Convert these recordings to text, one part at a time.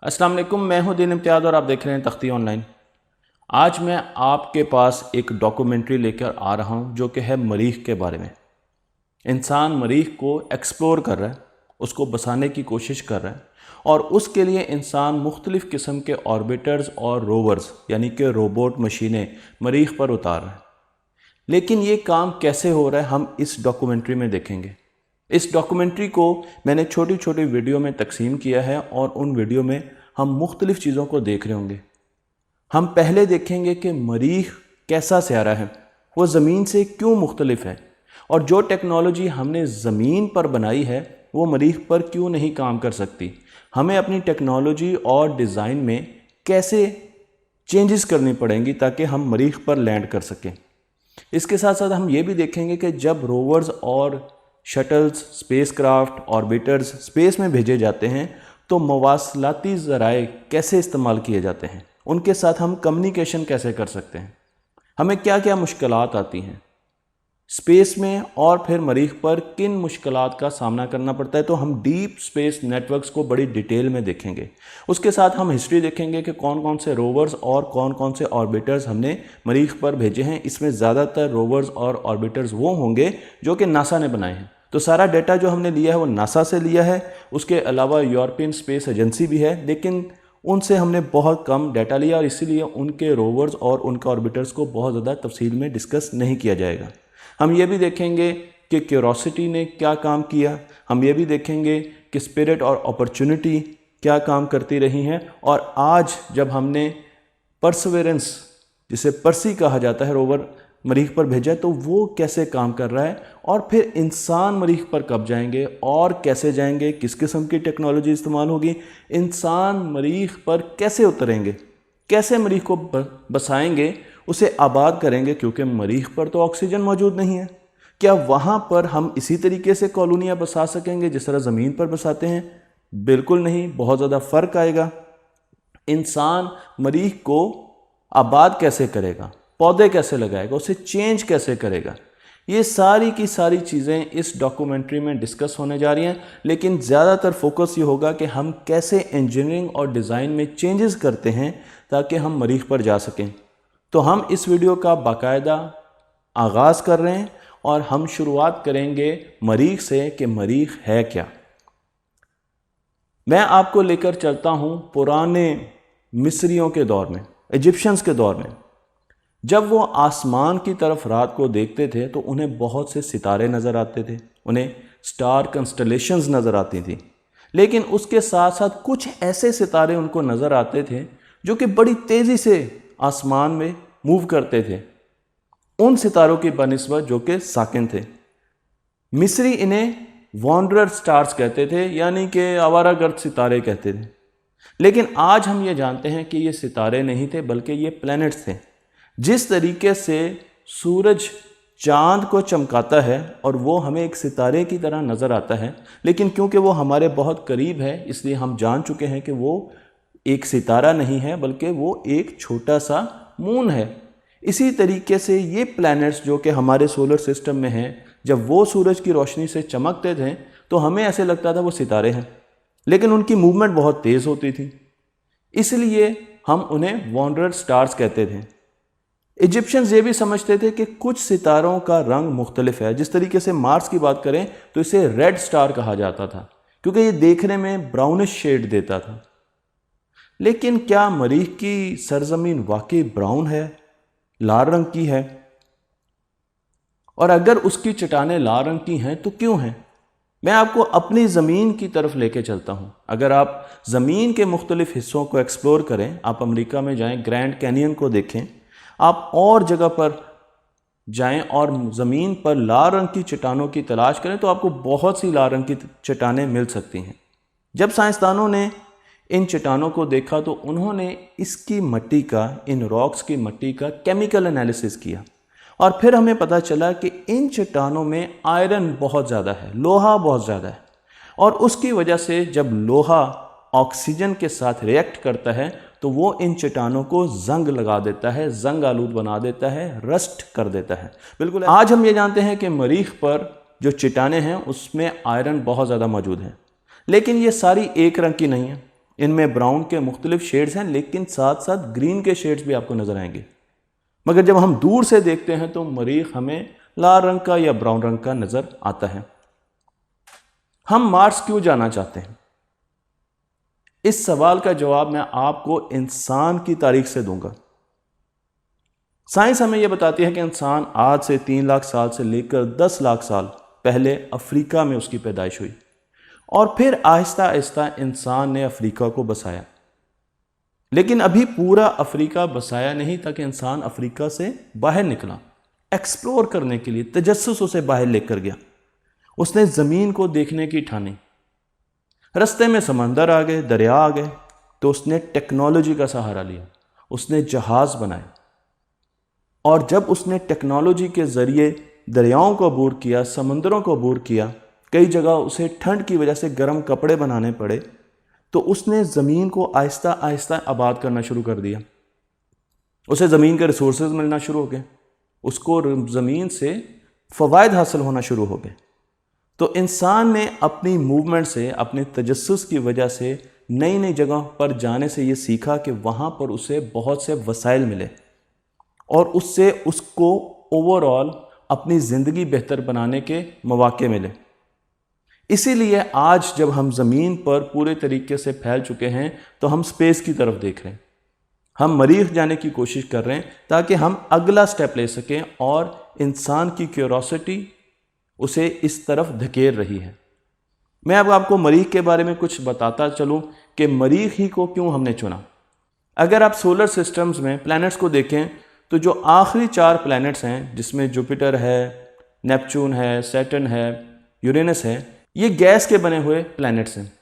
अस्सलाम वालेकुम, मैं हूं दीन इम्तियाज़ और आप देख रहे हैं तख्ती ऑनलाइन। आज मैं आपके पास एक डॉक्यूमेंट्री लेकर आ रहा हूं जो कि है मरीख के बारे में। इंसान मरीख को एक्सप्लोर कर रहा है, उसको बसाने की कोशिश कर रहा है और उसके लिए इंसान मुख्तलिफ़ किस्म के ऑर्बिटर्स और रोवर्स यानी कि रोबोट मशीनें मरीख पर उतार रहा है। लेकिन ये काम कैसे हो रहा है हम इस डॉक्यूमेंट्री में देखेंगे। इस डॉक्यूमेंट्री को मैंने छोटी छोटी वीडियो में तकसीम किया है और उन वीडियो में हम मुख्तलिफ़ चीज़ों को देख रहे होंगे। हम पहले देखेंगे कि मरीख कैसा स्यारा है, वो ज़मीन से क्यों मुख्तलिफ है और जो टेक्नोलॉजी हमने ज़मीन पर बनाई है वो मरीख पर क्यों नहीं काम कर सकती। हमें अपनी टेक्नोलॉजी और डिज़ाइन में कैसे चेंजेस करनी पड़ेंगी ताकि हम मरीख पर लैंड कर सकें। इसके साथ साथ हम ये भी देखेंगे कि जब रोवर्स और शटल्स, स्पेसक्राफ्ट, ऑर्बिटर्स स्पेस में भेजे जाते हैं तो मवासलाती ज़राए कैसे इस्तेमाल किए जाते हैं, उनके साथ हम कम्युनिकेशन कैसे कर सकते हैं, हमें क्या क्या मुश्किलात आती हैं स्पेस में और फिर मरीख पर किन मुश्किलात का सामना करना पड़ता है। तो हम डीप स्पेस नेटवर्क्स को बड़ी डिटेल में देखेंगे। उसके साथ हम हिस्ट्री देखेंगे कि कौन कौन से रोवर्स और कौन कौन से ऑर्बिटर्स हमने मरीख पर भेजे हैं। इसमें ज़्यादातर रोवर्स और ऑर्बिटर्स वो होंगे जो कि नासा ने बनाए हैं। तो सारा डेटा जो हमने लिया है वो नासा से लिया है। उसके अलावा यूरोपियन स्पेस एजेंसी भी है, लेकिन उनसे हमने बहुत कम डाटा लिया और इसीलिए उनके रोवर्स और उनके ऑर्बिटर्स को बहुत ज़्यादा तफसील में डिस्कस नहीं किया जाएगा। हम ये भी देखेंगे कि क्यूरोसिटी ने क्या काम किया, हम ये भी देखेंगे कि स्पिरिट और अपॉर्चुनिटी क्या काम करती रही हैं और आज जब हमने परसवेरेंस, जिसे पर्सी कहा जाता है, रोवर मरीख पर भेजा तो वो कैसे काम कर रहा है और फिर इंसान मरीख पर कब जाएंगे और कैसे जाएंगे, किस किस्म की टेक्नोलॉजी इस्तेमाल होगी, इंसान मरीख पर कैसे उतरेंगे, कैसे मरीख को बसाएंगे, उसे आबाद करेंगे, क्योंकि मरीख पर तो ऑक्सीजन मौजूद नहीं है। क्या वहाँ पर हम इसी तरीके से कॉलोनियाँ बसा सकेंगे जिस तरह ज़मीन पर बसाते हैं? बिल्कुल नहीं, बहुत ज़्यादा फ़र्क आएगा। इंसान मरीख को आबाद कैसे करेगा, पौधे कैसे लगाएगा, उसे चेंज कैसे करेगा, ये सारी की सारी चीज़ें इस डॉक्यूमेंट्री में डिस्कस होने जा रही हैं। लेकिन ज़्यादातर फोकस ये होगा कि हम कैसे इंजीनियरिंग और डिज़ाइन में चेंजेस करते हैं ताकि हम मरीख पर जा सकें। तो हम इस वीडियो का बाकायदा आगाज़ कर रहे हैं और हम शुरुआत करेंगे मरीख से कि मरीख है क्या। मैं आपको लेकर चलता हूँ पुराने मिस्रियों के दौर में, इजिप्शियंस के दौर में। जब वो आसमान की तरफ रात को देखते थे तो उन्हें बहुत से सितारे नज़र आते थे, उन्हें स्टार कंस्टलेशंस नज़र आती थी। लेकिन उसके साथ साथ कुछ ऐसे सितारे उनको नज़र आते थे जो कि बड़ी तेज़ी से आसमान में मूव करते थे, उन सितारों की बनिस्बत जो कि साकिन थे। मिस्री इन्हें वॉन्डरर स्टार्स कहते थे, यानी कि आवारागर्द सितारे कहते थे। लेकिन आज हम ये जानते हैं कि ये सितारे नहीं थे बल्कि ये प्लैनेट्स थे। जिस तरीके से सूरज चांद को चमकाता है और वो हमें एक सितारे की तरह नज़र आता है, लेकिन क्योंकि वो हमारे बहुत करीब है इसलिए हम जान चुके हैं कि वो एक सितारा नहीं है बल्कि वो एक छोटा सा मून है। इसी तरीके से ये प्लैनेट्स जो कि हमारे सोलर सिस्टम में हैं, जब वो सूरज की रोशनी से चमकते थे तो हमें ऐसे लगता था वो सितारे हैं, लेकिन उनकी मूवमेंट बहुत तेज़ होती थी, इसलिए हम उन्हें वॉन्डरर स्टार्स कहते थे। इजिप्शियंस ये भी समझते थे कि कुछ सितारों का रंग मुख्तलिफ है। जिस तरीके से मार्स की बात करें तो इसे रेड स्टार कहा जाता था क्योंकि ये देखने में ब्राउनिश शेड देता था। लेकिन क्या मरीख की सरजमीन वाकई ब्राउन है, लाल रंग की है? और अगर उसकी चट्टानें लाल रंग की हैं तो क्यों हैं? मैं आपको अपनी ज़मीन की तरफ लेके चलता हूँ। अगर आप ज़मीन के मुख्तलिफ हिस्सों को एक्सप्लोर करें, आप अमेरिका में जाएं, ग्रैंड कैनियन को देखें, आप और जगह पर जाएं और ज़मीन पर लाल रंग की चट्टानों की तलाश करें तो आपको बहुत सी लाल रंग की चट्टानें मिल सकती हैं। जब साइंसदानों ने इन चट्टानों को देखा तो उन्होंने इसकी मिट्टी का, इन रॉक्स की मिट्टी का केमिकल एनालिसिस किया और फिर हमें पता चला कि इन चट्टानों में आयरन बहुत ज़्यादा है, लोहा बहुत ज़्यादा है और उसकी वजह से जब लोहा ऑक्सीजन के साथ रिएक्ट करता है तो वो इन चट्टानों को जंग लगा देता है, जंग आलूद बना देता है, रस्ट कर देता है। बिल्कुल आज हम ये जानते हैं कि मरीख पर जो चट्टानें हैं उसमें आयरन बहुत ज़्यादा मौजूद है, लेकिन ये सारी एक रंग की नहीं है। इनमें ब्राउन के मुख्तलिफ शेड्स हैं, लेकिन साथ साथ ग्रीन के शेड्स भी आपको नज़र आएंगे। मगर जब हम दूर से देखते हैं तो मरीख हमें लाल रंग का या ब्राउन रंग का नज़र आता है। हम मार्स क्यों जाना चाहते हैं? इस सवाल का जवाब मैं आपको इंसान की तारीख से दूंगा। साइंस हमें यह बताती है कि इंसान आज से 3 लाख साल से लेकर 10 लाख साल पहले अफ्रीका में उसकी पैदाइश हुई और फिर आहिस्ता आहिस्ता इंसान ने अफ्रीका को बसाया। लेकिन अभी पूरा अफ्रीका बसाया नहीं था कि इंसान अफ्रीका से बाहर निकला, एक्सप्लोर करने के लिए, तजस्सुस उसे बाहर लेकर गया। उसने ज़मीन को देखने की ठानी। रास्ते में समंदर आ गए, दरिया आ गए, तो उसने टेक्नोलॉजी का सहारा लिया। उसने जहाज़ बनाए और जब उसने टेक्नोलॉजी के ज़रिए दरियाओं को अबूर किया, समंदरों को अबूर किया, कई जगह उसे ठंड की वजह से गर्म कपड़े बनाने पड़े, तो उसने ज़मीन को आहिस्ता आहिस्ता आबाद करना शुरू कर दिया। उसे ज़मीन के रिसोर्सेज मिलना शुरू हो गए, उसको ज़मीन से फ़वायद हासिल होना शुरू हो गए। तो इंसान ने अपनी मूवमेंट से, अपने तजस्सुस की वजह से नई नई जगह पर जाने से ये सीखा कि वहाँ पर उसे बहुत से वसाइल मिले और उससे उसको ओवरऑल अपनी ज़िंदगी बेहतर बनाने के मौके मिले। इसीलिए आज जब हम ज़मीन पर पूरे तरीके से फैल चुके हैं तो हम स्पेस की तरफ देख रहे हैं, हम मरीख जाने की कोशिश कर रहे हैं ताकि हम अगला स्टेप ले सकें, और इंसान की क्यूरोसिटी उसे इस तरफ धकेल रही है। मैं अब आपको मरीख के बारे में कुछ बताता चलूं कि मरीख ही को क्यों हमने चुना। अगर आप सोलर सिस्टम्स में प्लैनेट्स को देखें तो जो आखिरी 4 प्लैनेट्स हैं, जिसमें जुपिटर है, नेपच्यून है, सैटर्न है, यूरेनस है, ये गैस के बने हुए प्लैनेट्स हैं।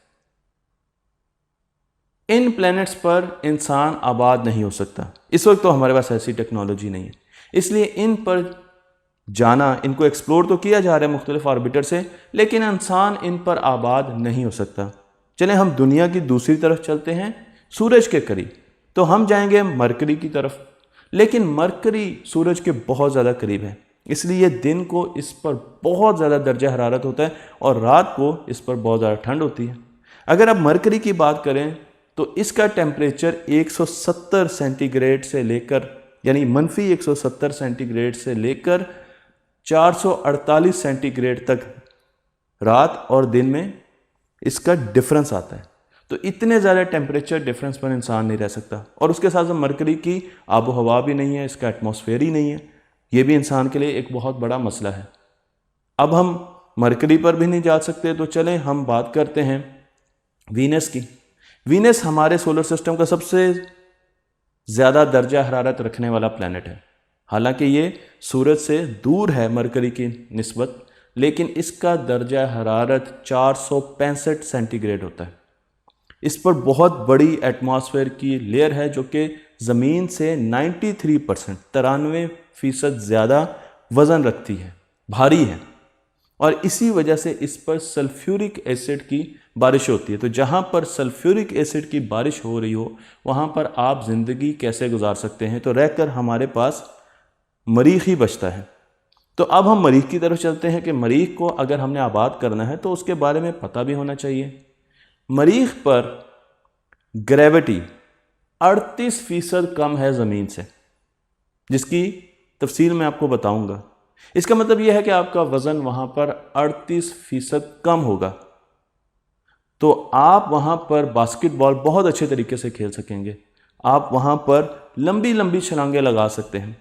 इन प्लैनेट्स पर इंसान आबाद नहीं हो सकता। इस वक्त तो हमारे पास ऐसी टेक्नोलॉजी नहीं है, इसलिए इन पर जाना, इनको एक्सप्लोर तो किया जा रहा है मुख्तलिफ ऑर्बिटर से, लेकिन इंसान इन पर आबाद नहीं हो सकता। चलें हम दुनिया की दूसरी तरफ चलते हैं, सूरज के करीब। तो हम जाएंगे मरकरी की तरफ, लेकिन मरकरी सूरज के बहुत ज़्यादा करीब है, इसलिए दिन को इस पर बहुत ज़्यादा दर्जा हरारत होता है और रात को इस पर बहुत ज़्यादा ठंड होती है। अगर आप मरकरी की बात करें तो इसका टेम्परेचर 170 सेंटीग्रेड से लेकर, यानी -170 सेंटीग्रेड से लेकर 448 सेंटीग्रेड तक रात और दिन में इसका डिफरेंस आता है। तो इतने ज़्यादा टेम्परेचर डिफरेंस पर इंसान नहीं रह सकता। और उसके साथ साथ मरकरी की आबो हवा भी नहीं है, इसका एटमॉस्फेयर ही नहीं है, ये भी इंसान के लिए एक बहुत बड़ा मसला है। अब हम मरकरी पर भी नहीं जा सकते, तो चलें हम बात करते हैं वीनस की। वीनस हमारे सोलर सिस्टम का सबसे ज़्यादा दर्जा हरारत रखने वाला प्लैनेट है। हालांकि ये सूरज से दूर है मरकरी की निस्बत, लेकिन इसका दर्जा हरारत 465 सेंटीग्रेड होता है। इस पर बहुत बड़ी एटमॉस्फेयर की लेयर है जो कि ज़मीन से 93% ज़्यादा वज़न रखती है, भारी है, और इसी वजह से इस पर सल्फ्यूरिक एसिड की बारिश होती है। तो जहाँ पर सल्फ्यूरिक एसिड की बारिश हो रही हो वहाँ पर आप ज़िंदगी कैसे गुजार सकते हैं? तो रहकर हमारे पास मरीख ही बचता है। तो अब हम मरीख की तरफ चलते हैं कि मरीख को अगर हमने आबाद करना है तो उसके बारे में पता भी होना चाहिए। मरीख पर ग्रेविटी 38% कम है ज़मीन से, जिसकी तफसील मैं आपको बताऊंगा। इसका मतलब यह है कि आपका वज़न वहाँ पर 38% कम होगा, तो आप वहाँ पर बास्केटबॉल बहुत अच्छे तरीके से खेल सकेंगे, आप वहाँ पर लंबी लंबी छलांगें लगा सकते हैं।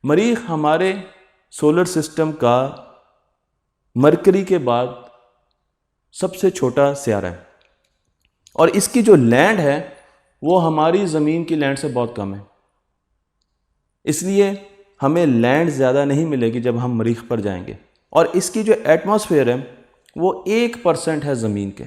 मरीख हमारे सोलर सिस्टम का मरकरी के बाद सबसे छोटा सियारा है, और इसकी जो लैंड है वो हमारी ज़मीन की लैंड से बहुत कम है, इसलिए हमें लैंड ज़्यादा नहीं मिलेगी जब हम मरीख पर जाएंगे। और इसकी जो एटमॉस्फेयर है वो 1% है ज़मीन के।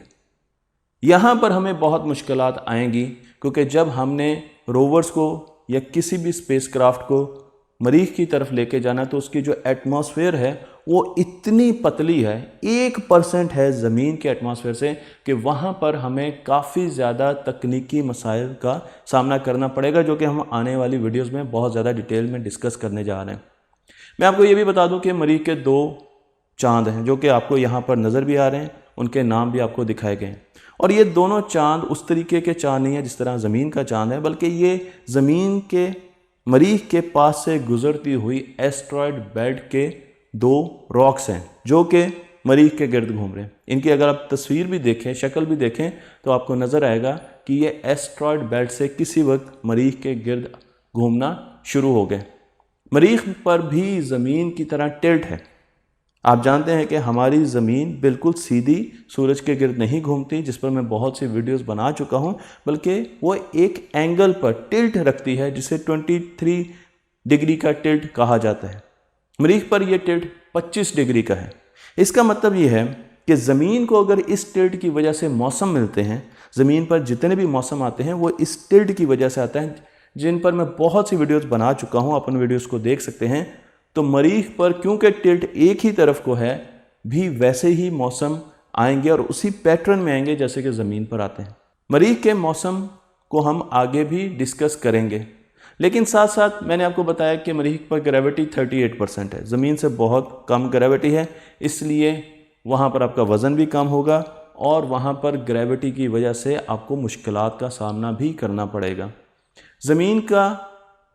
यहाँ पर हमें बहुत मुश्किलात आएंगी, क्योंकि जब हमने रोवर्स को या किसी भी स्पेसक्राफ्ट को मरीख की तरफ लेके जाना तो उसकी जो एटमॉस्फेयर है वो इतनी पतली है, 1% है ज़मीन के एटमॉस्फेयर से, कि वहाँ पर हमें काफ़ी ज़्यादा तकनीकी मसाइल का सामना करना पड़ेगा, जो कि हम आने वाली वीडियोस में बहुत ज़्यादा डिटेल में डिस्कस करने जा रहे हैं। मैं आपको ये भी बता दूं कि मरीख के 2 चांद हैं जो कि आपको यहाँ पर नज़र भी आ रहे हैं, उनके नाम भी आपको दिखाए गए हैं। और ये दोनों चांद उस तरीके के चांद नहीं है जिस तरह ज़मीन का चांद है, बल्कि ये ज़मीन के मरीख के पास से गुजरती हुई एस्ट्रॉयड बेल्ट के दो रॉक्स हैं जो कि मरीख के गिर्द घूम रहे हैं। इनकी अगर आप तस्वीर भी देखें, शक्ल भी देखें, तो आपको नज़र आएगा कि ये एस्ट्रॉयड बेल्ट से किसी वक्त मरीख के गिर्द घूमना शुरू हो गए। मरीख पर भी ज़मीन की तरह टिल्ट है। आप जानते हैं कि हमारी ज़मीन बिल्कुल सीधी सूरज के गिर्द नहीं घूमती, जिस पर मैं बहुत सी वीडियोस बना चुका हूं, बल्कि वो एक एंगल पर टिल्ट रखती है जिसे 23 डिग्री का टिल्ट कहा जाता है। मरीख पर यह टिल्ट 25 डिग्री का है। इसका मतलब ये है कि ज़मीन को अगर इस टिल्ट की वजह से मौसम मिलते हैं, ज़मीन पर जितने भी मौसम आते हैं वो इस टिल्ट की वजह से आते हैं, जिन पर मैं बहुत सी वीडियोस बना चुका हूं, अपन वीडियोस को देख सकते हैं। तो मरीख पर क्योंकि टिल्ट एक ही तरफ को है, भी वैसे ही मौसम आएंगे और उसी पैटर्न में आएंगे जैसे कि ज़मीन पर आते हैं। मरीख के मौसम को हम आगे भी डिस्कस करेंगे, लेकिन साथ साथ मैंने आपको बताया कि मरीख पर ग्रेविटी 38% है, ज़मीन से बहुत कम ग्रेविटी है, इसलिए वहाँ पर आपका वज़न भी कम होगा और वहाँ पर ग्रेविटी की वजह से आपको मुश्किलात का सामना भी करना पड़ेगा। ज़मीन का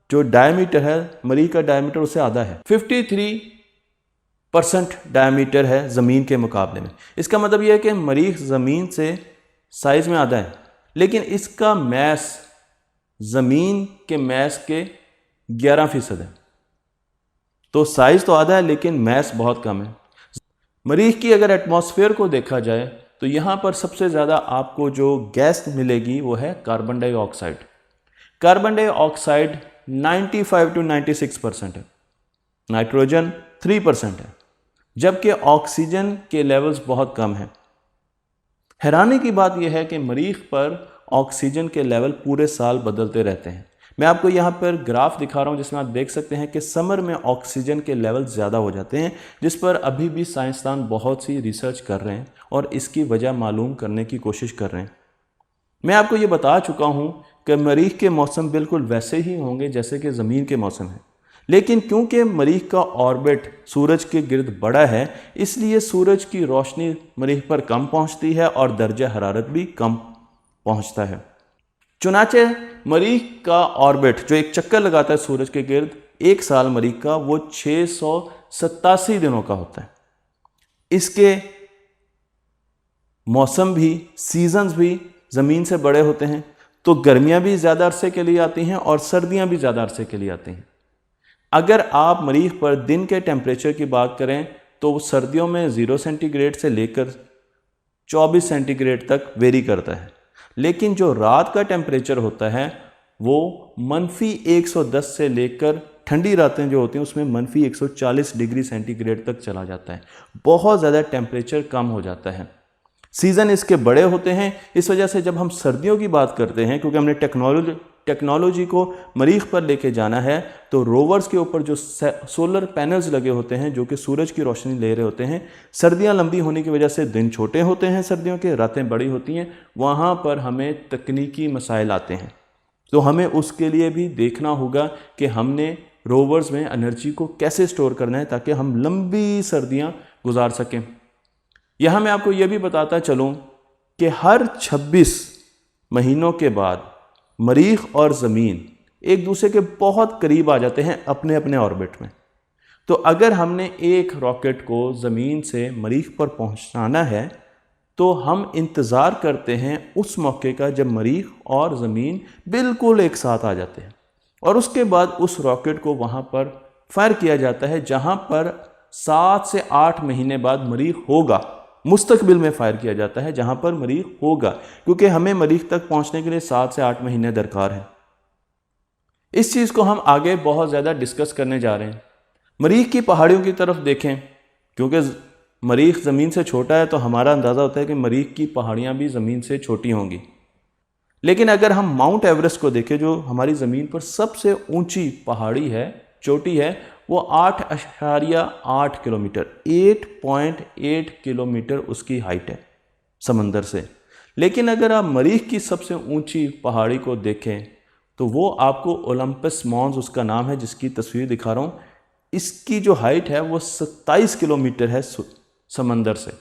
जो डायमीटर है, मरीख का डायमीटर उससे आधा है, 53% डायमीटर है ज़मीन के मुकाबले में। इसका मतलब यह है कि मरीख ज़मीन से साइज़ में आधा है, लेकिन इसका मैस ज़मीन के मैस के 11% है। तो साइज़ तो आधा है लेकिन मैस बहुत कम है। मरीख की अगर एटमॉस्फेयर को देखा जाए तो यहाँ पर सबसे ज़्यादा आपको जो गैस मिलेगी वो है carbon dioxide. Carbon dioxide 95 to 96% है, नाइट्रोजन 3% है, जबकि ऑक्सीजन के लेवल्स बहुत कम हैं। हैरानी की बात यह है कि मरीख पर ऑक्सीजन के लेवल पूरे साल बदलते रहते हैं। मैं आपको यहाँ पर ग्राफ दिखा रहा हूँ जिसमें आप देख सकते हैं कि समर में ऑक्सीजन के लेवल ज़्यादा हो जाते हैं, जिस पर अभी भी साइंसदान बहुत सी रिसर्च कर रहे हैं और इसकी वजह मालूम करने की कोशिश कर रहे हैं। मैं आपको ये बता चुका हूँ कि मरीख के मौसम बिल्कुल वैसे ही होंगे जैसे कि ज़मीन के मौसम हैं, लेकिन क्योंकि मरीख का ऑर्बिट सूरज के गिर्द बड़ा है, इसलिए सूरज की रोशनी मरीख पर कम पहुंचती है और दर्जा हरारत भी कम पहुंचता है। चुनाचे मरीख का ऑर्बिट जो एक चक्कर लगाता है सूरज के गिर्द, एक साल मरीख का वो 687 दिनों का होता है। इसके मौसम भी, सीजन्स भी ज़मीन से बड़े होते हैं, तो गर्मियां भी ज़्यादा अरसे के लिए आती हैं और सर्दियां भी ज़्यादा अरसे के लिए आती हैं। अगर आप मरीख पर दिन के टेम्परेचर की बात करें तो सर्दियों में 0 सेंटीग्रेड से लेकर 24 सेंटीग्रेड तक वेरी करता है, लेकिन जो रात का टेम्परेचर होता है वो -110 से लेकर ठंडी रातें जो होती हैं उसमें -140 डिग्री सेंटीग्रेड तक चला जाता है। बहुत ज़्यादा टेम्परेचर कम हो जाता है। सीज़न इसके बड़े होते हैं, इस वजह से जब हम सर्दियों की बात करते हैं, क्योंकि हमने टेक्नोलॉजी को मरीख पर लेके जाना है, तो रोवर्स के ऊपर जो सोलर पैनल्स लगे होते हैं जो कि सूरज की रोशनी ले रहे होते हैं, सर्दियां लंबी होने की वजह से दिन छोटे होते हैं, सर्दियों के रातें बड़ी होती हैं, वहाँ पर हमें तकनीकी मसाइल आते हैं। तो हमें उसके लिए भी देखना होगा कि हमने रोवर्स में एनर्जी को कैसे स्टोर करना है ताकि हम लंबी सर्दियाँ गुजार सकें। यहाँ मैं आपको यह भी बताता चलूँ कि हर 26 महीनों के बाद मरीख और ज़मीन एक दूसरे के बहुत करीब आ जाते हैं अपने अपने ऑर्बिट में। तो अगर हमने एक रॉकेट को ज़मीन से मरीख पर पहुंचाना है तो हम इंतज़ार करते हैं उस मौके का जब मरीख और ज़मीन बिल्कुल एक साथ आ जाते हैं, और उसके बाद उस रॉकेट को वहाँ पर फायर किया जाता है जहाँ पर 7 से 8 महीने बाद मरीख होगा। मुस्तकबिल में फायर किया जाता है जहां पर मरीख होगा, क्योंकि हमें मरीख तक पहुंचने के लिए 7 से 8 महीने दरकार है। इस चीज़ को हम आगे बहुत ज़्यादा डिस्कस करने जा रहे हैं। मरीख की पहाड़ियों की तरफ देखें, क्योंकि मरीख ज़मीन से छोटा है तो हमारा अंदाज़ा होता है कि मरीख की पहाड़ियाँ भी ज़मीन से छोटी होंगी। लेकिन अगर हम माउंट एवरेस्ट को देखें जो हमारी ज़मीन पर सबसे ऊंची पहाड़ी है, चोटी है, वो 8.8 किलोमीटर 8.8 किलोमीटर उसकी हाइट है समंदर से। लेकिन अगर आप मरीख की सबसे ऊंची पहाड़ी को देखें तो वो आपको ओलंपस मॉन्स उसका नाम है, जिसकी तस्वीर दिखा रहा हूँ, इसकी जो हाइट है वो 27 किलोमीटर है समंदर से,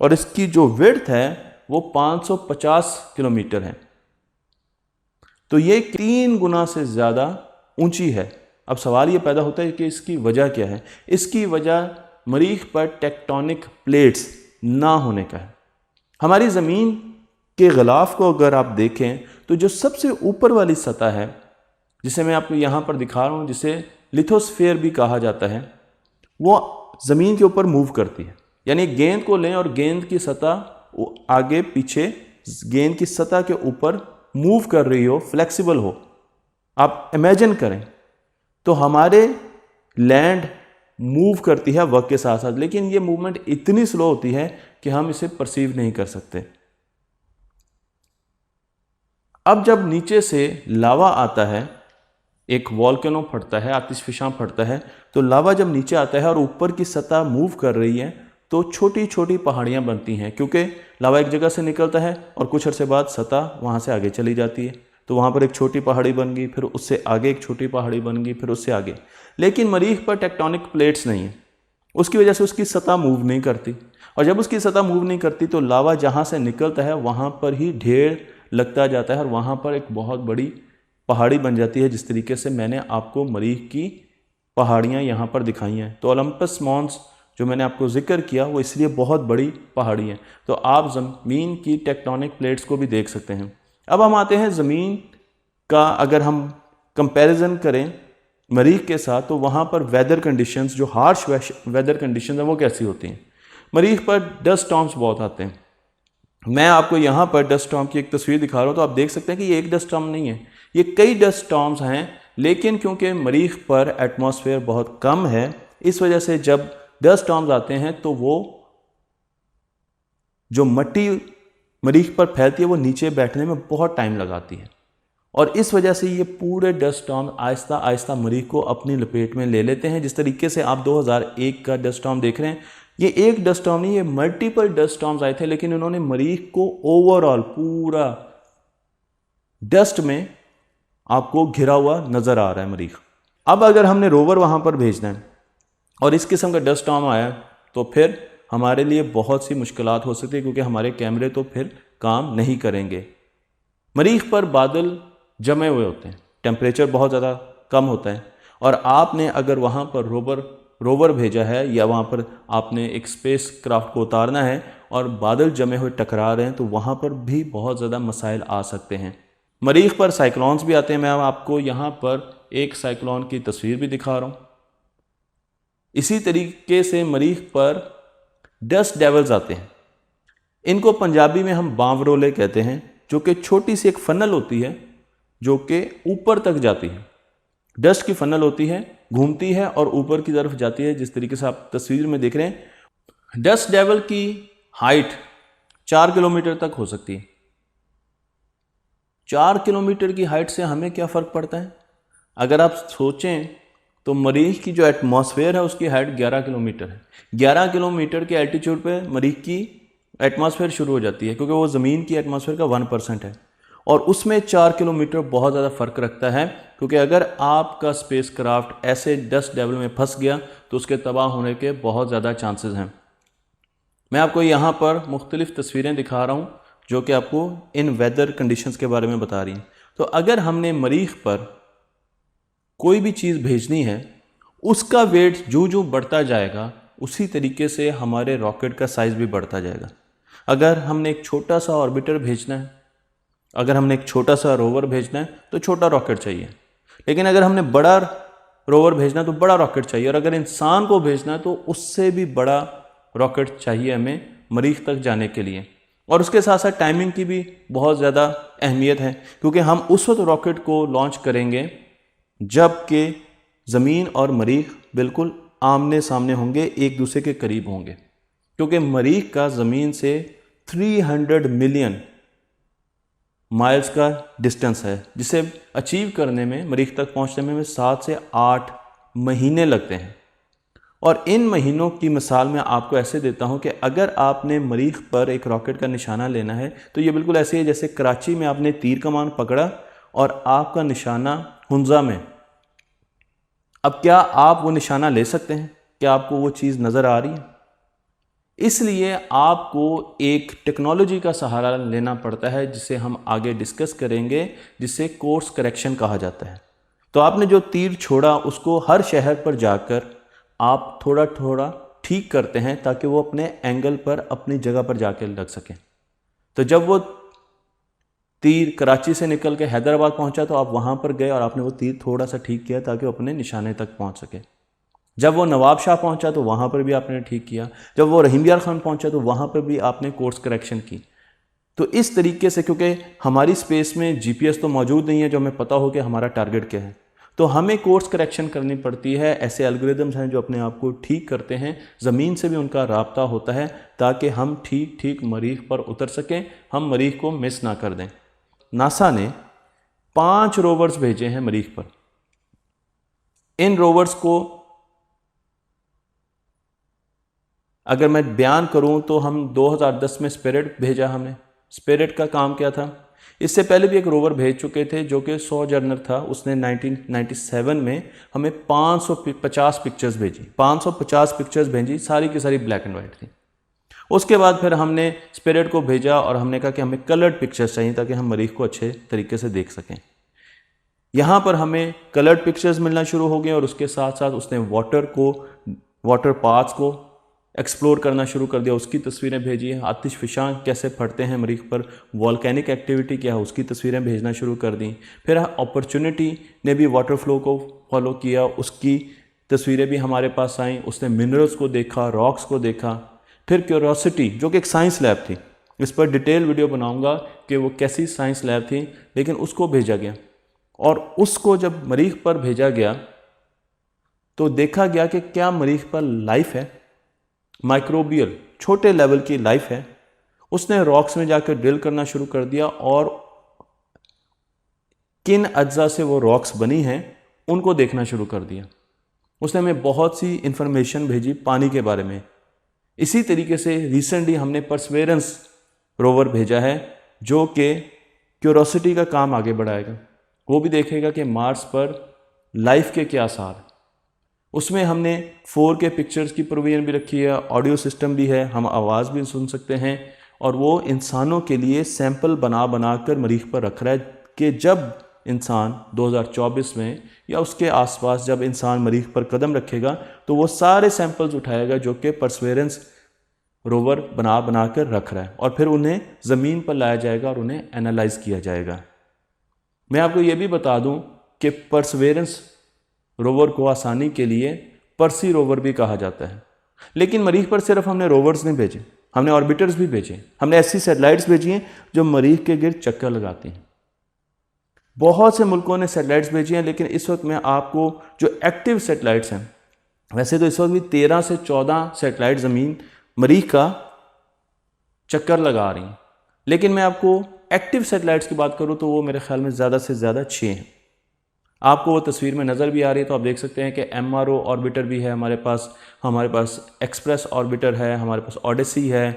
और इसकी जो विड्थ है वो 550 किलोमीटर है। तो ये 3 गुना से ज़्यादा ऊंची है। अब सवाल ये पैदा होता है कि इसकी वजह क्या है। इसकी वजह मरीख पर टेक्टोनिक प्लेट्स ना होने का है। हमारी ज़मीन के ग़िलाफ़ को अगर आप देखें तो जो सबसे ऊपर वाली सतह है, जिसे मैं आपको यहाँ पर दिखा रहा हूँ, जिसे लिथोस्फीयर भी कहा जाता है, वो ज़मीन के ऊपर मूव करती है। यानी गेंद को लें और गेंद की सतह आगे पीछे गेंद की सतह के ऊपर मूव कर रही हो, फ्लेक्सिबल हो। आप इमेजिन करें तो हमारे लैंड मूव करती है वक्त के साथ साथ, लेकिन ये मूवमेंट इतनी स्लो होती है कि हम इसे परसीव नहीं कर सकते। अब जब नीचे से लावा आता है, एक वॉल्केनो फटता है, आतिशफशां फटता है, तो लावा जब नीचे आता है और ऊपर की सतह मूव कर रही है तो छोटी छोटी पहाड़ियाँ बनती हैं, क्योंकि लावा एक जगह से निकलता है और कुछ अरसे बाद सतह वहाँ से आगे चली जाती है। तो वहाँ पर एक छोटी पहाड़ी बन गई, फिर उससे आगे एक छोटी पहाड़ी बन गई, फिर उससे आगे। लेकिन मरीख पर टेक्टोनिक प्लेट्स नहीं है, उसकी वजह से उसकी सतह मूव नहीं करती। और जब उसकी सतह मूव नहीं करती तो लावा जहाँ से निकलता है वहाँ पर ही ढेर लगता जाता है और वहाँ पर एक बहुत बड़ी पहाड़ी बन जाती है, जिस तरीके से मैंने आपको मरीख की पहाड़ियाँ यहाँ पर दिखाई हैं। तो ओलंपस मॉन्स जो मैंने आपको जिक्र किया वो इसलिए बहुत बड़ी पहाड़ी है। तो आप ज़मीन की टेक्टोनिक प्लेट्स को भी देख सकते हैं। अब हम आते हैं ज़मीन का, अगर हम कंपैरिजन करें मरीख के साथ, तो वहाँ पर वेदर कंडीशंस, जो हार्श वेदर कंडीशंस हैं, वो कैसी होती हैं। मरीख पर डस्ट स्टॉर्म्स बहुत आते हैं। मैं आपको यहाँ पर डस्ट स्टॉर्म की एक तस्वीर दिखा रहा हूँ, तो आप देख सकते हैं कि ये एक डस्ट स्टॉर्म नहीं है, ये कई डस्ट स्टॉर्म्स हैं। लेकिन क्योंकि मरीख पर एटमॉस्फेयर बहुत कम है, इस वजह से जब डस्ट स्टॉर्म्स आते हैं तो वो जो मिट्टी मरीख पर फैलती है वो नीचे बैठने में बहुत टाइम लगाती है, और इस वजह से ये पूरे डस्ट स्टॉर्म आहिस्ता आहिस्ता मरीख को अपनी लपेट में ले लेते हैं। जिस तरीके से आप 2001 का डस्ट स्टॉर्म देख रहे हैं, ये एक डस्ट स्टॉर्म नहीं, ये मल्टीपल डस्ट स्टॉर्म्स आए थे, लेकिन उन्होंने मरीख को ओवरऑल पूरा डस्ट में आपको घिरा हुआ नजर आ रहा है मरीख। अब अगर हमने रोवर वहां पर भेजना है और इस किस्म का डस्ट स्टॉर्म आया तो फिर हमारे लिए बहुत सी मुश्किलात हो सकती है, क्योंकि हमारे कैमरे तो फिर काम नहीं करेंगे। मरीख पर बादल जमे हुए होते हैं, टेम्परेचर बहुत ज़्यादा कम होता है, और आपने अगर वहाँ पर रोवर भेजा है या वहाँ पर आपने एक स्पेस क्राफ्ट को उतारना है और बादल जमे हुए टकरा रहे हैं, तो वहाँ पर भी बहुत ज़्यादा मसाइल आ सकते हैं। मरीख पर साइक्लोन्स भी आते हैं। मैं आपको यहाँ पर एक साइक्लोन की तस्वीर भी दिखा रहा हूँ। इसी तरीके से मरीख पर डस्ट डेवल्स आते हैं। इनको पंजाबी में हम बावरोले कहते हैं, जो कि छोटी सी एक फनल होती है जो कि ऊपर तक जाती है। डस्ट की फनल होती है, घूमती है और ऊपर की तरफ जाती है, जिस तरीके से आप तस्वीर में देख रहे हैं। डस्ट डेवल की हाइट 4 किलोमीटर तक हो सकती है। 4 किलोमीटर की हाइट से हमें क्या फ़र्क पड़ता है? अगर आप सोचें तो मरीख की जो एटमॉस्फेयर है उसकी हाइट 11 किलोमीटर है। 11 किलोमीटर के एल्टीट्यूड पे मरीख की एटमॉस्फेयर शुरू हो जाती है, क्योंकि वो ज़मीन की एटमॉस्फेयर का 1% है, और उसमें 4 किलोमीटर बहुत ज़्यादा फ़र्क रखता है। क्योंकि अगर आपका स्पेस क्राफ्ट ऐसे डस्ट डेवल में फंस गया तो उसके तबाह होने के बहुत ज़्यादा चांसेस हैं। मैं आपको यहाँ पर मुख्तलिफ़ तस्वीरें दिखा रहा हूँ जो कि आपको इन वेदर कंडीशंस के बारे में बता रही हैं। तो अगर हमने मरीख पर कोई भी चीज़ भेजनी है, उसका वेट जो जो बढ़ता जाएगा उसी तरीके से हमारे रॉकेट का साइज़ भी बढ़ता जाएगा। अगर हमने एक छोटा सा ऑर्बिटर भेजना है, अगर हमने एक छोटा सा रोवर भेजना है तो छोटा रॉकेट चाहिए, लेकिन अगर हमने बड़ा रोवर भेजना है तो बड़ा रॉकेट चाहिए, और अगर इंसान को भेजना है तो उससे भी बड़ा रॉकेट चाहिए हमें मरीख तक जाने के लिए। और उसके साथ साथ टाइमिंग की भी बहुत ज़्यादा अहमियत है, क्योंकि हम उस वक्त रॉकेट को लॉन्च करेंगे जबकि ज़मीन और मरीख बिल्कुल आमने सामने होंगे, एक दूसरे के करीब होंगे, क्योंकि मरीख का ज़मीन से 300 मिलियन माइल्स का डिस्टेंस है, जिसे अचीव करने में, मरीख तक पहुंचने में 7 से 8 महीने लगते हैं। और इन महीनों की मिसाल मैं आपको ऐसे देता हूं कि अगर आपने मरीख पर एक रॉकेट का निशाना लेना है तो ये बिल्कुल ऐसे है जैसे कराची में आपने तीर कमान पकड़ा और आपका निशाना हुंजा में। अब क्या आप वो निशाना ले सकते हैं? क्या आपको वो चीज़ नज़र आ रही है? इसलिए आपको एक टेक्नोलॉजी का सहारा लेना पड़ता है जिसे हम आगे डिस्कस करेंगे, जिसे कोर्स करेक्शन कहा जाता है। तो आपने जो तीर छोड़ा उसको हर शहर पर जाकर आप थोड़ा थोड़ा ठीक करते हैं ताकि वो अपने एंगल पर अपनी जगह पर जाकर लग सकें। तो जब वो तीर कराची से निकल के हैदराबाद पहुंचा तो आप वहां पर गए और आपने वो तीर थोड़ा सा ठीक किया ताकि वो अपने निशाने तक पहुंच सके। जब वो नवाब शाह पहुंचा तो वहां पर भी आपने ठीक किया। जब वो रहीम यार खान पहुंचा तो वहां पर भी आपने कोर्स करेक्शन की। तो इस तरीके से, क्योंकि हमारी स्पेस में जीपीएस तो मौजूद नहीं है जो हमें पता हो कि हमारा टारगेट क्या है, तो हमें कोर्स करेक्शन करनी पड़ती है। ऐसे एल्गोरिदम्स हैं जो अपने आप को ठीक करते हैं, ज़मीन से भी उनका राब्ता होता है ताकि हम ठीक ठीक मरीख पर उतर सकें, हम मरीख को मिस ना कर दें। नासा ने 5 रोवर्स भेजे हैं मरीख पर। इन रोवर्स को अगर मैं बयान करूं तो हम 2010 में स्पिरिट भेजा हमने। स्पिरिट का काम क्या था? इससे पहले भी एक रोवर भेज चुके थे जो कि सोजर्नर था। उसने 1997 में हमें 550 पिक्चर्स भेजी, 550 पिक्चर्स भेजी, सारी की सारी ब्लैक एंड वाइट थी। उसके बाद फिर हमने स्पिरिट को भेजा और हमने कहा कि हमें कलर्ड पिक्चर्स चाहिए ताकि हम मरीख को अच्छे तरीके से देख सकें। यहाँ पर हमें कलर्ड पिक्चर्स मिलना शुरू हो गए और उसके साथ साथ उसने वाटर पाथ्स को एक्सप्लोर करना शुरू कर दिया, उसकी तस्वीरें भेजी हैं। आतिश फिशां कैसे फटते हैं मरीख पर, वॉल्केनिक एक्टिविटी क्या है उसकी तस्वीरें भेजना शुरू कर दी। फिर अपॉर्चुनिटी ने भी वाटर फ्लो को फॉलो किया, उसकी तस्वीरें भी हमारे पास आईं। उसने मिनरल्स को देखा, रॉक्स को देखा। फिर क्यूरोसिटी जो कि एक साइंस लैब थी, इस पर डिटेल वीडियो बनाऊंगा कि वो कैसी साइंस लैब थी, लेकिन उसको भेजा गया। और उसको जब मरीख पर भेजा गया तो देखा गया कि क्या मरीख पर लाइफ है, माइक्रोबियल छोटे लेवल की लाइफ है। उसने रॉक्स में जाकर ड्रिल करना शुरू कर दिया और किन अज्जा से वो रॉक्स बनी हैं उनको देखना शुरू कर दिया। उसने हमें बहुत सी इंफॉर्मेशन भेजी पानी के बारे में। इसी तरीके से रिसेंटली हमने परसेवरेंस रोवर भेजा है जो कि क्यूरोसिटी का काम आगे बढ़ाएगा। वो भी देखेगा कि मार्स पर लाइफ के क्या आसार। उसमें हमने 4K पिक्चर्स की प्रोविजन भी रखी है, ऑडियो सिस्टम भी है, हम आवाज़ भी सुन सकते हैं। और वो इंसानों के लिए सैंपल बना बना कर मरीख पर रख रहा है कि जब इंसान 2024 में या उसके आसपास जब इंसान मरीख पर कदम रखेगा तो वो सारे सैंपल्स उठाएगा जो कि परसेवरेंस रोवर बना बना कर रख रहा है, और फिर उन्हें ज़मीन पर लाया जाएगा और उन्हें एनालाइज किया जाएगा। मैं आपको ये भी बता दूं कि परसेवरेंस रोवर को आसानी के लिए पर्सी रोवर भी कहा जाता है। लेकिन मरीख पर सिर्फ हमने रोवर्स नहीं भेजे, हमने ऑर्बिटर्स भी भेजे। हमने ऐसी सैटेलाइट्स भेजी हैं जो मरीख के गिर्द चक्कर लगाती हैं। बहुत से मुल्कों ने सैटेलाइट्स भेजी हैं, लेकिन इस वक्त मैं आपको जो एक्टिव सैटेलाइट्स हैं, वैसे तो इस वक्त भी 13 से 14 सैटेलाइट ज़मीन मरीख का चक्कर लगा रही हैं, लेकिन मैं आपको एक्टिव सैटेलाइट्स की बात करूं तो वो मेरे ख्याल में ज़्यादा से ज़्यादा 6 हैं। आपको वो तस्वीर में नज़र भी आ रही है, तो आप देख सकते हैं कि MRO ऑर्बिटर भी है हमारे पास एक्सप्रेस ऑर्बिटर है, हमारे पास ओडेसी है,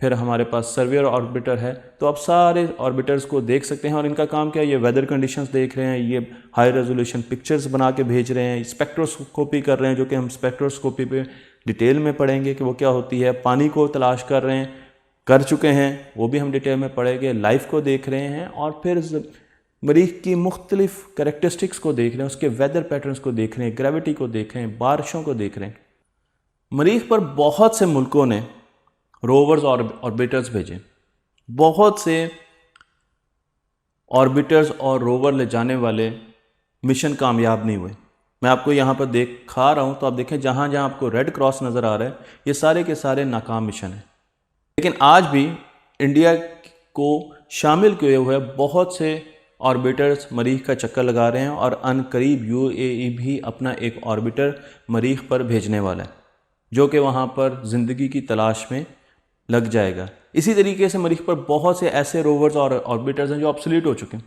फिर हमारे पास सर्वियर ऑर्बिटर है। तो आप सारे ऑर्बिटर्स को देख सकते हैं और इनका काम क्या है, ये वेदर कंडीशंस देख रहे हैं, ये हाई रेजोल्यूशन पिक्चर्स बना के भेज रहे हैं, स्पेक्ट्रोस्कोपी कर रहे हैं, जो कि हम स्पेक्ट्रोस्कोपी पे डिटेल में पढ़ेंगे कि वो क्या होती है। पानी को तलाश कर रहे हैं, कर चुके हैं, वो भी हम डिटेल में पढ़ेंगे। लाइफ को देख रहे हैं और फिर मरीख की मुख्तलिफ कैरेक्टरिस्टिक्स को देख रहे हैं, उसके वेदर पैटर्न्स को देख रहे हैं, ग्रेविटी को देख रहे हैं, बारिशों को देख रहे हैं। मरीख पर बहुत से मुल्कों ने रोवर्स और ऑर्बिटर्स भेजे। बहुत से ऑर्बिटर्स और रोवर ले जाने वाले मिशन कामयाब नहीं हुए। मैं आपको यहाँ पर दिखा रहा हूँ, तो आप देखें जहाँ जहाँ आपको रेड क्रॉस नज़र आ रहा है, ये सारे के सारे नाकाम मिशन हैं। लेकिन आज भी इंडिया को शामिल किए हुए बहुत से ऑर्बिटर्स मरीख का चक्कर लगा रहे हैं और अनकरीब UAE भी अपना एक ऑर्बिटर मरीख पर भेजने वाला है, जो कि वहाँ पर ज़िंदगी की तलाश में लग जाएगा। इसी तरीके से मरीख पर बहुत से ऐसे रोवर्स और ऑर्बिटर्स हैं जो ऑब्सोलीट हो चुके हैं,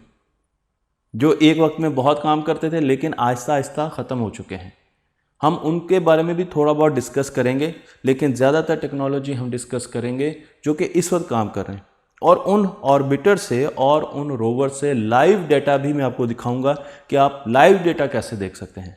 जो एक वक्त में बहुत काम करते थे लेकिन आहिस्ता आहिस्ता ख़त्म हो चुके हैं। हम उनके बारे में भी थोड़ा बहुत डिस्कस करेंगे, लेकिन ज़्यादातर टेक्नोलॉजी हम डिस्कस करेंगे जो कि इस वक्त काम कर रहे हैं। और उन ऑर्बिटर से और उन रोवर से लाइव डेटा भी मैं आपको दिखाऊंगा कि आप लाइव डेटा कैसे देख सकते हैं।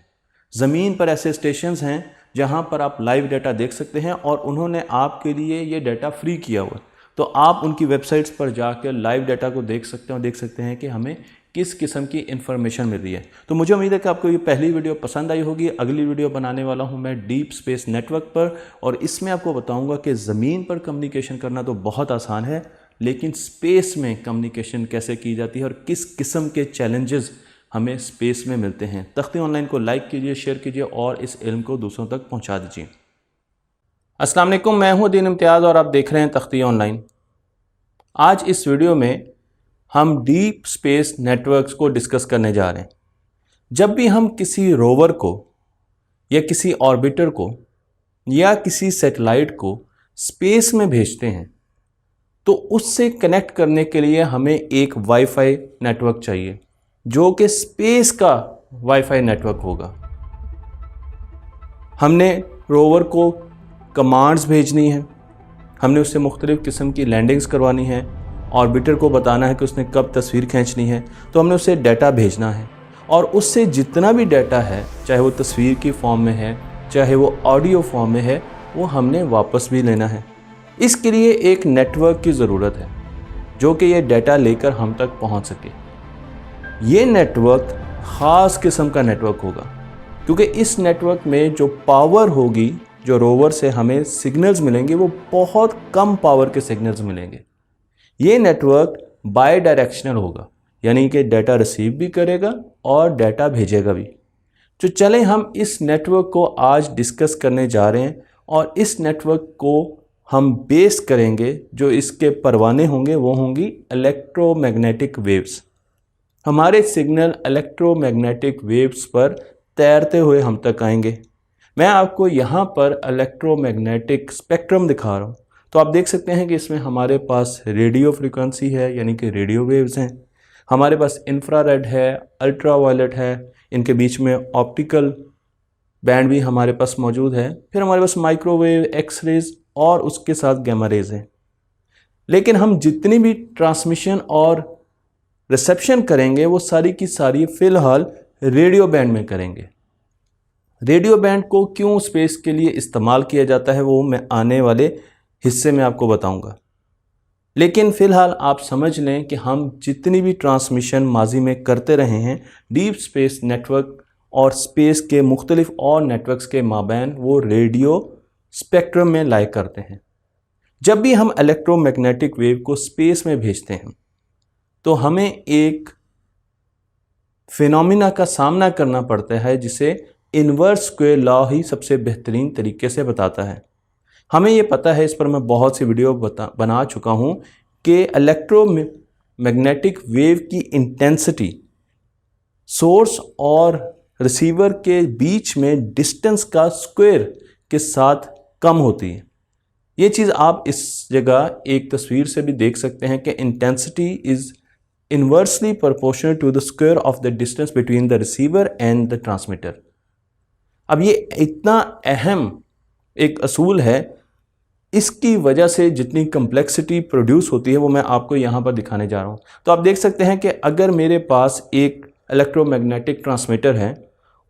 ज़मीन पर ऐसे स्टेशंस हैं जहां पर आप लाइव डाटा देख सकते हैं और उन्होंने आपके लिए ये डाटा फ्री किया हुआ है। तो आप उनकी वेबसाइट्स पर जाकर लाइव डाटा को देख सकते हैं और देख सकते हैं कि हमें किस किस्म की इन्फॉर्मेशन मिल रही है। तो मुझे उम्मीद है कि आपको ये पहली वीडियो पसंद आई होगी। अगली वीडियो बनाने वाला हूँ मैं डीप स्पेस नेटवर्क पर, और इसमें आपको बताऊँगा कि ज़मीन पर कम्युनिकेशन करना तो बहुत आसान है, लेकिन स्पेस में कम्युनिकेशन कैसे की जाती है और किस किस्म के चैलेंजेस हमें स्पेस में मिलते हैं। तख्ती ऑनलाइन को लाइक कीजिए, शेयर कीजिए और इस इल्म को दूसरों तक पहुंचा दीजिए। अस्सलाम वालेकुम, मैं हूं दीन इम्तियाज़ और आप देख रहे हैं तख्ती ऑनलाइन। आज इस वीडियो में हम डीप स्पेस नेटवर्क्स को डिस्कस करने जा रहे हैं। जब भी हम किसी रोवर को या किसी ऑर्बिटर को या किसी सैटेलाइट को स्पेस में भेजते हैं तो उससे कनेक्ट करने के लिए हमें एक वाईफाई नेटवर्क चाहिए जो कि स्पेस का वाईफाई नेटवर्क होगा। हमने रोवर को कमांड्स भेजनी है, हमने उससे मुख्तलिफ़ किस्म की लैंडिंग्स करवानी है, ऑर्बिटर को बताना है कि उसने कब तस्वीर खींचनी है, तो हमने उसे डाटा भेजना है और उससे जितना भी डाटा है, चाहे वो तस्वीर की फॉर्म में है, चाहे वो ऑडियो फॉर्म में है, वो हमने वापस भी लेना है। इसके लिए एक नेटवर्क की ज़रूरत है जो कि ये डाटा लेकर हम तक पहुंच सके। ये नेटवर्क ख़ास किस्म का नेटवर्क होगा क्योंकि इस नेटवर्क में जो पावर होगी, जो रोवर से हमें सिग्नल्स मिलेंगे, वो बहुत कम पावर के सिग्नल्स मिलेंगे। ये नेटवर्क बाय डायरेक्शनल होगा, यानी कि डाटा रिसीव भी करेगा और डाटा भेजेगा भी। तो चलें हम इस नेटवर्क को आज डिस्कस करने जा रहे हैं और इस नेटवर्क को हम बेस करेंगे, जो इसके परवाने होंगे वो होंगी इलेक्ट्रोमैग्नेटिक वेव्स। हमारे सिग्नल इलेक्ट्रोमैग्नेटिक वेव्स पर तैरते हुए हम तक आएंगे। मैं आपको यहाँ पर इलेक्ट्रोमैग्नेटिक स्पेक्ट्रम दिखा रहा हूँ। तो आप देख सकते हैं कि इसमें हमारे पास रेडियो फ्रीक्वेंसी है, यानी कि रेडियो वेव्स हैं, हमारे पास इंफ्रारेड है, अल्ट्रावायलेट है, इनके बीच में ऑप्टिकल बैंड भी हमारे पास मौजूद है, फिर हमारे पास माइक्रोवेव, एक्सरेज और उसके साथ गैमा रेज हैं। लेकिन हम जितनी भी ट्रांसमिशन और रिसेप्शन करेंगे वो सारी की सारी फ़िलहाल रेडियो बैंड में करेंगे। रेडियो बैंड को क्यों स्पेस के लिए इस्तेमाल किया जाता है वो मैं आने वाले हिस्से में आपको बताऊंगा। लेकिन फ़िलहाल आप समझ लें कि हम जितनी भी ट्रांसमिशन माजी में करते रहे हैं डीप स्पेस नेटवर्क और स्पेस के मुख्तलिफ और नेटवर्क्स के माबैन, वो रेडियो स्पेक्ट्रम में लाया करते हैं। जब भी हम इलेक्ट्रोमैग्नेटिक वेव को स्पेस में भेजते हैं तो हमें एक फिनोमिना का सामना करना पड़ता है जिसे इन्वर्स स्क्वायर लॉ ही सबसे बेहतरीन तरीके से बताता है। हमें ये पता है, इस पर मैं बहुत सी वीडियो बना चुका हूँ कि इलेक्ट्रोमैग्नेटिक वेव की इंटेंसिटी सोर्स और रिसीवर के बीच में डिस्टेंस का स्क्वायर के साथ कम होती है। ये चीज़ आप इस जगह एक तस्वीर से भी देख सकते हैं कि intensity is inversely proportional to the square of the distance between the receiver and the transmitter. अब ये इतना अहम एक असूल है, इसकी वजह से जितनी कम्प्लेक्सिटी प्रोड्यूस होती है वो मैं आपको यहाँ पर दिखाने जा रहा हूँ। तो आप देख सकते हैं कि अगर मेरे पास एक इलेक्ट्रोमैग्नेटिक ट्रांसमीटर है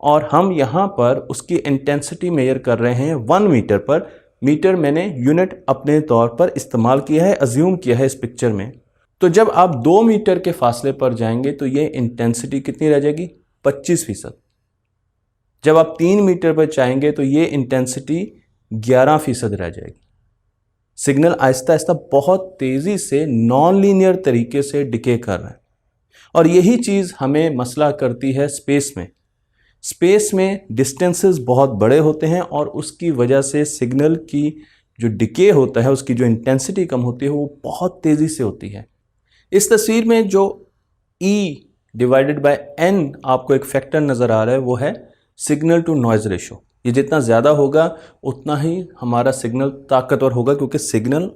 और हम यहाँ पर उसकी इंटेंसिटी मेजर कर रहे हैं 1 मीटर पर। मीटर मैंने यूनिट अपने तौर पर इस्तेमाल किया है, अज्यूम किया है इस पिक्चर में। तो जब आप 2 मीटर के फासले पर जाएंगे तो ये इंटेंसिटी कितनी रह जाएगी? 25%। जब आप 3 मीटर पर जाएंगे तो ये इंटेंसिटी 11% रह जाएगी। सिग्नल आहिस्ता आहिस्ता बहुत तेज़ी से नॉन लीनियर तरीके से डिके कर रहा है और यही चीज़ हमें मसला करती है स्पेस में। स्पेस में डिस्टेंसेस बहुत बड़े होते हैं और उसकी वजह से सिग्नल की जो डिके होता है, उसकी जो इंटेंसिटी कम होती है, वो बहुत तेज़ी से होती है। इस तस्वीर में जो E/N आपको एक फैक्टर नज़र आ रहा है वो है सिग्नल टू नॉइज़ रेशो। ये जितना ज़्यादा होगा उतना ही हमारा सिग्नल ताकतवर होगा क्योंकि सिग्नल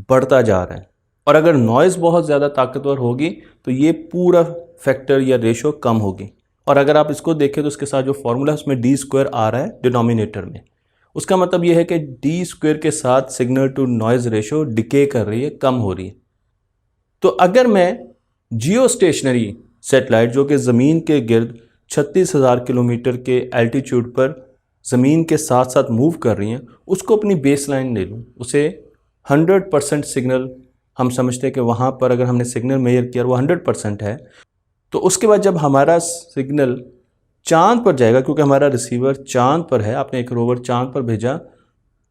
बढ़ता जा रहा है। और अगर नॉइज़ बहुत ज़्यादा ताकतवर होगी तो ये पूरा फैक्टर या रेशो कम होगी। और अगर आप इसको देखें तो उसके साथ जो फॉर्मूला है उसमें d² आ रहा है डिनोमिनेटर में। उसका मतलब ये है कि d² के साथ signal to noise ratio decay कर रही है, कम हो रही है। तो अगर मैं जियो स्टेशनरी सेटेलाइट जो कि ज़मीन के गिर्द 36,000 किलोमीटर के एल्टीट्यूड पर ज़मीन के साथ साथ मूव कर रही हैं, उसको अपनी बेस लाइन ले लूँ, उसे 100% सिग्नल हम समझते हैं कि वहाँ पर अगर हमने सिग्नल मेजर किया वो 100% है, तो उसके बाद जब हमारा सिग्नल चांद पर जाएगा, क्योंकि हमारा रिसीवर चांद पर है, आपने एक रोवर चांद पर भेजा,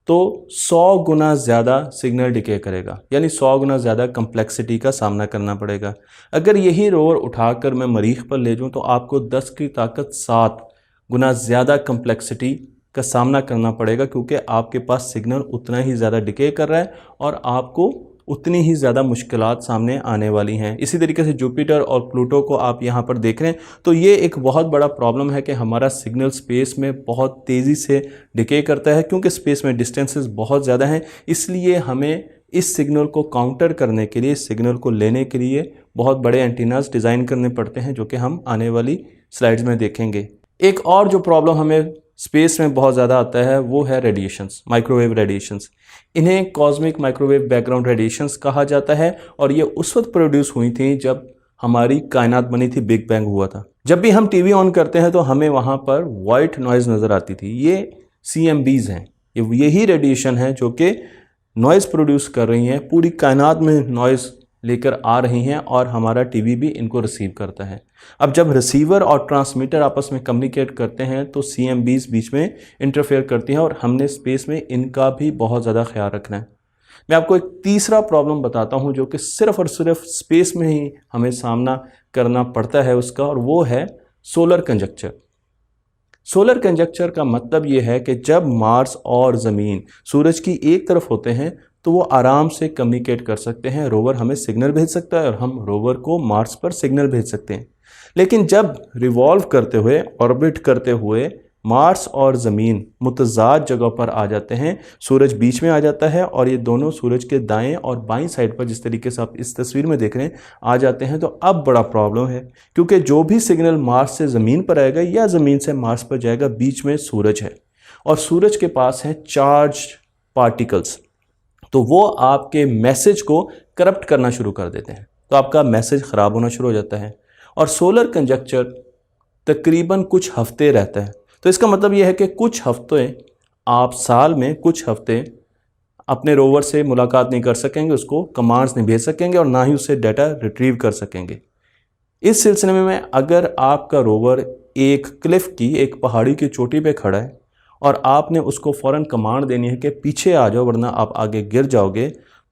तो 100 गुना ज़्यादा सिग्नल डिके करेगा, यानी 100 गुना ज़्यादा कम्प्लेक्सिटी का सामना करना पड़ेगा। अगर यही रोवर उठाकर मैं मरीख पर ले जाऊँ तो आपको 10 की ताकत 7 गुना ज़्यादा कम्प्लेक्सिटी का सामना करना पड़ेगा, क्योंकि आपके पास सिग्नल उतना ही ज़्यादा डिके कर रहा है और आपको उतनी ही ज़्यादा मुश्किलात सामने आने वाली हैं। इसी तरीके से जुपिटर और प्लूटो को आप यहाँ पर देख रहे हैं, तो ये एक बहुत बड़ा प्रॉब्लम है कि हमारा सिग्नल स्पेस में बहुत तेज़ी से डिके करता है, क्योंकि स्पेस में डिस्टेंसेस बहुत ज़्यादा हैं। इसलिए हमें इस सिग्नल को काउंटर करने के लिए, इस सिग्नल को लेने के लिए बहुत बड़े एंटीनास डिज़ाइन करने पड़ते हैं, जो कि हम आने वाली स्लाइड्स में देखेंगे। एक और जो प्रॉब्लम हमें स्पेस में बहुत ज़्यादा आता है वो है रेडिएशंस, माइक्रोवेव रेडिएशंस। इन्हें कॉस्मिक माइक्रोवेव बैकग्राउंड रेडिएशंस कहा जाता है और ये उस वक्त प्रोड्यूस हुई थी जब हमारी कायनात बनी थी, बिग बैंग हुआ था। जब भी हम टीवी ऑन करते हैं तो हमें वहाँ पर वाइट नॉइज़ नज़र आती थी। ये CMBs हैं, यही रेडिएशन है जो कि नॉइज़ प्रोड्यूस कर रही हैं, पूरी कायनात में नॉइज़ लेकर आ रही हैं और हमारा टीवी भी इनको रिसीव करता है। अब जब रिसीवर और ट्रांसमीटर आपस में कम्युनिकेट करते हैं तो CMBs बीच में इंटरफेयर करती हैं और हमने स्पेस में इनका भी बहुत ज़्यादा ख्याल रखना है। मैं आपको एक तीसरा प्रॉब्लम बताता हूं जो कि सिर्फ और सिर्फ स्पेस में ही हमें सामना करना पड़ता है उसका, और वो है सोलर कंजक्चर। सोलर कंजक्चर का मतलब ये है कि जब मार्स और ज़मीन सूरज की एक तरफ होते हैं तो वो आराम से कम्युनिकेट कर सकते हैं। रोवर हमें सिग्नल भेज सकता है और हम रोवर को मार्स पर सिग्नल भेज सकते हैं। लेकिन जब रिवॉल्व करते हुए, ऑर्बिट करते हुए मार्स और ज़मीन मुतज़ाद जगह पर आ जाते हैं, सूरज बीच में आ जाता है और ये दोनों सूरज के दाएं और बाईं साइड पर, जिस तरीके से आप इस तस्वीर में देख रहे हैं, आ जाते हैं, तो अब बड़ा प्रॉब्लम है, क्योंकि जो भी सिग्नल मार्स से ज़मीन पर आएगा या ज़मीन से मार्स पर जाएगा, बीच में सूरज है और सूरज के पास हैं चार्ज पार्टिकल्स, तो वो आपके मैसेज को करप्ट करना शुरू कर देते हैं, तो आपका मैसेज ख़राब होना शुरू हो जाता है। और सोलर कंजक्चर तकरीबन कुछ हफ्ते रहता है, तो इसका मतलब यह है कि कुछ हफ्ते, आप साल में कुछ हफ्ते अपने रोवर से मुलाकात नहीं कर सकेंगे, उसको कमांड्स नहीं भेज सकेंगे और ना ही उससे डाटा रिट्रीव कर सकेंगे। इस सिलसिले में अगर आपका रोवर एक क्लिफ की, एक पहाड़ी की चोटी पे खड़ा है और आपने उसको फ़ौरन कमांड देनी है कि पीछे आ जाओ वरना आप आगे गिर जाओगे,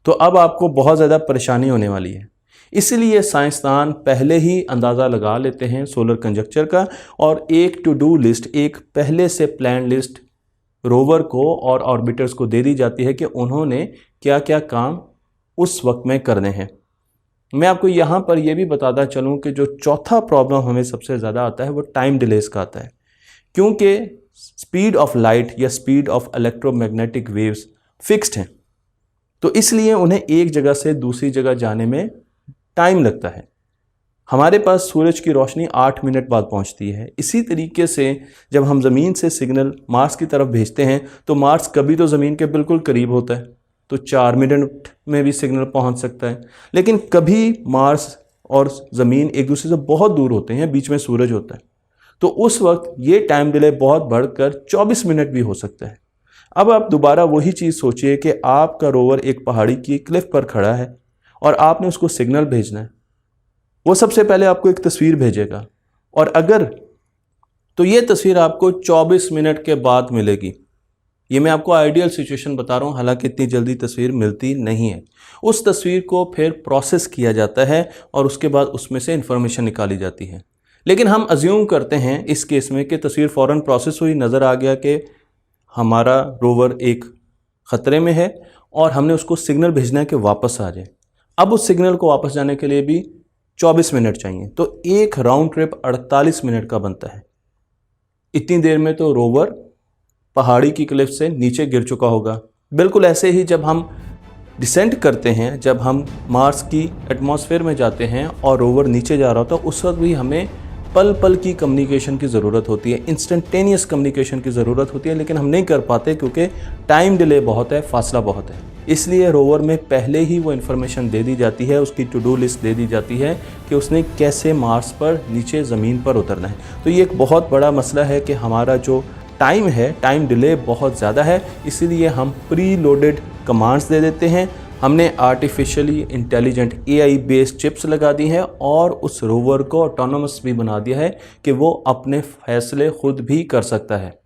तो अब आपको बहुत ज़्यादा परेशानी होने वाली है। इसलिए साइंसदान पहले ही अंदाज़ा लगा लेते हैं सोलर कंजक्चर का और एक टू डू लिस्ट, एक पहले से प्लान लिस्ट रोवर को और ऑर्बिटर्स को दे दी जाती है कि उन्होंने क्या क्या काम उस वक्त में करने हैं। मैं आपको यहाँ पर यह भी बताता चलूँ कि जो चौथा प्रॉब्लम हमें सबसे ज़्यादा आता है वो टाइम डिलेस का आता है, क्योंकि स्पीड ऑफ लाइट या speed of electromagnetic waves fixed हैं, तो इसलिए उन्हें एक जगह से दूसरी जगह जाने में टाइम लगता है। हमारे पास सूरज की रोशनी 8 मिनट बाद पहुंचती है। इसी तरीके से जब हम ज़मीन से सिग्नल मार्स की तरफ भेजते हैं तो मार्स कभी तो ज़मीन के बिल्कुल करीब होता है, तो 4 मिनट में भी सिग्नल पहुंच सकता है, लेकिन कभी मार्स और ज़मीन एक दूसरे से बहुत दूर होते हैं, बीच में सूरज होता है, तो उस वक्त ये टाइम डिले बहुत बढ़कर 24 मिनट भी हो सकता है। अब आप दोबारा वही चीज़ सोचिए कि आपका रोवर एक पहाड़ी की क्लिफ पर खड़ा है और आपने उसको सिग्नल भेजना है। वो सबसे पहले आपको एक तस्वीर भेजेगा और अगर तो ये तस्वीर आपको 24 मिनट के बाद मिलेगी। ये मैं आपको आइडियल सिचुएशन बता रहा हूँ, हालांकि इतनी जल्दी तस्वीर मिलती नहीं है। उस तस्वीर को फिर प्रोसेस किया जाता है और उसके बाद उसमें से इंफॉर्मेशन निकाली जाती है। लेकिन हम अज्यूम करते हैं इस केस में कि तस्वीर फ़ौरन प्रोसेस हुई, नज़र आ गया कि हमारा रोवर एक ख़तरे में है और हमने उसको सिग्नल भेजना है कि वापस आ जाए। अब उस सिग्नल को वापस जाने के लिए भी 24 मिनट चाहिए, तो एक राउंड ट्रिप 48 मिनट का बनता है। इतनी देर में तो रोवर पहाड़ी की क्लिफ से नीचे गिर चुका होगा। बिल्कुल ऐसे ही जब हम डिसेंट करते हैं, जब हम मार्स की एटमॉस्फेयर में जाते हैं और रोवर नीचे जा रहा होता है, उस वक्त भी हमें पल पल की कम्युनिकेशन की ज़रूरत होती है, इंस्टेंटेनियस कम्युनिकेशन की ज़रूरत होती है, लेकिन हम नहीं कर पाते क्योंकि टाइम डिले बहुत है, फासला बहुत है। इसलिए रोवर में पहले ही वो इन्फॉर्मेशन दे दी जाती है, उसकी टू डू लिस्ट दे दी जाती है कि उसने कैसे मार्स पर नीचे ज़मीन पर उतरना है। तो ये एक बहुत बड़ा मसला है कि हमारा जो टाइम है, टाइम डिले बहुत ज़्यादा है, इसीलिए हम प्री लोडेड कमांड्स दे देते हैं। हमने artificially intelligent AI based chips लगा दी हैं और उस रोवर को ऑटोनोमस भी बना दिया है कि वो अपने फैसले खुद भी कर सकता है।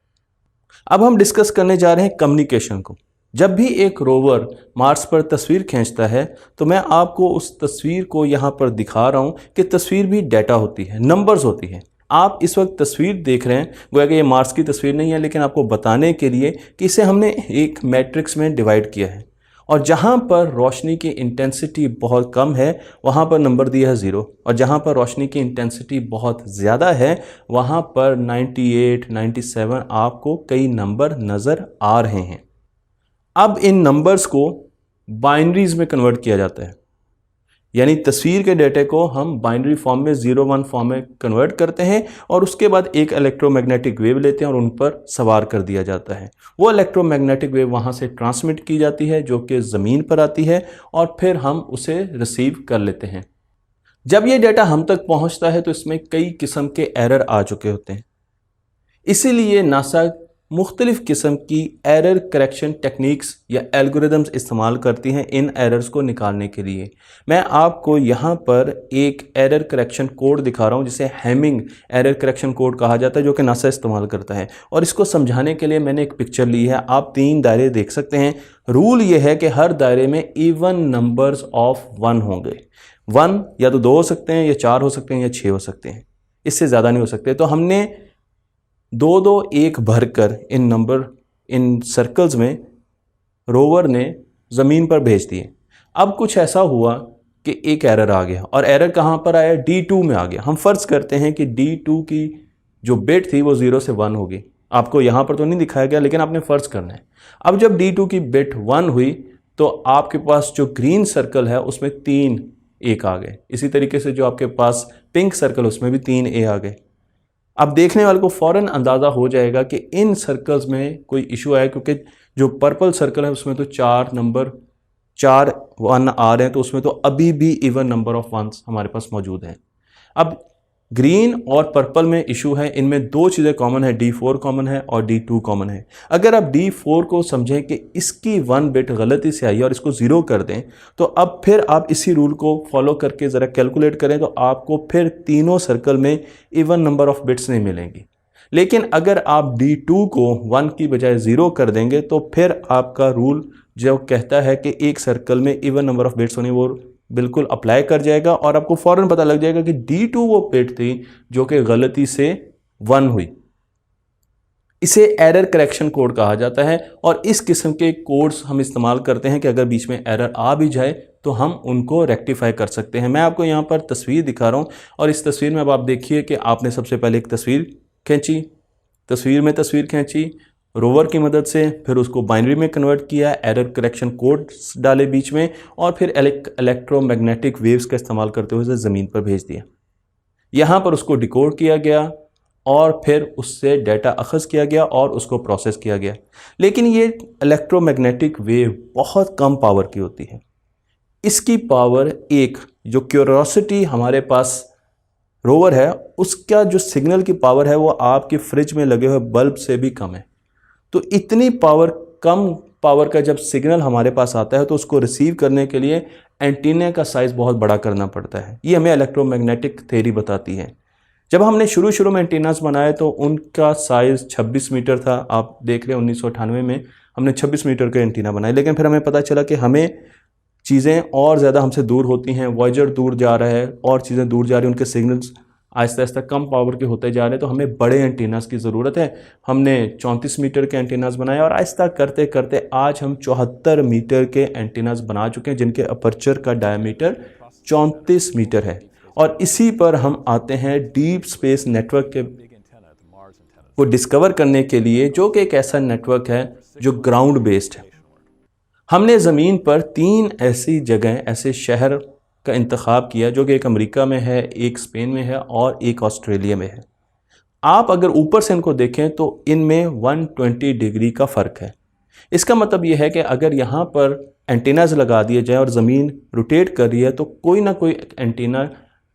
अब हम डिस्कस करने जा रहे हैं कम्युनिकेशन को। जब भी एक रोवर मार्स पर तस्वीर खींचता है तो मैं आपको उस तस्वीर को यहाँ पर दिखा रहा हूँ कि तस्वीर भी डेटा होती है, नंबर्स होती है। आप इस वक्त तस्वीर देख रहे हैं, गोया कि ये मार्स की तस्वीर नहीं है, लेकिन आपको बताने के लिए कि इसे हमने एक मैट्रिक्स में डिवाइड किया है और जहाँ पर रोशनी की इंटेंसिटी बहुत कम है वहाँ पर नंबर दिया है 0, और जहाँ पर रोशनी की इंटेंसिटी बहुत ज़्यादा है वहाँ पर 98, 97 आपको कई नंबर नज़र आ रहे हैं। अब इन नंबर्स को बाइनरीज में कन्वर्ट किया जाता है, यानी तस्वीर के डेटे को हम बाइनरी फॉर्म में 0-1 फॉर्म में कन्वर्ट करते हैं और उसके बाद एक इलेक्ट्रोमैग्नेटिक वेव लेते हैं और उन पर सवार कर दिया जाता है। वो इलेक्ट्रोमैग्नेटिक वेव वहाँ से ट्रांसमिट की जाती है जो कि ज़मीन पर आती है और फिर हम उसे रिसीव कर लेते हैं। जब ये डेटा हम तक पहुँचता है तो इसमें कई किस्म के एरर आ चुके होते हैं, इसीलिए नासा मुख्तलिफ़ किस्म की एरर करेक्शन टेक्निक्स या एल्गोरिदम्स इस्तेमाल करती हैं इन एरर्स को निकालने के लिए। मैं आपको यहाँ पर एक एरर करेक्शन कोड दिखा रहा हूँ जिसे हैमिंग एरर करेक्शन कोड कहा जाता है, जो कि नासा इस्तेमाल करता है। और इसको समझाने के लिए मैंने एक पिक्चर ली है, आप 3 दायरे देख सकते हैं। रूल ये है कि हर दायरे में इवन नंबर्स ऑफ 1 होंगे। 1 या तो 2 हो सकते हैं, या 4 हो सकते हैं, या 6 हो सकते हैं, इससे ज़्यादा नहीं हो सकते। तो हमने 2-2-1 भरकर इन सर्कल्स में रोवर ने ज़मीन पर भेज दिए। अब कुछ ऐसा हुआ कि एक एरर आ गया, और एरर कहाँ पर आया? D2 में आ गया। हम फ़र्ज़ करते हैं कि D2 की जो बिट थी वो 0 से 1 होगी। आपको यहाँ पर तो नहीं दिखाया गया, लेकिन आपने फ़र्ज़ करना है। अब जब D2 की बिट 1 हुई तो आपके पास जो ग्रीन सर्कल है उसमें 3 1 आ गए। इसी तरीके से जो आपके पास पिंक सर्कल उसमें भी 3 A आ गए। अब देखने वाले को फ़ौरन अंदाज़ा हो जाएगा कि इन सर्कल्स में कोई इशू आया, क्योंकि जो पर्पल सर्कल है उसमें तो 4 1 आ रहे हैं, तो उसमें तो अभी भी इवन नंबर ऑफ वंस हमारे पास मौजूद हैं। अब ग्रीन और पर्पल में इशू है, इनमें 2 चीज़ें कॉमन है, D4 कॉमन है और D2 कॉमन है। अगर आप D4 को समझें कि इसकी 1 बिट गलती से आई है और इसको 0 कर दें, तो अब फिर आप इसी रूल को फॉलो करके ज़रा कैलकुलेट करें तो आपको फिर तीनों सर्कल में इवन नंबर ऑफ बिट्स नहीं मिलेंगी। लेकिन अगर आप D2 को 1 की बजाय 0 कर देंगे तो फिर आपका रूल जो कहता है कि एक सर्कल में इवन नंबर ऑफ बिट्स होने, वो बिल्कुल अप्लाई कर जाएगा और आपको फ़ौरन पता लग जाएगा कि D2 वो बिट थी जो कि गलती से 1 हुई। इसे एरर करेक्शन कोड कहा जाता है और इस किस्म के कोड्स हम इस्तेमाल करते हैं कि अगर बीच में एरर आ भी जाए तो हम उनको रेक्टिफाई कर सकते हैं। मैं आपको यहाँ पर तस्वीर दिखा रहा हूँ और इस तस्वीर में अब आप देखिए कि आपने सबसे पहले एक तस्वीर खींची, तस्वीर खींची रोवर की मदद से, फिर उसको बाइनरी में कन्वर्ट किया, एरर करेक्शन कोड डाले बीच में और फिर इलेक्ट्रोमैग्नेटिक वेव्स का इस्तेमाल करते हुए ज़मीन पर भेज दिया। यहाँ पर उसको डिकोड किया गया और फिर उससे डेटा अखज़ किया गया और उसको प्रोसेस किया गया। लेकिन ये इलेक्ट्रोमैग्नेटिक वेव बहुत कम पावर की होती है। इसकी पावर एक जो क्यूरियोसिटी हमारे पास रोवर है उसका जो सिग्नल की पावर है वो आपके फ्रिज में लगे हुए बल्ब से भी कम है। तो इतनी कम पावर का जब सिग्नल हमारे पास आता है तो उसको रिसीव करने के लिए एंटीना का साइज़ बहुत बड़ा करना पड़ता है। ये हमें इलेक्ट्रोमैग्नेटिक थ्योरी बताती है। जब हमने शुरू में एंटीनास बनाए तो उनका साइज़ 26 मीटर था। आप देख रहे हैं 1998 में हमने 26 मीटर के एंटीना बनाए, लेकिन फिर हमें पता चला कि हमें चीज़ें और ज़्यादा हमसे दूर होती हैं, वॉयेजर दूर जा रहा है और चीज़ें दूर जा रही हैं, उनके सिग्नल्स आहिस्ता आहिस्ता कम पावर के होते जा रहे हैं, तो हमें बड़े एंटीनास की ज़रूरत है। हमने 34 मीटर के एंटीनास बनाए और आहिस्ता करते करते आज हम 74 मीटर के एंटीनास बना चुके हैं जिनके अपर्चर का डायमीटर 34 मीटर है। और इसी पर हम आते हैं डीप स्पेस नेटवर्क को डिस्कवर करने के लिए, जो कि एक ऐसा नेटवर्क है जो ग्राउंड बेस्ड है। हमने ज़मीन पर 3 ऐसी जगह, ऐसे शहर का इंतखाब किया जो कि एक अमेरिका में है, एक स्पेन में है और एक ऑस्ट्रेलिया में है। आप अगर ऊपर से इनको देखें तो इनमें 120 डिग्री का फ़र्क है। इसका मतलब ये है कि अगर यहाँ पर एंटीनाज लगा दिए जाए और ज़मीन रोटेट कर रही है तो कोई ना कोई एंटीना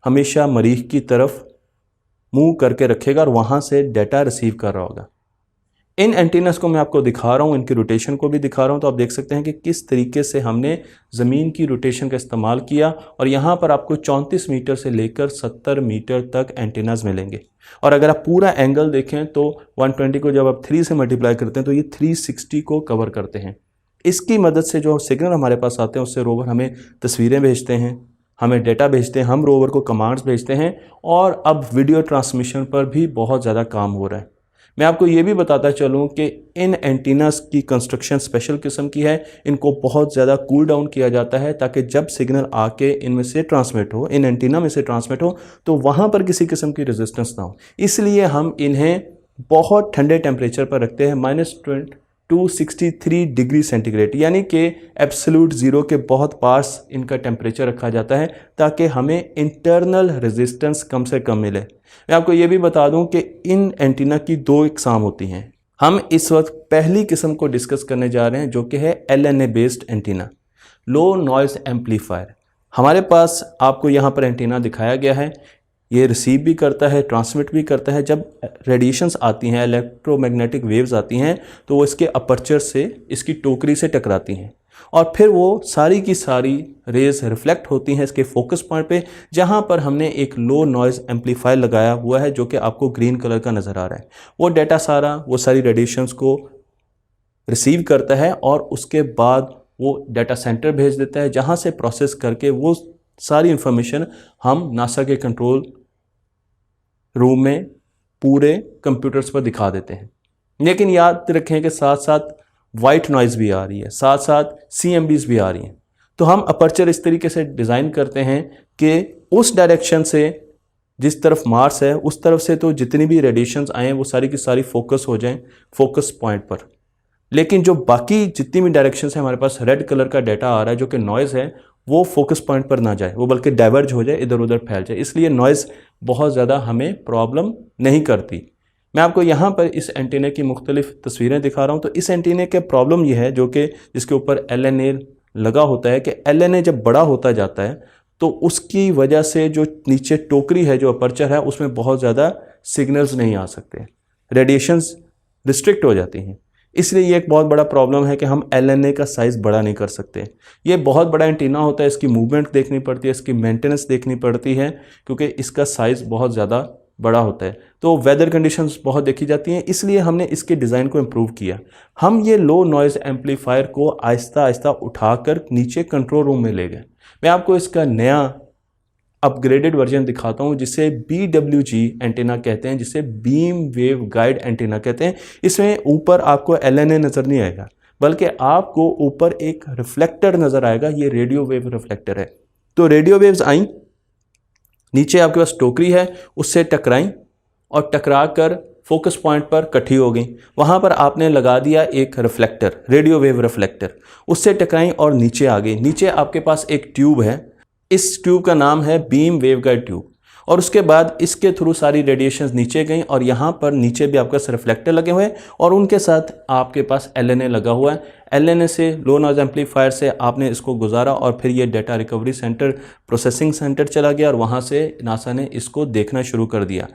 हमेशा मरीख की तरफ मुंह करके रखेगा और वहाँ से डेटा रिसीव कर रहा होगा। इन एंटीनास को मैं आपको दिखा रहा हूँ, इनकी रोटेशन को भी दिखा रहा हूँ, तो आप देख सकते हैं कि किस तरीके से हमने ज़मीन की रोटेशन का इस्तेमाल किया। और यहाँ पर आपको 34 मीटर से लेकर 70 मीटर तक एंटीनास मिलेंगे। और अगर आप पूरा एंगल देखें तो 120 को जब आप 3 से मल्टीप्लाई करते हैं तो ये 360 को कवर करते हैं। इसकी मदद से जो सिग्नल हमारे पास आते हैं उससे रोवर हमें तस्वीरें भेजते हैं, हमें डेटा भेजते हैं, हम रोवर को कमांड्स भेजते हैं, और अब वीडियो ट्रांसमिशन पर भी बहुत ज़्यादा काम हो रहा है। मैं आपको ये भी बताता चलूँ कि इन एंटीनास की कंस्ट्रक्शन स्पेशल किस्म की है। इनको बहुत ज़्यादा कूल डाउन किया जाता है ताकि जब सिग्नल आके इनमें से ट्रांसमिट हो, इन एंटीना में से ट्रांसमिट हो, तो वहाँ पर किसी किस्म की रेजिस्टेंस ना हो। इसलिए हम इन्हें बहुत ठंडे टेम्परेचर पर रखते हैं, -263 डिग्री सेंटीग्रेड, यानी कि एब्सोल्यूट ज़ीरो के बहुत पास इनका टेम्परेचर रखा जाता है ताकि हमें इंटरनल रेजिस्टेंस कम से कम मिले। मैं आपको ये भी बता दूं कि इन एंटीना की 2 इकसाम होती हैं। हम इस वक्त पहली किस्म को डिस्कस करने जा रहे हैं जो कि है LNA बेस्ड एंटीना, लो नॉइज़ एम्पलीफायर। हमारे पास आपको यहाँ पर एंटीना दिखाया गया है, ये रिसीव भी करता है, ट्रांसमिट भी करता है। जब रेडिएशंस आती हैं, इलेक्ट्रोमैग्नेटिक वेव्स आती हैं, तो वो इसके अपर्चर से, इसकी टोकरी से टकराती हैं और फिर वो सारी की सारी रेज रिफ्लेक्ट होती हैं इसके फोकस पॉइंट पे, जहां पर हमने एक लो नॉइज़ एम्पलीफायर लगाया हुआ है जो कि आपको ग्रीन कलर का नज़र आ रहा है। वो डेटा सारा, वो सारी रेडिएशंस को रिसीव करता है और उसके बाद वो डाटा सेंटर भेज देता है, जहां से प्रोसेस करके वो सारी इंफॉर्मेशन हम नासा के कंट्रोल रूम में पूरे कंप्यूटर्स पर दिखा देते हैं। लेकिन याद रखें कि साथ साथ वाइट नॉइज़ भी आ रही है, साथ साथ CMBs भी आ रही हैं। तो हम अपर्चर इस तरीके से डिज़ाइन करते हैं कि उस डायरेक्शन से, जिस तरफ मार्स है उस तरफ से तो जितनी भी रेडिएशंस आए वो सारी की सारी फोकस हो जाएं फोकस पॉइंट पर। लेकिन जो बाकी जितनी भी डायरेक्शंस है, हमारे पास रेड कलर का डाटा आ रहा है जो कि नॉइज़ है, वो फोकस पॉइंट पर ना जाए, वो बल्कि डाइवर्ज हो जाए, इधर उधर फैल जाए। इसलिए नॉइज़ बहुत ज़्यादा हमें प्रॉब्लम नहीं करती। मैं आपको यहाँ पर इस एंटीने की मुख्तलिफ तस्वीरें दिखा रहा हूँ। तो इस एंटीने के प्रॉब्लम ये है जो कि जिसके ऊपर LNA लगा होता है कि LNA जब बड़ा होता जाता है तो उसकी वजह से जो नीचे टोकरी है, जो अपर्चर है, उसमें बहुत ज़्यादा सिग्नल्स नहीं आ सकते, रेडिएशंस रिस्ट्रिक्ट हो जाती हैं। इसलिए ये एक बहुत बड़ा प्रॉब्लम है कि हम LNA का साइज़ बड़ा नहीं कर सकते। ये बहुत बड़ा एंटीना होता है, इसकी मूवमेंट देखनी पड़ती है, इसकी मेंटेनेंस देखनी पड़ती है, क्योंकि इसका साइज़ बहुत ज़्यादा बड़ा होता है। तो वेदर कंडीशंस बहुत देखी जाती हैं, इसलिए हमने इसके डिज़ाइन को इम्प्रूव किया। हम ये लो नॉइज़ एम्पलीफायर को आहिस्ता आहिस्ता उठाकर नीचे कंट्रोल रूम में ले गए। मैं आपको इसका नया अपग्रेडेड वर्जन दिखाता हूं जिसे BWG एंटीना कहते हैं, जिसे बीम वेव गाइड एंटीना कहते हैं। इसमें ऊपर आपको LNA नज़र नहीं आएगा, बल्कि आपको ऊपर एक रिफ्लेक्टर नज़र आएगा। ये रेडियो वेव रिफ्लेक्टर है। तो रेडियो वेव्स आई, नीचे आपके पास टोकरी है, उससे टकराई और टकरा कर फोकस पॉइंट पर इकट्ठी हो गई। वहाँ पर आपने लगा दिया एक रिफ्लेक्टर, रेडियो वेव रिफ्लेक्टर, उससे टकराई और नीचे आ गई। नीचे आपके पास एक ट्यूब है, इस ट्यूब का नाम है बीम वेवगाइड ट्यूब, और उसके बाद इसके थ्रू सारी रेडिएशंस नीचे गई और यहाँ पर नीचे भी आपके पास रिफ्लेक्टर लगे हुए हैं और उनके साथ आपके पास LNA लगा हुआ है। LNA से, लो नॉइज़ एम्पलीफायर से आपने इसको गुजारा और फिर ये data recovery centre, processing centre चला गया और वहाँ से नासा ने इसको देखना शुरू कर दिया।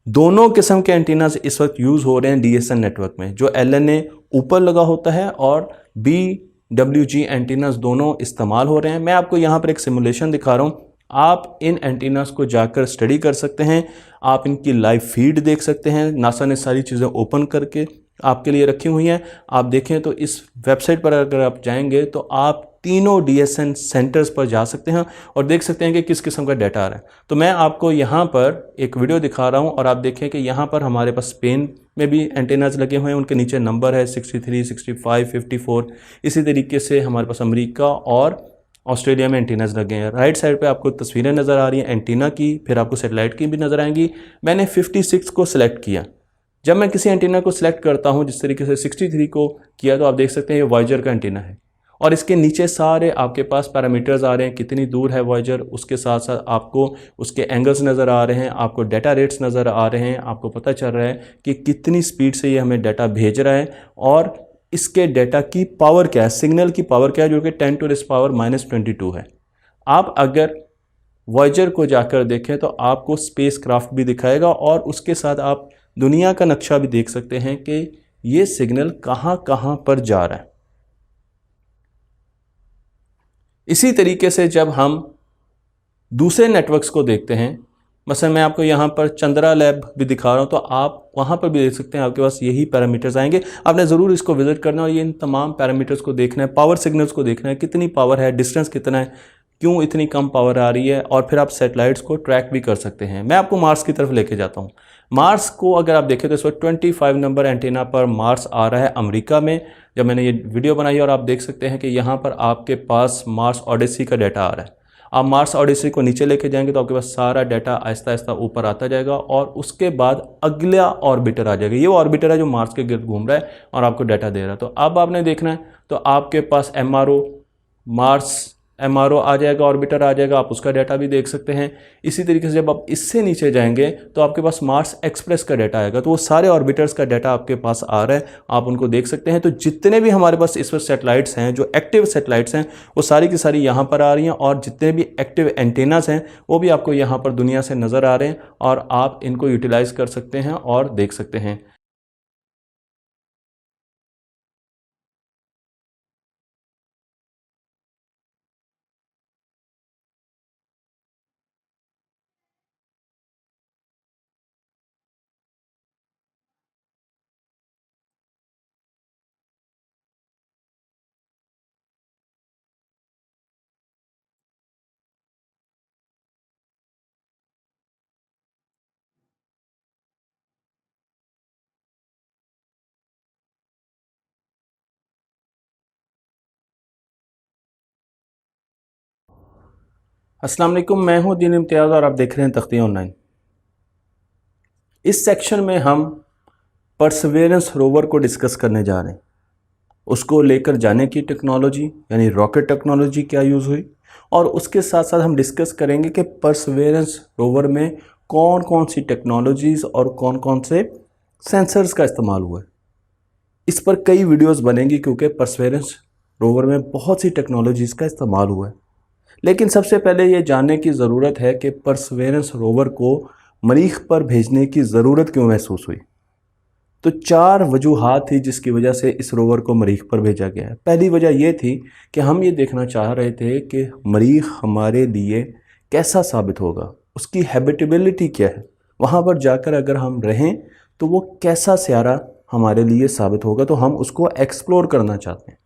दोनों किस्म के एंटीनास इस वक्त यूज़ हो रहे हैं DSN नेटवर्क में, जो LNA ऊपर लगा होता है और BWG एंटीनास दोनों इस्तेमाल हो रहे हैं। मैं आपको यहाँ पर एक सिमुलेशन दिखा रहा हूँ। आप इन एंटीनास को जाकर स्टडी कर सकते हैं, आप इनकी लाइव फीड देख सकते हैं। नासा ने सारी चीज़ें ओपन करके आपके लिए रखी हुई हैं। आप देखें तो इस वेबसाइट पर अगर आप जाएंगे तो आप तीनों DSN सेंटर्स पर जा सकते हैं और देख सकते हैं कि किस किस्म का डाटा आ रहा है। तो मैं आपको यहाँ पर एक वीडियो दिखा रहा हूँ और आप देखें कि यहाँ पर हमारे पास स्पेन में भी एंटीनास लगे हुए हैं, उनके नीचे नंबर है 63, 65, 54। इसी तरीके से हमारे पास अमेरिका और ऑस्ट्रेलिया में एंटीनास लगे हैं। राइट साइड पे आपको तस्वीरें नज़र आ रही हैं एंटीना की, फिर आपको सैटेलाइट की भी नज़र आएंगी। मैंने 56 को सिलेक्ट किया। जब मैं किसी एंटीना को सिलेक्ट करता हूं, जिस तरीके से 63 को किया, तो आप देख सकते हैं ये वॉयेजर का एंटीना है और इसके नीचे सारे आपके पास पैरामीटर्स आ रहे हैं, कितनी दूर है वॉयेजर, उसके साथ साथ आपको उसके एंगल्स नज़र आ रहे हैं, आपको डाटा रेट्स नज़र आ रहे हैं, आपको पता चल रहा है कि कितनी स्पीड से ये हमें डाटा भेज रहा है और इसके डाटा की पावर क्या है, सिग्नल की पावर क्या है, जो कि 10⁻⁻22 है। आप अगर वॉयेजर को जाकर देखें तो आपको स्पेस क्राफ्ट भी दिखाएगा और उसके साथ आप दुनिया का नक्शा भी देख सकते हैं कि ये सिग्नल कहाँ कहाँ पर जा रहा है। इसी तरीके से जब हम दूसरे नेटवर्क्स को देखते हैं, मसलन मैं आपको यहाँ पर चंद्रा लैब भी दिखा रहा हूँ, तो आप वहाँ पर भी देख सकते हैं, आपके पास यही पैरामीटर्स आएंगे। आपने ज़रूर इसको विजिट करना और ये इन तमाम पैरामीटर्स को देखना है, पावर सिग्नल्स को देखना है, कितनी पावर है, डिस्टेंस कितना है, क्यों इतनी कम पावर आ रही है, और फिर आप सैटेलाइट्स को ट्रैक भी कर सकते हैं। मैं आपको मार्स की तरफ लेके जाता हूँ। मार्स को अगर आप देखें तो इस वक्त 25 नंबर एंटीना पर मार्स आ रहा है अमेरिका में। जब मैंने ये वीडियो बनाई और आप देख सकते हैं कि यहाँ पर आपके पास मार्स ओडिसी का डाटा आ रहा है। आप मार्स ओडिसी को नीचे लेके जाएंगे तो आपके पास सारा डाटा आहिस्ता आहिस्ता ऊपर आता जाएगा और उसके बाद अगला ऑर्बिटर आ जाएगा। ये वो ऑर्बिटर है जो मार्स के गिर्द घूम रहा है और आपको डाटा दे रहा है। तो अब आपने देखना है तो आपके पास मार्स एमआरओ आ जाएगा, ऑर्बिटर आ जाएगा, आप उसका डाटा भी देख सकते हैं। इसी तरीके से जब आप इससे नीचे जाएंगे तो आपके पास मार्स एक्सप्रेस का डाटा आएगा, तो वो सारे ऑर्बिटर्स का डाटा आपके पास आ रहा है, आप उनको देख सकते हैं। तो जितने भी हमारे पास इस वक्त सैटेलाइट्स हैं, जो एक्टिव सैटेलाइट्स हैं, वो सारी की सारी यहाँ पर आ रही हैं और जितने भी एक्टिव एंटेनास हैं वो भी आपको यहाँ पर दुनिया से नज़र आ रहे हैं और आप इनको यूटिलाइज़ कर सकते हैं और देख सकते हैं। अस्सलाम वालेकुम, मैं हूं दीन इम्तियाज़ और आप देख रहे हैं तख्ती ऑनलाइन। इस सेक्शन में हम परसेवेरेंस रोवर को डिस्कस करने जा रहे हैं। उसको लेकर जाने की टेक्नोलॉजी यानी रॉकेट टेक्नोलॉजी क्या यूज़ हुई, और उसके साथ साथ हम डिस्कस करेंगे कि परसेवेरेंस रोवर में कौन कौन सी टेक्नोलॉजीज़ और कौन कौन से सेंसर्स का इस्तेमाल हुआ है। इस पर कई वीडियोस बनेंगी क्योंकि परसेवेरेंस रोवर में बहुत सी टेक्नोलॉजीज़ का इस्तेमाल हुआ है। लेकिन सबसे पहले ये जानने की ज़रूरत है कि परसेवेरेंस रोवर को मरीख पर भेजने की ज़रूरत क्यों महसूस हुई। तो 4 वजूहात थी जिसकी वजह से इस रोवर को मरीख पर भेजा गया है। पहली वजह यह थी कि हम ये देखना चाह रहे थे कि मरीख हमारे लिए कैसा साबित होगा, उसकी हैबिटेबिलिटी क्या है, वहाँ पर जाकर अगर हम रहें तो वो कैसा स्यारा हमारे लिए साबित होगा, तो हम उसको एक्सप्लोर करना चाहते हैं।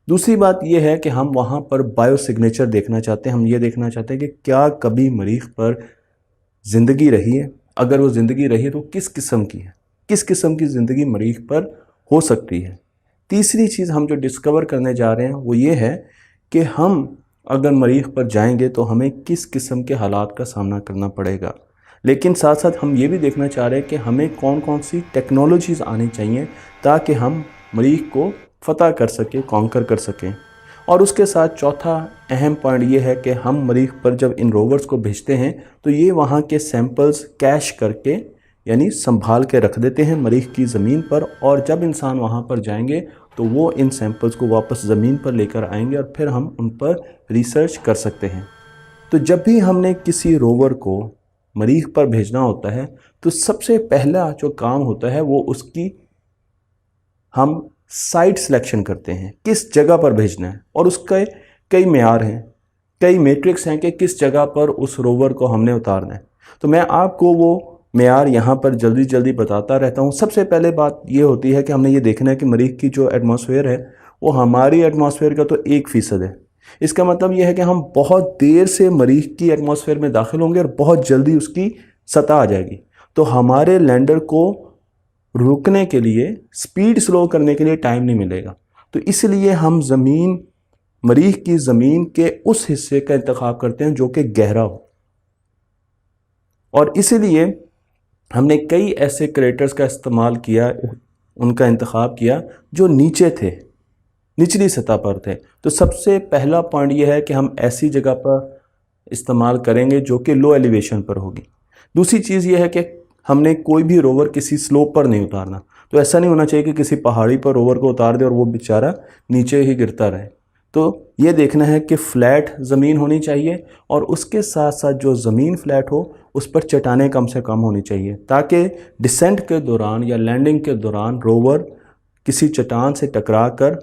दूसरी बात यह है कि हम वहाँ पर बायो सिग्नेचर देखना चाहते हैं। हम ये देखना चाहते हैं कि क्या कभी मरीख पर ज़िंदगी रही है, अगर वो ज़िंदगी रही है तो किस किस्म की है, किस किस्म की ज़िंदगी मरीख पर हो सकती है। तीसरी चीज़ हम जो डिस्कवर करने जा रहे हैं वो ये है कि हम अगर मरीख पर जाएंगे तो हमें किस किस्म के हालात का सामना करना पड़ेगा। लेकिन साथ साथ हम ये भी देखना चाह रहे हैं कि हमें कौन कौन सी टेक्नोलॉजीज़ आनी चाहिए ताकि हम मरीख को फ़तह कर सकें, कॉन्कर कर सकें। और उसके साथ चौथा अहम पॉइंट ये है कि हम मरीख पर जब इन रोवर्स को भेजते हैं तो ये वहाँ के सैंपल्स कैश करके यानी संभाल के रख देते हैं मरीख की ज़मीन पर, और जब इंसान वहाँ पर जाएंगे तो वो इन सैंपल्स को वापस ज़मीन पर लेकर आएंगे और फिर हम उन पर रिसर्च कर सकते हैं। तो जब भी हमने किसी रोवर को मरीख पर भेजना होता है तो सबसे पहला जो काम होता है वो उसकी हम साइट सिलेक्शन करते हैं, किस जगह पर भेजना है, और उसके कई मेयार हैं, कई मैट्रिक्स हैं कि किस जगह पर उस रोवर को हमने उतारना है। तो मैं आपको वो मेयार यहाँ पर जल्दी जल्दी बताता रहता हूँ। सबसे पहले बात ये होती है कि हमने ये देखना है कि मरीख की जो एटमॉस्फेयर है वो हमारी एटमॉस्फेयर का तो 1% है। इसका मतलब ये है कि हम बहुत देर से मरीख की एटमॉस्फेयर में दाखिल होंगे और बहुत जल्दी उसकी सतह आ जाएगी। तो हमारे लैंडर को रुकने के लिए, स्पीड स्लो करने के लिए टाइम नहीं मिलेगा। तो इसलिए हम मरीख की ज़मीन के उस हिस्से का इंतखाब करते हैं जो कि गहरा हो, और इसीलिए हमने कई ऐसे क्रेटर्स का इस्तेमाल किया, उनका इंतखाब किया जो नीचे थे, निचली सतह पर थे। तो सबसे पहला पॉइंट यह है कि हम ऐसी जगह पर इस्तेमाल करेंगे जो कि लो एलिवेशन पर होगी। दूसरी चीज़ यह है कि हमने कोई भी रोवर किसी स्लोप पर नहीं उतारना। तो ऐसा नहीं होना चाहिए कि किसी पहाड़ी पर रोवर को उतार दे और वो बेचारा नीचे ही गिरता रहे। तो ये देखना है कि फ्लैट ज़मीन होनी चाहिए, और उसके साथ साथ जो ज़मीन फ्लैट हो उस पर चट्टानें कम से कम होनी चाहिए ताकि डिसेंट के दौरान या लैंडिंग के दौरान रोवर किसी चट्टान से टकरा कर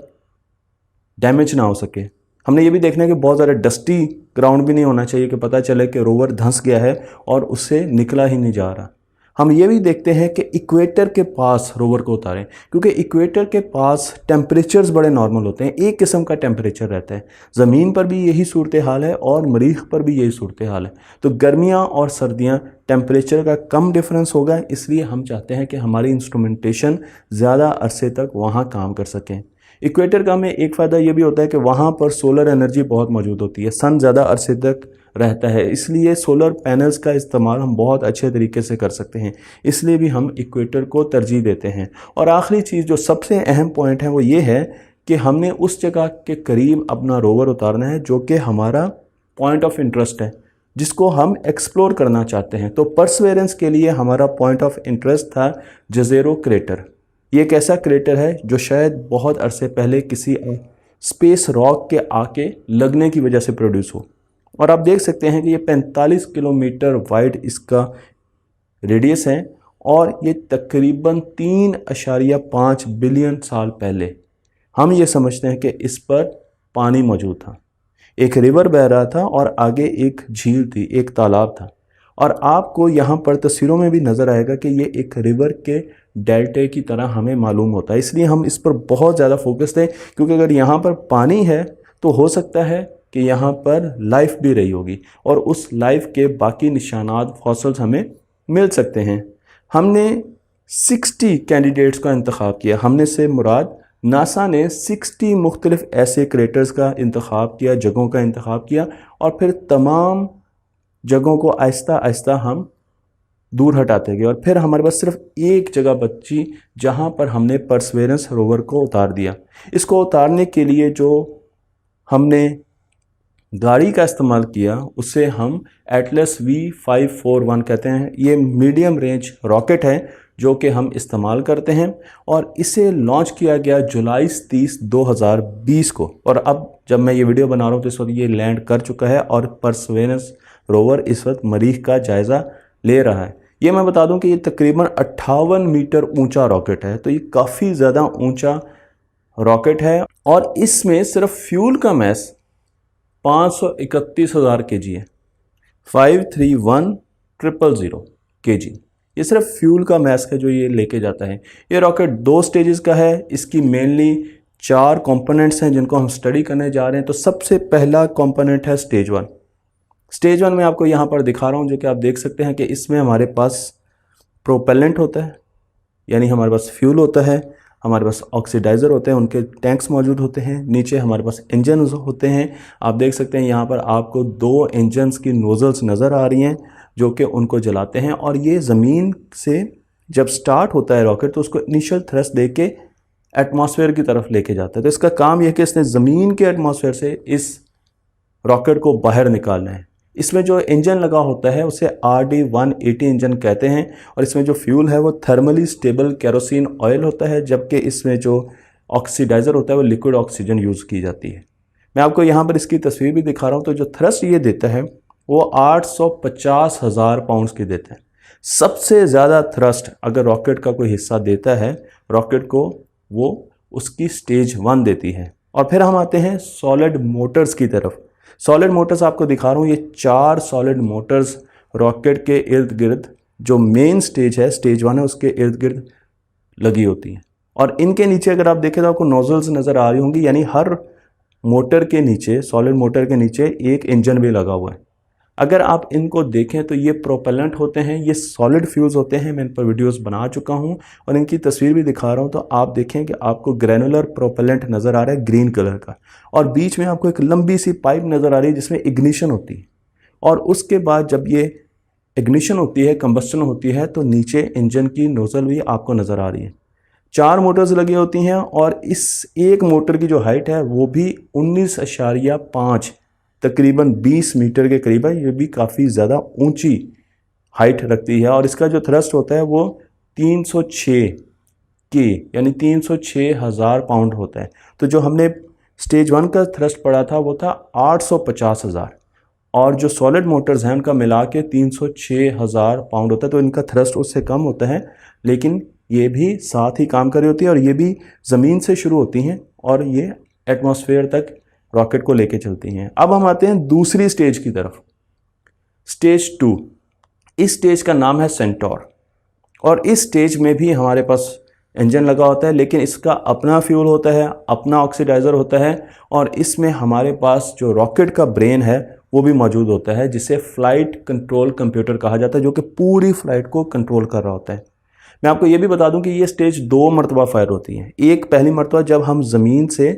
डैमेज ना हो सके। हमने ये भी देखना है कि बहुत ज़्यादा डस्टी ग्राउंड भी नहीं होना चाहिए कि पता चले कि रोवर धंस गया है और उससे निकला ही नहीं जा रहा। हम ये भी देखते हैं कि इक्वेटर के पास रोवर को उतारें, क्योंकि इक्वेटर के पास टेम्परेचर्स बड़े नॉर्मल होते हैं, एक किस्म का टेम्परेचर रहता है। ज़मीन पर भी यही सूरत हाल है और मरीख पर भी यही सूरत हाल है। तो गर्मियाँ और सर्दियाँ टेम्परेचर का कम डिफरेंस होगा, इसलिए हम चाहते हैं कि हमारी इंस्ट्रूमेंटेशन ज़्यादा अरसे तक वहाँ काम कर सकें। इक्वेटर का में एक फ़ायदा ये भी होता है कि वहाँ पर सोलर एनर्जी बहुत मौजूद होती है, सन ज़्यादा अरसे तक रहता है, इसलिए सोलर पैनल्स का इस्तेमाल हम बहुत अच्छे तरीके से कर सकते हैं, इसलिए भी हम इक्वेटर को तरजीह देते हैं। और आखिरी चीज़ जो सबसे अहम पॉइंट है वो ये है कि हमने उस जगह के करीब अपना रोवर उतारना है जो कि हमारा पॉइंट ऑफ इंटरेस्ट है, जिसको हम एक्सप्लोर करना चाहते हैं। तो परसवेरेंस के लिए हमारा पॉइंट ऑफ इंटरेस्ट था जज़ीरो क्रेटर। ये एक ऐसा क्रेटर है जो शायद बहुत अरसे पहले किसी स्पेस रॉक के आके लगने की वजह से प्रोड्यूस हो। और आप देख सकते हैं कि ये 45 किलोमीटर वाइड इसका रेडियस है और ये तकरीबन 3.5 बिलियन साल पहले हम ये समझते हैं कि इस पर पानी मौजूद था, एक रिवर बह रहा था और आगे एक झील थी, एक तालाब था। और आपको यहाँ पर तस्वीरों में भी नज़र आएगा कि ये एक रिवर के डेल्टे की तरह हमें मालूम होता है, इसलिए हम इस पर बहुत ज़्यादा फोकस थे, क्योंकि अगर यहाँ पर पानी है तो हो सकता है कि यहाँ पर लाइफ भी रही होगी और उस लाइफ के बाकी निशानात फॉसिल्स हमें मिल सकते हैं। हमने 60 कैंडिडेट्स का इंतखाब किया, हमने से मुराद नासा ने 60 मुख्तलिफ ऐसे क्रेटर्स का इंतखाब किया, जगहों का इंतखाब किया, और फिर तमाम जगहों को आहिस्ता आहिस्ता हम दूर हटाते गए और फिर हमारे पास सिर्फ एक जगह बची जहाँ पर हमने परसवेरेंस रोवर को उतार दिया। इसको उतारने के लिए जो हमने गाड़ी का इस्तेमाल किया उसे हम एटलस V541 कहते हैं। ये मीडियम रेंज रॉकेट है जो कि हम इस्तेमाल करते हैं और इसे लॉन्च किया गया जुलाई 30, 2020 को। और अब जब मैं ये वीडियो बना रहा हूँ तो इस वक्त ये लैंड कर चुका है और परसवेरेंस रोवर इस वक्त मरीख का जायज़ा ले रहा है। ये मैं बता दूं कि ये तकरीबन 58 मीटर ऊंचा रॉकेट है, तो ये काफ़ी ज़्यादा ऊंचा रॉकेट है और इसमें सिर्फ फ्यूल का मैस 531,000 kg है, 531,000 kg। ये सिर्फ फ्यूल का मैस है जो ये लेके जाता है। ये रॉकेट 2 स्टेजेस का है, इसकी मेनली 4 कंपोनेंट्स हैं जिनको हम स्टडी करने जा रहे हैं। तो सबसे पहला कंपोनेंट है स्टेज 1। स्टेज 1 में आपको यहाँ पर दिखा रहा हूँ, जो कि आप देख सकते हैं कि इसमें हमारे पास प्रोपेलेंट होता है, यानी हमारे पास फ्यूल होता है, हमारे पास ऑक्सीडाइज़र होते हैं, उनके टैंक्स मौजूद होते हैं, नीचे हमारे पास इंजन होते हैं। आप देख सकते हैं यहाँ पर आपको 2 इंजन्स की नोज़ल्स नज़र आ रही हैं जो कि उनको जलाते हैं। और ये ज़मीन से जब स्टार्ट होता है रॉकेट तो उसको इनिशियल थ्रस्ट दे के एटमॉस्फेयर की तरफ लेके जाता है। तो इसका काम यह है कि इसने ज़मीन के एटमॉस्फेयर से इस रॉकेट को बाहर निकालना है। इसमें जो इंजन लगा होता है उसे RD-180 इंजन कहते हैं और इसमें जो फ्यूल है वो थर्मली स्टेबल केरोसिन ऑयल होता है, जबकि इसमें जो ऑक्सीडाइज़र होता है वो लिक्विड ऑक्सीजन यूज़ की जाती है। मैं आपको यहाँ पर इसकी तस्वीर भी दिखा रहा हूँ। तो जो थ्रस्ट ये देता है वो 850,000 पाउंड्स की देता है। सबसे ज़्यादा थ्रस्ट अगर रॉकेट का कोई हिस्सा देता है रॉकेट को, वो उसकी स्टेज 1 देती है। और फिर हम आते हैं सॉलिड मोटर्स की तरफ। सॉलिड मोटर्स आपको दिखा रहा हूँ, ये 4 सॉलिड मोटर्स रॉकेट के इर्द गिर्द, जो मेन स्टेज है स्टेज 1 है, उसके इर्द गिर्द लगी होती हैं। और इनके नीचे अगर आप देखें तो आपको नोजल्स नज़र आ रही होंगी, यानी हर मोटर के नीचे, सॉलिड मोटर के नीचे एक इंजन भी लगा हुआ है। अगर आप इनको देखें तो ये प्रोपेलेंट होते हैं, ये सॉलिड फ्यूल्स होते हैं। मैं इन पर वीडियोस बना चुका हूं और इनकी तस्वीर भी दिखा रहा हूं। तो आप देखें कि आपको ग्रैनुलर प्रोपेलेंट नज़र आ रहा है ग्रीन कलर का, और बीच में आपको एक लंबी सी पाइप नज़र आ रही है जिसमें इग्निशन होती है। और उसके बाद जब ये इग्निशन होती है, कंबस्टन होती है, तो नीचे इंजन की नोजल भी आपको नज़र आ रही है। 4 मोटर्स लगी होती हैं और इस एक मोटर की जो हाइट है वो भी 19.5 तकरीबन 20 मीटर के करीब है। ये भी काफ़ी ज़्यादा ऊंची हाइट रखती है। और इसका जो थ्रस्ट होता है वो 306 के यानी 306,000 पाउंड होता है। तो जो हमने स्टेज 1 का थ्रस्ट पढ़ा था वो था 850,000, और जो सॉलिड मोटर्स हैं उनका मिला के 306,000 पाउंड होता है। तो इनका थ्रस्ट उससे कम होता है, लेकिन ये भी साथ ही काम कर रही होती है और ये भी ज़मीन से शुरू होती हैं और ये एटमॉस्फेयर तक रॉकेट को लेके चलती हैं। अब हम आते हैं दूसरी स्टेज की तरफ, स्टेज 2। इस स्टेज का नाम है सेंटोर और इस स्टेज में भी हमारे पास इंजन लगा होता है, लेकिन इसका अपना फ्यूल होता है, अपना ऑक्सीडाइज़र होता है और इसमें हमारे पास जो रॉकेट का ब्रेन है वो भी मौजूद होता है, जिसे फ्लाइट कंट्रोल कंप्यूटर कहा जाता है, जो कि पूरी फ्लाइट को कंट्रोल कर रहा होता है। मैं आपको ये भी बता दूं कि ये स्टेज 2 मरतबा फायर होती है। एक पहली मरतबा जब हम ज़मीन से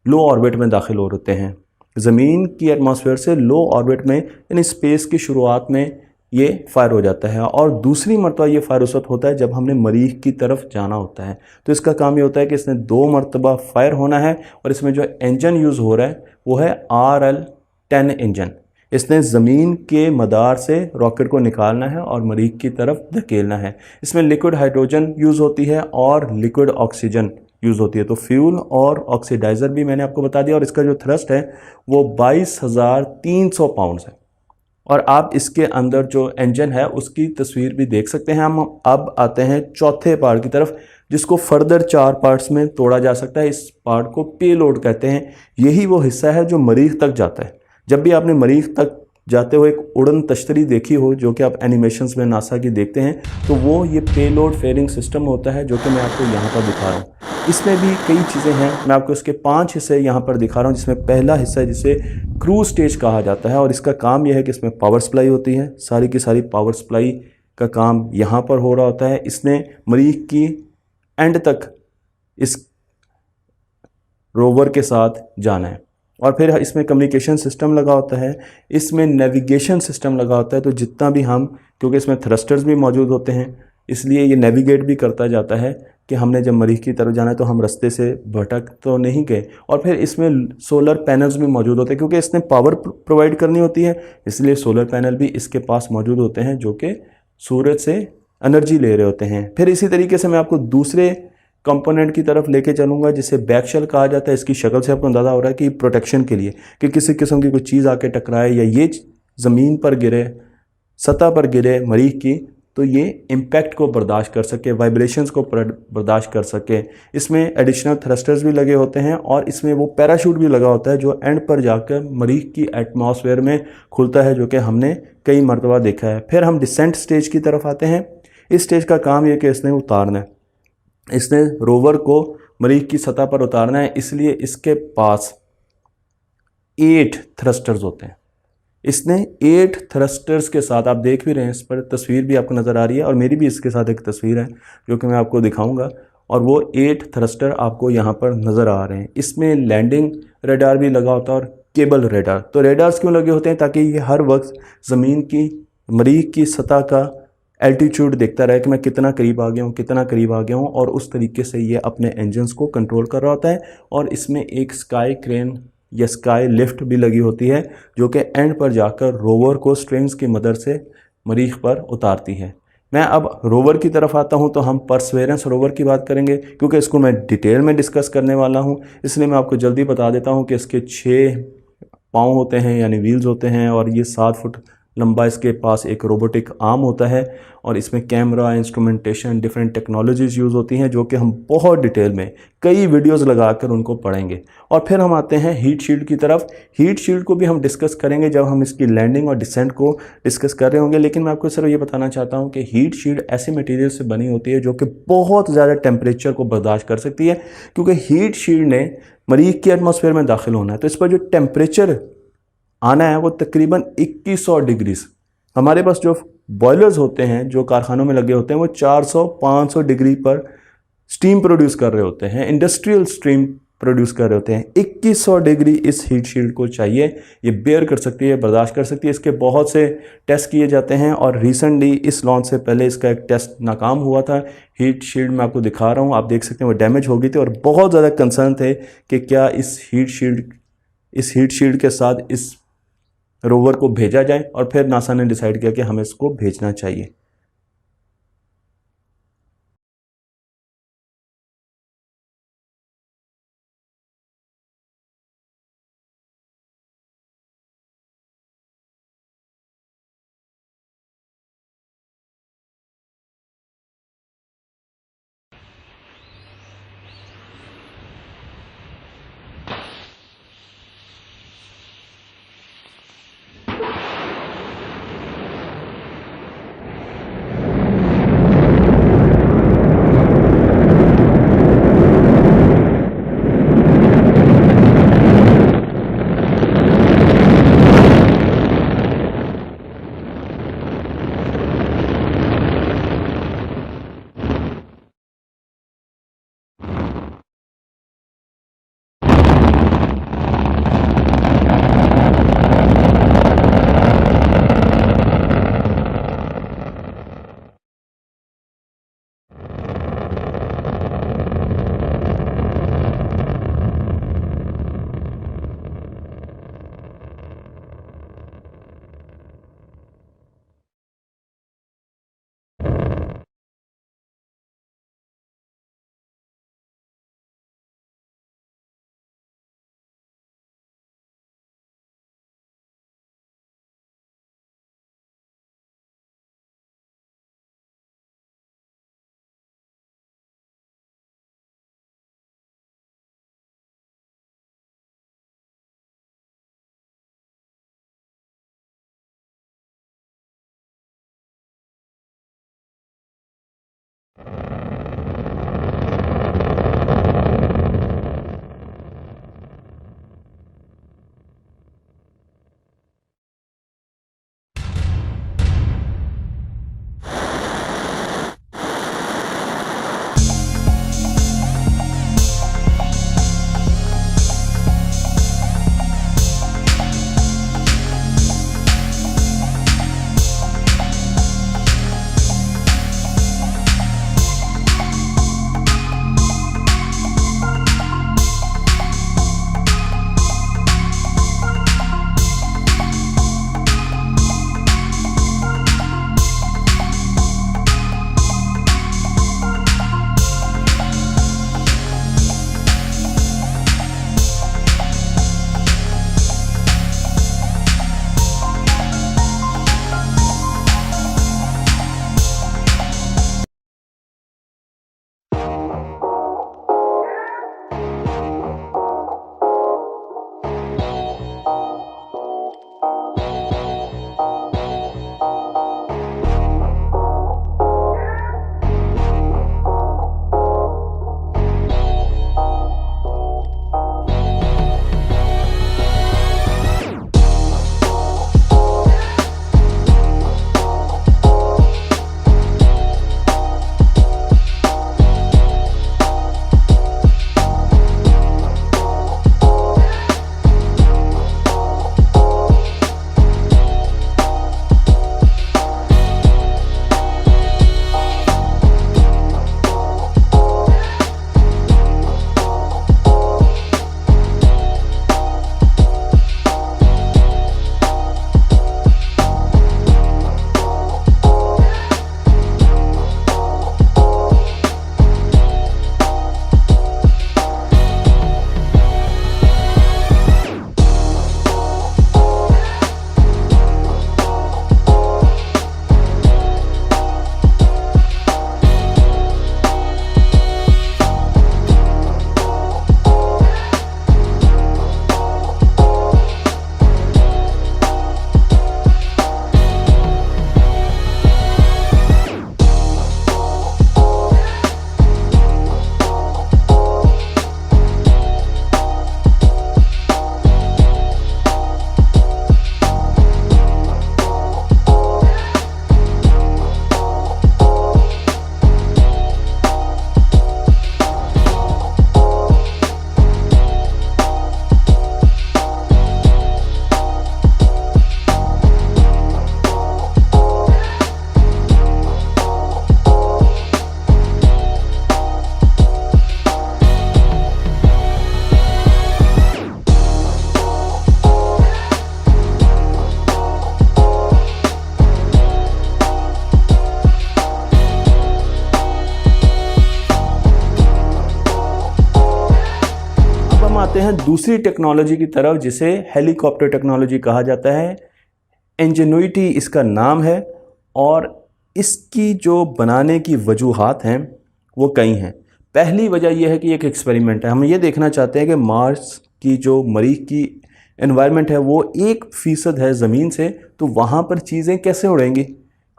लो ऑर्बिट में दाखिल हो होते हैं, ज़मीन की एटमॉस्फेयर से लो ऑर्बिट में यानी स्पेस की शुरुआत में ये फायर हो जाता है, और दूसरी मरतबा ये फायर उस वक्त होता है जब हमने मरीख की तरफ जाना होता है। तो इसका काम ये होता है कि इसने 2 मरतबा फायर होना है और इसमें जो इंजन यूज़ हो रहा है वो है RL-10 इंजन। इसने ज़मीन के मदार से रॉकेट को निकालना है और मरीख की तरफ धकेलना है। इसमें लिक्विड हाइड्रोजन यूज़ होती है और लिक्विड ऑक्सीजन यूज़ होती है। तो फ्यूल और ऑक्सीडाइज़र भी मैंने आपको बता दिया, और इसका जो थ्रस्ट है वो 22,300 पाउंड्स है। और आप इसके अंदर जो इंजन है उसकी तस्वीर भी देख सकते हैं। हम अब आते हैं चौथे पार्ट की तरफ, जिसको फर्दर 4 पार्ट्स में तोड़ा जा सकता है। इस पार्ट को पेलोड कहते हैं। यही वो हिस्सा है जो मरीख तक जाता है। जब भी आपने मरीख तक जाते हुए एक उड़न तश्तरी देखी हो, जो कि आप एनिमेशंस में नासा की देखते हैं, तो वो ये पेलोड फेयरिंग सिस्टम होता है, जो कि मैं आपको यहाँ पर दिखा रहा हूँ। इसमें भी कई चीज़ें हैं, मैं आपको इसके 5 हिस्से यहाँ पर दिखा रहा हूँ, जिसमें पहला हिस्सा है जिसे क्रूज स्टेज कहा जाता है, और इसका काम यह है कि इसमें पावर सप्लाई होती है। सारी की सारी पावर सप्लाई का काम यहाँ पर हो रहा होता है। इसने मरीख की एंड तक इस रोवर के साथ जाना है, और फिर इसमें कम्युनिकेशन सिस्टम लगा होता है, इसमें नेविगेशन सिस्टम लगा होता है। तो जितना भी हम, क्योंकि इसमें थ्रस्टर्स भी मौजूद होते हैं, इसलिए ये नेविगेट भी करता जाता है कि हमने जब मरीख की तरफ जाना है तो हम रास्ते से भटक तो नहीं गए। और फिर इसमें सोलर पैनल्स भी मौजूद होते हैं, क्योंकि इसने पावर प्रोवाइड करनी होती है, इसलिए सोलर पैनल भी इसके पास मौजूद होते हैं, जो कि सूरज से एनर्जी ले रहे होते हैं। फिर इसी तरीके से मैं आपको दूसरे कंपोनेंट की तरफ लेके चलूंगा, जिसे बैकशेल कहा जाता है। इसकी शक्ल से आपको अंदाजा हो रहा है कि प्रोटेक्शन के लिए, कि किसी किस्म की कोई चीज़ आके टकराए या ये ज़मीन पर गिरे, सतह पर गिरे मरीख की, तो ये इम्पैक्ट को बर्दाश्त कर सके, वाइब्रेशंस को बर्दाश्त कर सके। इसमें एडिशनल थ्रस्टर्स भी लगे होते हैं, और इसमें वो पैराशूट भी लगा होता है जो एंड पर जाकर मरीख की एटमॉस्फेयर में खुलता है, जो कि हमने कई मरतबा देखा है। फिर हम डिसेंट स्टेज की तरफ आते हैं। इस स्टेज का काम यह कि इसने उतारना है, इसने रोवर को मरीख की सतह पर उतारना है, इसलिए इसके पास 8 थ्रस्टर्स होते हैं। इसने 8 थ्रस्टर्स के साथ, आप देख भी रहे हैं, इस पर तस्वीर भी आपको नज़र आ रही है, और मेरी भी इसके साथ एक तस्वीर है जो कि मैं आपको दिखाऊंगा, और वो 8 थ्रस्टर आपको यहाँ पर नज़र आ रहे हैं। इसमें लैंडिंग रेडार भी लगा होता है और केबल रेडार। तो रेडार्स क्यों लगे होते हैं? ताकि ये हर वक्त ज़मीन की, मरीख की सतह का एल्टीट्यूड देखता रहे कि मैं कितना करीब आ गया हूँ, कितना करीब आ गया हूँ, और उस तरीके से ये अपने इंजन्स को कंट्रोल कर रहा होता है। और इसमें एक स्काई क्रेन या स्काई लिफ्ट भी लगी होती है, जो कि एंड पर जाकर रोवर को स्ट्रिंग्स की मदद से मरीख पर उतारती है। मैं अब रोवर की तरफ आता हूं, तो हम परसेवरेंस रोवर की बात करेंगे, क्योंकि इसको मैं डिटेल में डिस्कस करने वाला हूं। इसलिए मैं आपको जल्दी बता देता हूं कि इसके 6 पाँव होते हैं, यानी व्हील्स होते हैं, और ये 7 फुट लंबा इसके पास एक रोबोटिक आर्म होता है, और इसमें camera, instrumentation, different technologies use होती हैं, जो कि हम बहुत डिटेल में कई वीडियोस लगाकर उनको पढ़ेंगे। और फिर हम आते हैं हीट शील्ड की तरफ। हीट शील्ड को भी हम डिस्कस करेंगे जब हम इसकी लैंडिंग और डिसेंट को डिस्कस कर रहे होंगे, लेकिन मैं आपको सिर्फ ये बताना चाहता हूँ कि हीट शील्ड ऐसे मटीरियल से बनी होती है जो कि बहुत ज़्यादा टेम्परेचर को बर्दाश्त कर सकती है, क्योंकि हीट शील्ड ने मरीख की एटमॉस्फेयर में दाखिल होना है। तो इस पर जो टेम्परेचर आना है वो तकरीबन 2100 डिग्रीज। हमारे पास जो बॉयलर्स होते हैं जो कारखानों में लगे होते हैं, वो 400-500 डिग्री पर स्टीम प्रोड्यूस कर रहे होते हैं, इंडस्ट्रियल स्टीम प्रोड्यूस कर रहे होते हैं। 2100 डिग्री इस हीट शील्ड को चाहिए, ये बेयर कर सकती है, बर्दाश्त कर सकती है। इसके बहुत से टेस्ट किए जाते हैं, और रिसेंटली इस लॉन्च से पहले इसका एक टेस्ट नाकाम हुआ था। हीट शील्ड मैं आपको दिखा रहा हूँ, आप देख सकते हैं वो डैमेज हो गई थी, और बहुत ज़्यादा कंसर्न थे कि क्या इस हीट शील्ड के साथ इस रोवर को भेजा जाए, और फिर नासा ने डिसाइड किया कि हमें इसको भेजना चाहिए। हैं दूसरी टेक्नोलॉजी की तरफ जिसे हेलीकॉप्टर टेक्नोलॉजी कहा जाता है। इंजेन्युइटी इसका नाम है और इसकी जो बनाने की वजूहात हैं वो कई हैं। पहली वजह यह है कि एक एक्सपेरिमेंट है। हम ये देखना चाहते हैं कि मार्स की जो मरीख की एनवायरनमेंट है वो 1% है ज़मीन से, तो वहाँ पर चीज़ें कैसे उड़ेंगी।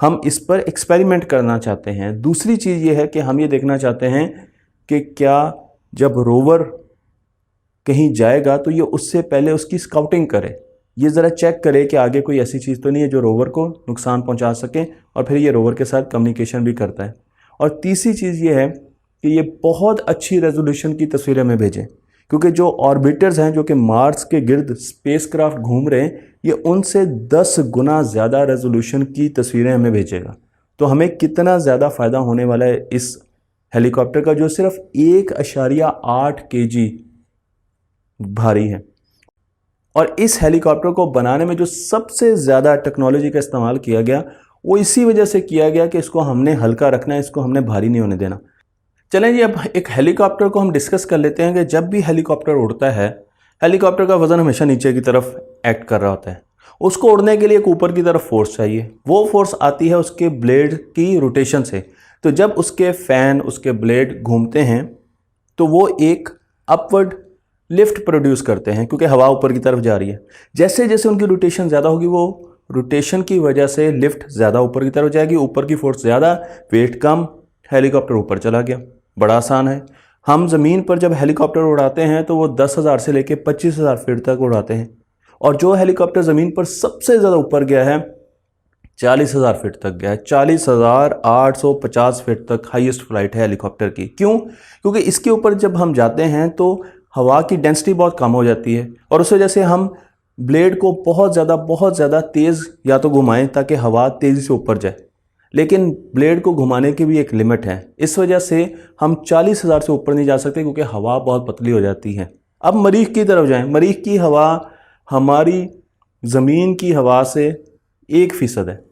हम इस पर एक्सपेरिमेंट करना चाहते हैं। दूसरी चीज़ ये है कि हम ये देखना चाहते हैं कि क्या जब रोवर कहीं जाएगा तो ये उससे पहले उसकी स्काउटिंग करे, ये ज़रा चेक करे कि आगे कोई ऐसी चीज़ तो नहीं है जो रोवर को नुकसान पहुंचा सके, और फिर ये रोवर के साथ कम्युनिकेशन भी करता है। और तीसरी चीज़ ये है कि ये बहुत अच्छी रेजोल्यूशन की तस्वीरें हमें भेजें, क्योंकि जो ऑर्बिटर्स हैं जो कि मार्स के गिर्द स्पेसक्राफ्ट घूम रहे हैं, ये उनसे 10 गुना ज़्यादा रेजोल्यूशन की तस्वीरें हमें भेजेगा। तो हमें कितना ज़्यादा फ़ायदा होने वाला है इस हेलीकॉप्टर का, जो सिर्फ 1.8 kg भारी है। और इस हेलीकॉप्टर को बनाने में जो सबसे ज़्यादा टेक्नोलॉजी का इस्तेमाल किया गया वो इसी वजह से किया गया कि इसको हमने हल्का रखना है, इसको हमने भारी नहीं होने देना। चलें जी, अब एक हेलीकॉप्टर को हम डिस्कस कर लेते हैं कि जब भी हेलीकॉप्टर उड़ता है, हेलीकॉप्टर का वज़न हमेशा नीचे की तरफ एक्ट कर रहा होता है। उसको उड़ने के लिए एक ऊपर की तरफ फोर्स चाहिए। वो फोर्स आती है उसके ब्लेड की रोटेशन से। तो जब उसके फ़ैन, उसके ब्लेड घूमते हैं तो वो एक अपवर्ड लिफ्ट प्रोड्यूस करते हैं, क्योंकि हवा ऊपर की तरफ जा रही है। जैसे जैसे उनकी रोटेशन ज़्यादा होगी, वो रोटेशन की वजह से लिफ्ट ज़्यादा ऊपर की तरफ जाएगी, ऊपर की फोर्स ज़्यादा, वेट कम, हेलीकॉप्टर ऊपर चला गया। बड़ा आसान है। हम ज़मीन पर जब हेलीकॉप्टर उड़ाते हैं तो वो 10,000 से लेकर 25,000 फीट तक उड़ाते हैं, और जो हेलीकॉप्टर ज़मीन पर सबसे ज़्यादा ऊपर गया है 40,000 फीट तक गया है। 40,850 फीट तक हाईएस्ट फ्लाइट है हेलीकॉप्टर की। क्यों? क्योंकि इसके ऊपर जब हम जाते हैं तो हवा की डेंसिटी बहुत कम हो जाती है, और उस वजह से हम ब्लेड को बहुत ज़्यादा तेज़ या तो घुमाएं ताकि हवा तेज़ी से ऊपर जाए, लेकिन ब्लेड को घुमाने की भी एक लिमिट है। इस वजह से हम 40,000 से ऊपर नहीं जा सकते, क्योंकि हवा बहुत पतली हो जाती है। अब मरीख की तरफ जाएं। मरीख की हवा हमारी ज़मीन की हवा से 1% है।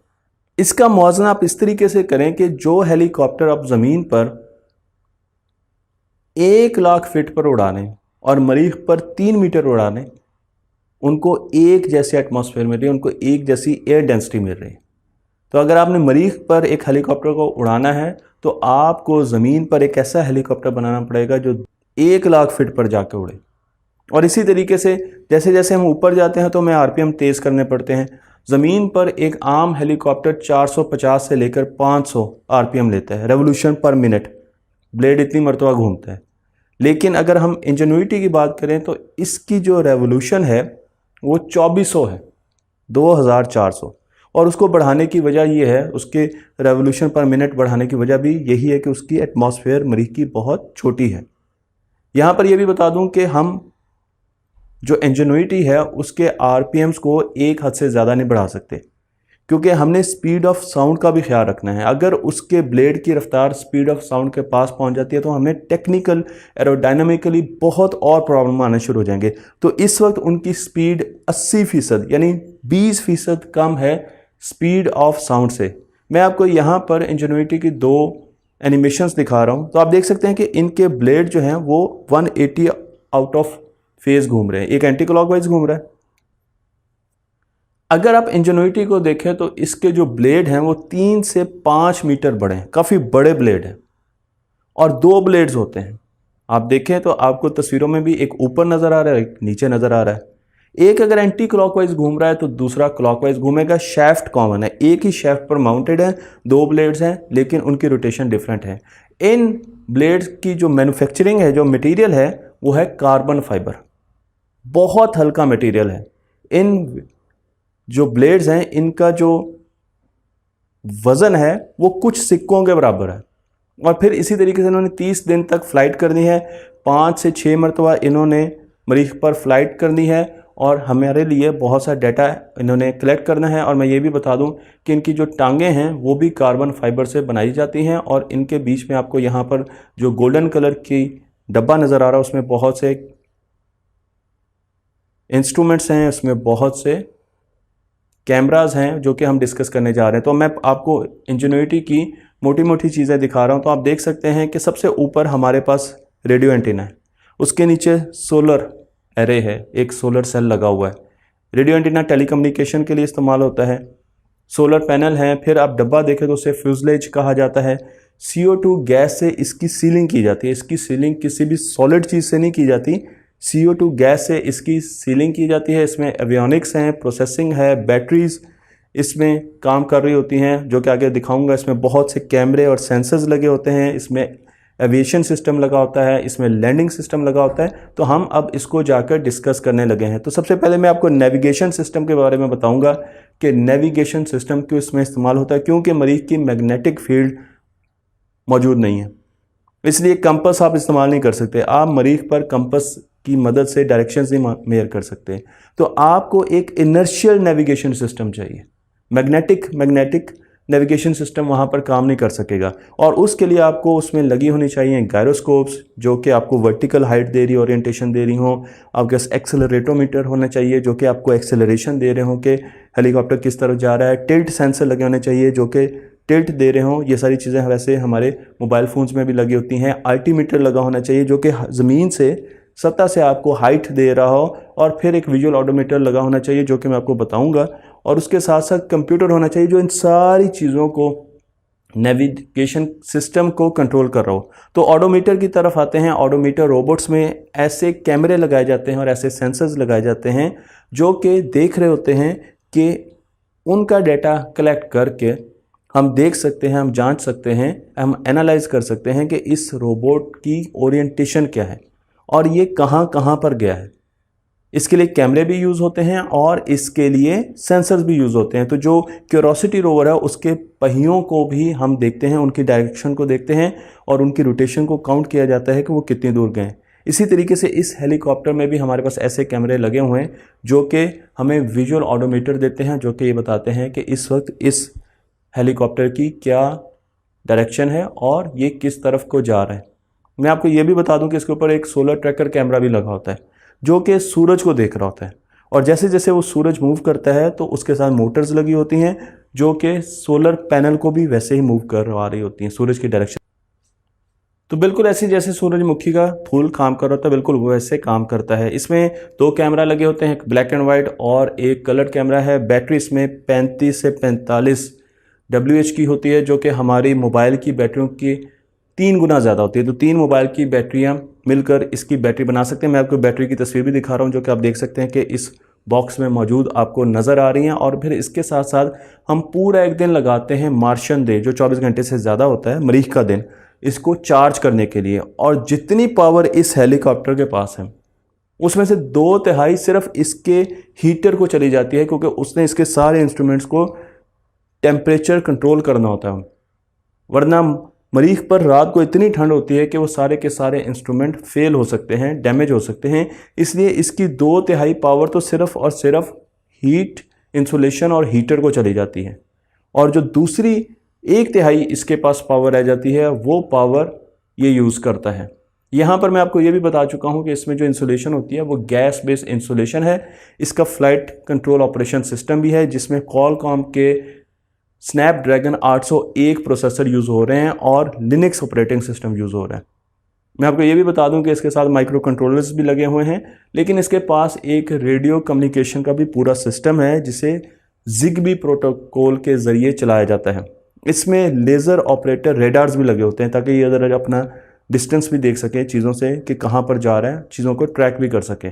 इसका मुआवजा आप इस तरीके से करें कि जो हेलीकॉप्टर आप ज़मीन पर 1 लाख फीट पर उड़ाने और मरीख पर 3 मीटर उड़ाने, उनको एक जैसे एटमॉस्फेयर मिल रही है, उनको एक जैसी एयर डेंसिटी मिल रही है। तो अगर आपने मरीख पर एक हेलीकॉप्टर को उड़ाना है तो आपको ज़मीन पर एक ऐसा हेलीकॉप्टर बनाना पड़ेगा जो 1 लाख फीट पर जाके उड़े। और इसी तरीके से जैसे जैसे हम ऊपर जाते हैं तो हमें आरपीएम तेज़ करने पड़ते हैं। ज़मीन पर एक आम हेलीकॉप्टर 450 से लेकर 500 आरपीएम लेता है, रेवोल्यूशन पर मिनट। ब्लेड इतनी मरतबा घूमता है। लेकिन अगर हम इंजेन्युइटी की बात करें तो इसकी जो रेवोल्यूशन है वो 2400 है, 2400। और उसको बढ़ाने की वजह यह है, उसके रेवोल्यूशन पर मिनट बढ़ाने की वजह भी यही है कि उसकी एटमॉस्फेयर मरीख की बहुत छोटी है। यहाँ पर यह भी बता दूं कि हम जो इंजेन्युइटी है उसके आरपीएम्स को एक हद से ज़्यादा नहीं बढ़ा सकते, क्योंकि हमने स्पीड ऑफ साउंड का भी ख्याल रखना है। अगर उसके ब्लेड की रफ्तार स्पीड ऑफ साउंड के पास पहुंच जाती है तो हमें टेक्निकल एरोडायनामिकली बहुत और प्रॉब्लम आने शुरू हो जाएंगे। तो इस वक्त उनकी स्पीड 80% यानी 20% कम है स्पीड ऑफ साउंड से। मैं आपको यहाँ पर इंजेन्युइटी की 2 एनिमेशंस दिखा रहा हूँ। तो आप देख सकते हैं कि इनके ब्लेड जो हैं वो 180 आउट ऑफ फेज घूम रहे हैं, एक एंटी क्लॉकवाइज घूम रहा है। अगर आप इंजेन्युइटी को देखें तो इसके जो ब्लेड हैं वो 3 से 5 मीटर बड़े हैं, काफ़ी बड़े ब्लेड हैं, और 2 ब्लेड्स होते हैं। आप देखें तो आपको तस्वीरों में भी एक ऊपर नज़र आ रहा है, एक नीचे नज़र आ रहा है। एक अगर एंटी क्लॉकवाइज घूम रहा है तो दूसरा क्लॉकवाइज घूमेगा। शैफ्ट कॉमन है, एक ही शैफ्ट पर माउंटेड है, 2 ब्लेड्स हैं, लेकिन उनकी रोटेशन डिफरेंट है। इन ब्लेड्स की जो मैन्युफैक्चरिंग है, जो मटेरियल है, वो है कार्बन फाइबर, बहुत हल्का मटेरियल है। इन जो ब्लेड्स हैं इनका जो वज़न है वो कुछ सिक्कों के बराबर है। और फिर इसी तरीके से इन्होंने 30 दिन तक फ़्लाइट करनी है, 5 से 6 मरतबा इन्होंने मरीख पर फ्लाइट करनी है, और हमारे लिए बहुत सा डाटा इन्होंने कलेक्ट करना है। और मैं ये भी बता दूं कि इनकी जो टांगें हैं वो भी कार्बन फाइबर से बनाई जाती हैं, और इनके बीच में आपको यहाँ पर जो गोल्डन कलर की डब्बा नज़र आ रहा है उसमें बहुत से इंस्ट्रूमेंट्स हैं, उसमें बहुत से कैमराज हैं जो कि हम डिस्कस करने जा रहे हैं। तो मैं आपको इंजेन्युइटी की मोटी मोटी चीज़ें दिखा रहा हूं। तो आप देख सकते हैं कि सबसे ऊपर हमारे पास रेडियो एंटीना है, उसके नीचे सोलर एरे है, एक सोलर सेल लगा हुआ है। रेडियो एंटीना टेलीकम्युनिकेशन के लिए इस्तेमाल होता है। सोलर पैनल है, फिर आप डब्बा देखें तो उसे फ्यूजलेज कहा जाता है। CO2 गैस से इसकी सीलिंग की जाती है। इसकी सीलिंग किसी भी सॉलिड चीज़ से नहीं की जाती, CO2 गैस से इसकी सीलिंग की जाती है। इसमें एवियोनिक्स हैं, प्रोसेसिंग है, बैटरीज इसमें काम कर रही होती हैं, जो कि आगे दिखाऊंगा। इसमें बहुत से कैमरे और सेंसर्स लगे होते हैं, इसमें एविएशन सिस्टम लगा होता है, इसमें लैंडिंग सिस्टम लगा होता है। तो हम अब इसको जाकर डिस्कस करने लगे हैं। तो सबसे पहले मैं आपको नेविगेशन सिस्टम के बारे में बताऊंगा कि नेविगेशन सिस्टम क्यों इसमें इस्तेमाल होता है। क्योंकि मरीज की मैग्नेटिक फील्ड मौजूद नहीं है, इसलिए कंपस आप इस्तेमाल नहीं कर सकते। आप मरीज पर कंपस की मदद से डायरेक्शंस नहीं मेजर कर सकते। तो आपको एक इनर्शियल नेविगेशन सिस्टम चाहिए। मैग्नेटिक नेविगेशन सिस्टम वहाँ पर काम नहीं कर सकेगा, और उसके लिए आपको उसमें लगी होनी चाहिए गायरोस्कोप्स, जो कि आपको वर्टिकल हाइट दे रही, ओरिएंटेशन दे रही हो। आपके पास एक्सेलरेटोमीटर होना चाहिए, जो कि आपको एक्सेलरेशन दे रहे हो कि हेलीकॉप्टर किस तरफ जा रहा है। टिल्ट सेंसर लगे होने चाहिए, जो कि टिल्ट दे रहे हो। ये सारी चीज़ें वैसे हमारे मोबाइल फ़ोन्स में भी लगी होती हैं। अल्टीमीटर लगा होना चाहिए, जो कि ज़मीन से, सतह से आपको हाइट दे रहा हो। और फिर एक विजुअल ऑडोमीटर लगा होना चाहिए, जो कि मैं आपको बताऊंगा। और उसके साथ साथ कंप्यूटर होना चाहिए, जो इन सारी चीज़ों को, नेविगेशन सिस्टम को कंट्रोल कर रहा हो। तो ऑडोमीटर की तरफ आते हैं। ऑडोमीटर रोबोट्स में ऐसे कैमरे लगाए जाते हैं और ऐसे सेंसर्स लगाए जाते हैं, जो कि देख रहे होते हैं कि उनका डेटा कलेक्ट करके हम देख सकते हैं, हम जांच सकते हैं, हम एनालाइज कर सकते हैं कि इस रोबोट की ओरिएंटेशन क्या है और ये कहाँ कहाँ पर गया है। इसके लिए कैमरे भी यूज़ होते हैं और इसके लिए सेंसर्स भी यूज़ होते हैं। तो जो क्यूरोसिटी रोवर है, उसके पहियों को भी हम देखते हैं, उनकी डायरेक्शन को देखते हैं और उनकी रोटेशन को काउंट किया जाता है कि वो कितनी दूर गए। इसी तरीके से इस हेलीकॉप्टर में भी हमारे पास ऐसे कैमरे लगे हुए हैं, जो कि हमें विजुअल ऑडोमीटर देते हैं, जो कि ये बताते हैं कि इस वक्त इस हेलीकॉप्टर की क्या डायरेक्शन है और ये किस तरफ को जा रहा है। मैं आपको ये भी बता दूं कि इसके ऊपर एक सोलर ट्रैकर कैमरा भी लगा होता है, जो कि सूरज को देख रहा होता है। और जैसे जैसे वो सूरज मूव करता है तो उसके साथ मोटर्स लगी होती हैं, जो कि सोलर पैनल को भी वैसे ही मूव करवा रही होती हैं सूरज की डायरेक्शन। तो बिल्कुल ऐसे जैसे सूरजमुखी का फूल काम कर रहा होता है, बिल्कुल वैसे काम करता है। इसमें 2 कैमरा लगे होते हैं, एक ब्लैक एंड वाइट और एक कलर कैमरा है। बैटरी इसमें 35 से 45 WH की होती है, जो कि हमारी मोबाइल की बैटरियों की 3 गुना ज़्यादा होती है। तो 3 मोबाइल की बैटरियां मिलकर इसकी बैटरी बना सकते हैं। मैं आपको बैटरी की तस्वीर भी दिखा रहा हूं, जो कि आप देख सकते हैं कि इस बॉक्स में मौजूद आपको नज़र आ रही हैं। और फिर इसके साथ साथ हम पूरा एक दिन लगाते हैं मार्शन डे, जो 24 घंटे से ज़्यादा होता है, मरीख का दिन, इसको चार्ज करने के लिए। और जितनी पावर इस हेलीकॉप्टर के पास है, उसमें से 2/3 सिर्फ इसके हीटर को चली जाती है, क्योंकि उसने इसके सारे इंस्ट्रूमेंट्स को टेम्परेचर कंट्रोल करना होता है। वरना मरीख पर रात को इतनी ठंड होती है कि वो सारे के सारे इंस्ट्रूमेंट फेल हो सकते हैं, डैमेज हो सकते हैं। इसलिए इसकी 2/3 पावर तो सिर्फ और सिर्फ हीट, इंसुलेशन और हीटर को चली जाती है। और जो दूसरी 1/3 इसके पास पावर रह जाती है, वो पावर ये यूज़ करता है। यहाँ पर मैं आपको ये भी बता चुका हूँ कि इसमें जो इंसुलेशन होती है वो गैस बेस्ड इंसुलेशन है। इसका फ्लाइट कंट्रोल ऑपरेशन सिस्टम भी है, जिसमें कॉलकॉम के स्नैपड्रैगन 801 प्रोसेसर यूज़ हो रहे हैं और लिनक्स ऑपरेटिंग सिस्टम यूज़ हो रहा है। मैं आपको ये भी बता दूं कि इसके साथ माइक्रो कंट्रोलर्स भी लगे हुए हैं, लेकिन इसके पास एक रेडियो कम्युनिकेशन का भी पूरा सिस्टम है, जिसे जिगबी प्रोटोकॉल के ज़रिए चलाया जाता है। इसमें लेज़र ऑपरेटर रेडार्स भी लगे होते हैं, ताकि ये अगर अपना डिस्टेंस भी देख सके चीज़ों से कि कहाँ पर जा रहा है, चीज़ों को ट्रैक भी कर सके।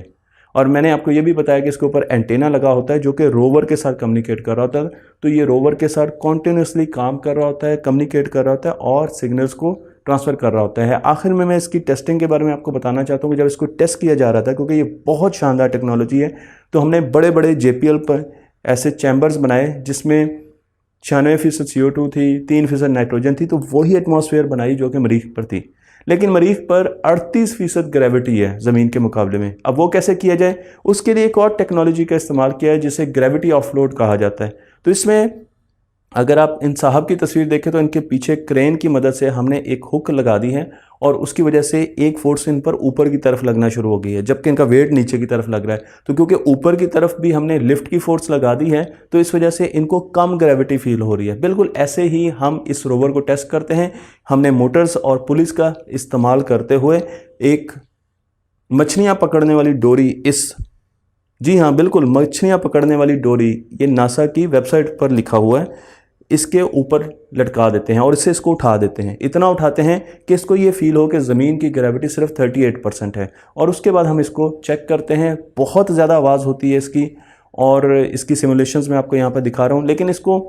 और मैंने आपको ये भी बताया कि इसके ऊपर एंटेना लगा होता है, जो कि रोवर के साथ कम्युनिकेट कर रहा होता है। तो ये रोवर के साथ कॉन्टिन्यूसली काम कर रहा होता है, कम्युनिकेट कर रहा होता है और सिग्नल्स को ट्रांसफ़र कर रहा होता है। आखिर में मैं इसकी टेस्टिंग के बारे में आपको बताना चाहता हूँ कि जब इसको टेस्ट किया जा रहा था, क्योंकि ये बहुत शानदार टेक्नोलॉजी है, तो हमने बड़े बड़े JPL पर ऐसे चैम्बर्स बनाए जिसमें 96% CO2 थी, 3% नाइट्रोजन थी। तो वही एटमॉस्फेयर बनाई जो कि मरीख पर थी, लेकिन मरीख पर 38% ग्रेविटी है ज़मीन के मुकाबले में। अब वो कैसे किया जाए, उसके लिए एक और टेक्नोलॉजी का इस्तेमाल किया है, जिसे ग्रेविटी ऑफलोड कहा जाता है। तो इसमें अगर आप इन साहब की तस्वीर देखें तो इनके पीछे क्रेन की मदद से हमने एक हुक लगा दी है, और उसकी वजह से एक फोर्स इन पर ऊपर की तरफ लगना शुरू हो गई है, जबकि इनका वेट नीचे की तरफ लग रहा है। तो क्योंकि ऊपर की तरफ भी हमने लिफ्ट की फोर्स लगा दी है, तो इस वजह से इनको कम ग्रेविटी फील हो रही है। बिल्कुल ऐसे ही हम इस रोवर को टेस्ट करते हैं। हमने मोटर्स और पुलिस का इस्तेमाल करते हुए एक मछलियाँ पकड़ने वाली डोरी इस, जी हाँ बिल्कुल, मछलियाँ पकड़ने वाली डोरी, ये नासा की वेबसाइट पर लिखा हुआ है, इसके ऊपर लटका देते हैं और इससे इसको उठा देते हैं। इतना उठाते हैं कि इसको ये फील हो कि ज़मीन की ग्रेविटी सिर्फ 38% है। और उसके बाद हम इसको चेक करते हैं, बहुत ज़्यादा आवाज़ होती है इसकी, और इसकी सिमुलेशंस मैं आपको यहाँ पर दिखा रहा हूँ, लेकिन इसको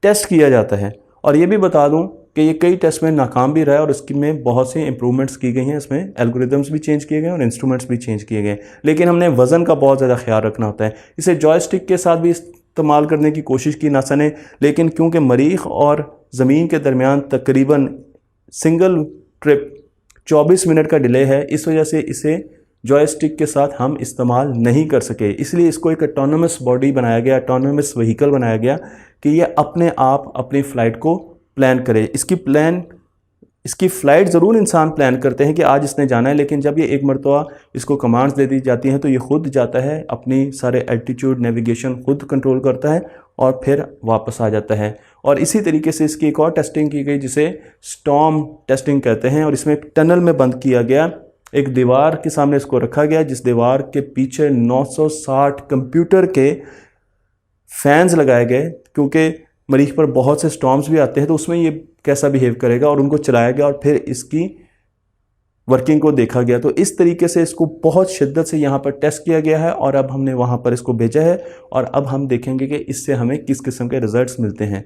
टेस्ट किया जाता है। और ये भी बता दूं कि ये कई टेस्ट में नाकाम भी रहा है और इसकी में बहुत सी इंप्रूवमेंट्स की गई हैं, इसमें एल्गोरिदम्स भी चेंज किए गए और इंस्ट्रूमेंट्स भी चेंज किए गए। लेकिन हमने वज़न का बहुत ज़्यादा ख्याल रखना होता है। इसे जॉयस्टिक के साथ भी इस्तेमाल करने की कोशिश की नासा ने, लेकिन क्योंकि मरीख और ज़मीन के दरमियान तकरीबन सिंगल ट्रिप 24 मिनट का डिले है, इस वजह से इसे जॉयस्टिक के साथ हम इस्तेमाल नहीं कर सके। इसलिए इसको एक ऑटोनोमस बॉडी बनाया गया, ऑटोनोमस व्हीकल बनाया गया कि ये अपने आप अपनी फ़्लाइट को प्लान करे। इसकी फ़्लाइट ज़रूर इंसान प्लान करते हैं कि आज इसने जाना है, लेकिन जब ये एक मरतबा इसको कमांड्स दे दी जाती हैं तो ये खुद जाता है, अपनी सारे एल्टीट्यूड नेविगेशन खुद कंट्रोल करता है और फिर वापस आ जाता है। और इसी तरीके से इसकी एक और टेस्टिंग की गई जिसे स्टॉर्म टेस्टिंग कहते हैं, और इसमें एक टनल में बंद किया गया, एक दीवार के सामने इसको रखा गया जिस दीवार के पीछे 960 कंप्यूटर के फैंस लगाए गए, क्योंकि मरीख पर बहुत से स्टॉर्म्स भी आते हैं तो उसमें ये कैसा बिहेव करेगा, और उनको चलाया गया और फिर इसकी वर्किंग को देखा गया। तो इस तरीके से इसको बहुत शिद्दत से यहाँ पर टेस्ट किया गया है और अब हमने वहाँ पर इसको भेजा है और अब हम देखेंगे कि इससे हमें किस किस्म के रिजल्ट्स मिलते हैं।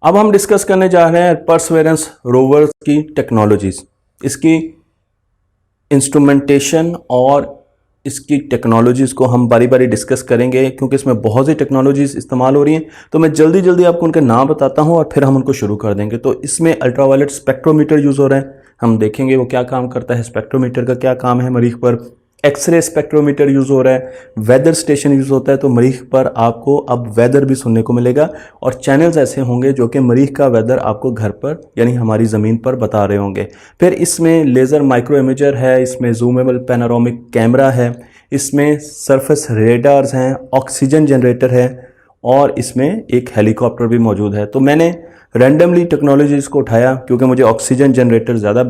अब हम डिस्कस करने जा रहे हैं परसेवरेंस रोवर की टेक्नोलॉजीज, इसकी इंस्ट्रूमेंटेशन और इसकी टेक्नोलॉजीज़ को हम बारी बारी डिस्कस करेंगे क्योंकि इसमें बहुत सी टेक्नोलॉजीज़ इस्तेमाल हो रही हैं। तो मैं जल्दी जल्दी आपको उनके नाम बताता हूं और फिर हम उनको शुरू कर देंगे। तो इसमें अल्ट्रावायलेट स्पेक्ट्रोमीटर यूज़ हो रहा है, हम देखेंगे वो क्या काम करता है, स्पेक्ट्रोमीटर का क्या काम है मरीख पर। एक्सरे स्पेक्ट्रोमीटर यूज़ हो रहा है, वेदर स्टेशन यूज़ होता है, तो मरीख पर आपको अब वेदर भी सुनने को मिलेगा और चैनल्स ऐसे होंगे जो कि मरीख का वेदर आपको घर पर यानी हमारी ज़मीन पर बता रहे होंगे। फिर इसमें लेज़र माइक्रो इमेजर है, इसमें जूमेबल पैनोरामिक कैमरा है, इसमें सरफेस रेडार्स हैं, ऑक्सीजन जनरेटर है और इसमें एक हेलीकॉप्टर भी मौजूद है। तो मैंने रैंडमली टेक्नोलॉजीज़ को उठाया क्योंकि मुझे ऑक्सीजन जनरेटर ज़्यादा